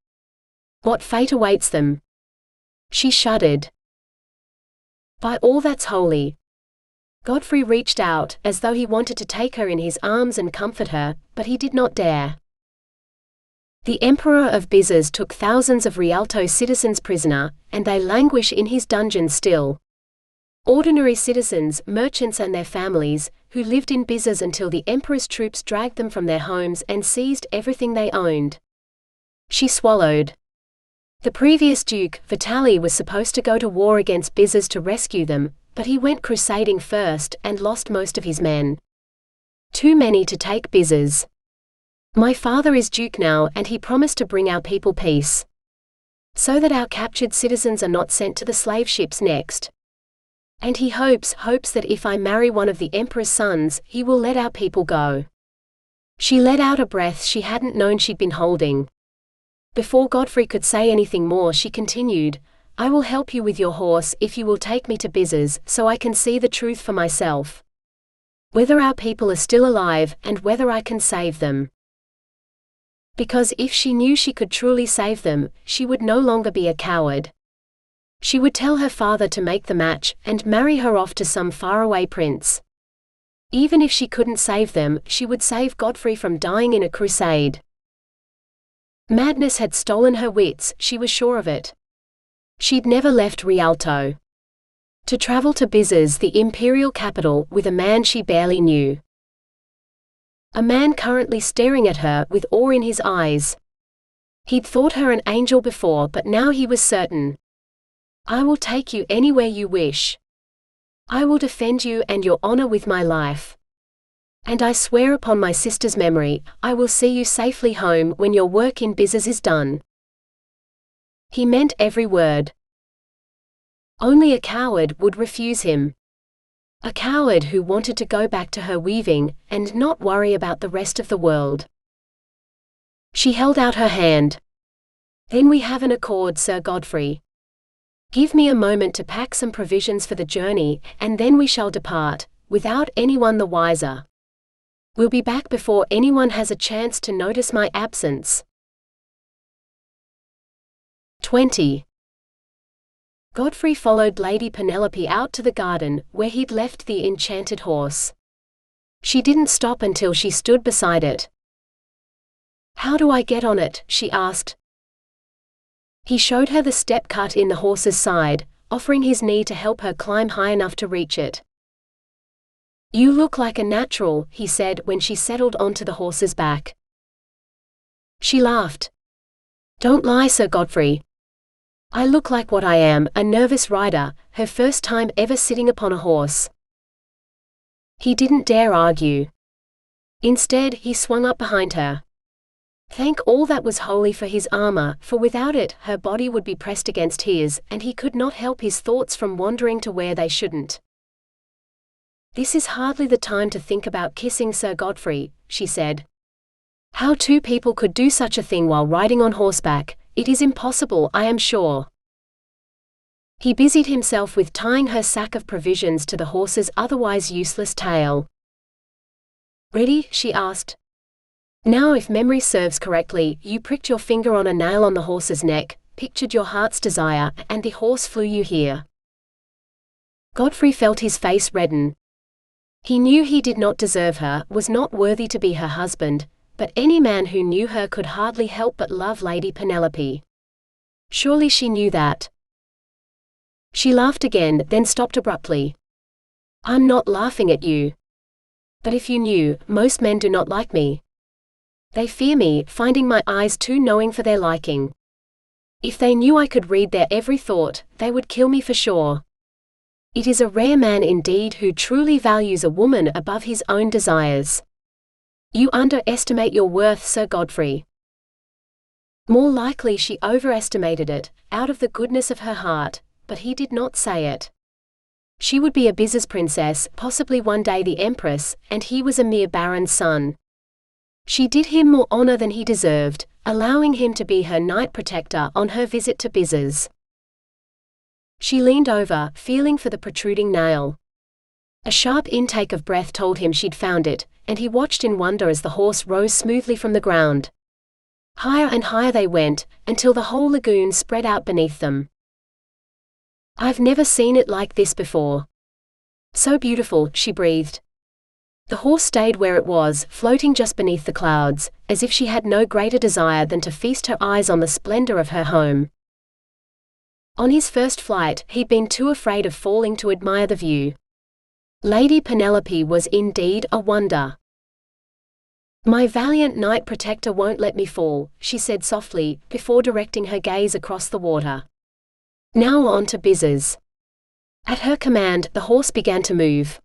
What fate awaits them. She shuddered. By all that's holy. Godfrey reached out, as though he wanted to take her in his arms and comfort her, but he did not dare. The Emperor of Bizes took thousands of Rialto citizens prisoner, and they languish in his dungeons still. Ordinary citizens, merchants and their families, who lived in Bizes until the Emperor's troops dragged them from their homes and seized everything they owned. She swallowed. The previous Duke, Vitali, was supposed to go to war against Bizes to rescue them, but he went crusading first and lost most of his men. Too many to take Bizes. My father is Duke now, and he promised to bring our people peace. So that our captured citizens are not sent to the slave ships next. And he hopes that if I marry one of the Emperor's sons, he will let our people go. She let out a breath she hadn't known she'd been holding. Before Godfrey could say anything more, she continued, I will help you with your horse if you will take me to Bizes, so I can see the truth for myself. Whether our people are still alive, and whether I can save them. Because if she knew she could truly save them, she would no longer be a coward. She would tell her father to make the match, and marry her off to some faraway prince. Even if she couldn't save them, she would save Godfrey from dying in a crusade. Madness had stolen her wits, she was sure of it. She'd never left Rialto. To travel to Bizes, the imperial capital, with a man she barely knew. A man currently staring at her with awe in his eyes. He'd thought her an angel before, but now he was certain. I will take you anywhere you wish. I will defend you and your honor with my life. And I swear upon my sister's memory, I will see you safely home when your work in business is done." He meant every word. Only a coward would refuse him. A coward who wanted to go back to her weaving, and not worry about the rest of the world. She held out her hand. "Then we have an accord, Sir Godfrey. Give me a moment to pack some provisions for the journey, and then we shall depart, without anyone the wiser. We'll be back before anyone has a chance to notice my absence." 20. Godfrey followed Lady Penelope out to the garden, where he'd left the enchanted horse. She didn't stop until she stood beside it. "How do I get on it?" she asked. He showed her the step cut in the horse's side, offering his knee to help her climb high enough to reach it. "You look like a natural," he said when she settled onto the horse's back. She laughed. "Don't lie, Sir Godfrey. I look like what I am, a nervous rider, her first time ever sitting upon a horse." He didn't dare argue. Instead, he swung up behind her. Thank all that was holy for his armor, for without it, her body would be pressed against his, and he could not help his thoughts from wandering to where they shouldn't. "This is hardly the time to think about kissing, Sir Godfrey," she said. "How two people could do such a thing while riding on horseback, it is impossible, I am sure." He busied himself with tying her sack of provisions to the horse's otherwise useless tail. "Ready?" she asked. "Now, if memory serves correctly, you pricked your finger on a nail on the horse's neck, pictured your heart's desire, and the horse flew you here." Godfrey felt his face redden. He knew he did not deserve her, was not worthy to be her husband, but any man who knew her could hardly help but love Lady Penelope. Surely she knew that. She laughed again, then stopped abruptly. "I'm not laughing at you. But if you knew, most men do not like me. They fear me, finding my eyes too knowing for their liking. If they knew I could read their every thought, they would kill me for sure. It is a rare man indeed who truly values a woman above his own desires. You underestimate your worth, Sir Godfrey." More likely she overestimated it, out of the goodness of her heart, but he did not say it. She would be a business princess, possibly one day the empress, and he was a mere baron's son. She did him more honor than he deserved, allowing him to be her knight protector on her visit to Bizzers. She leaned over, feeling for the protruding nail. A sharp intake of breath told him she'd found it, and he watched in wonder as the horse rose smoothly from the ground. Higher and higher they went, until the whole lagoon spread out beneath them. "I've never seen it like this before. So beautiful," she breathed. The horse stayed where it was, floating just beneath the clouds, as if she had no greater desire than to feast her eyes on the splendor of her home. On his first flight, he'd been too afraid of falling to admire the view. Lady Penelope was indeed a wonder. "My valiant knight protector won't let me fall," she said softly, before directing her gaze across the water. "Now on to Bizzers." At her command, the horse began to move.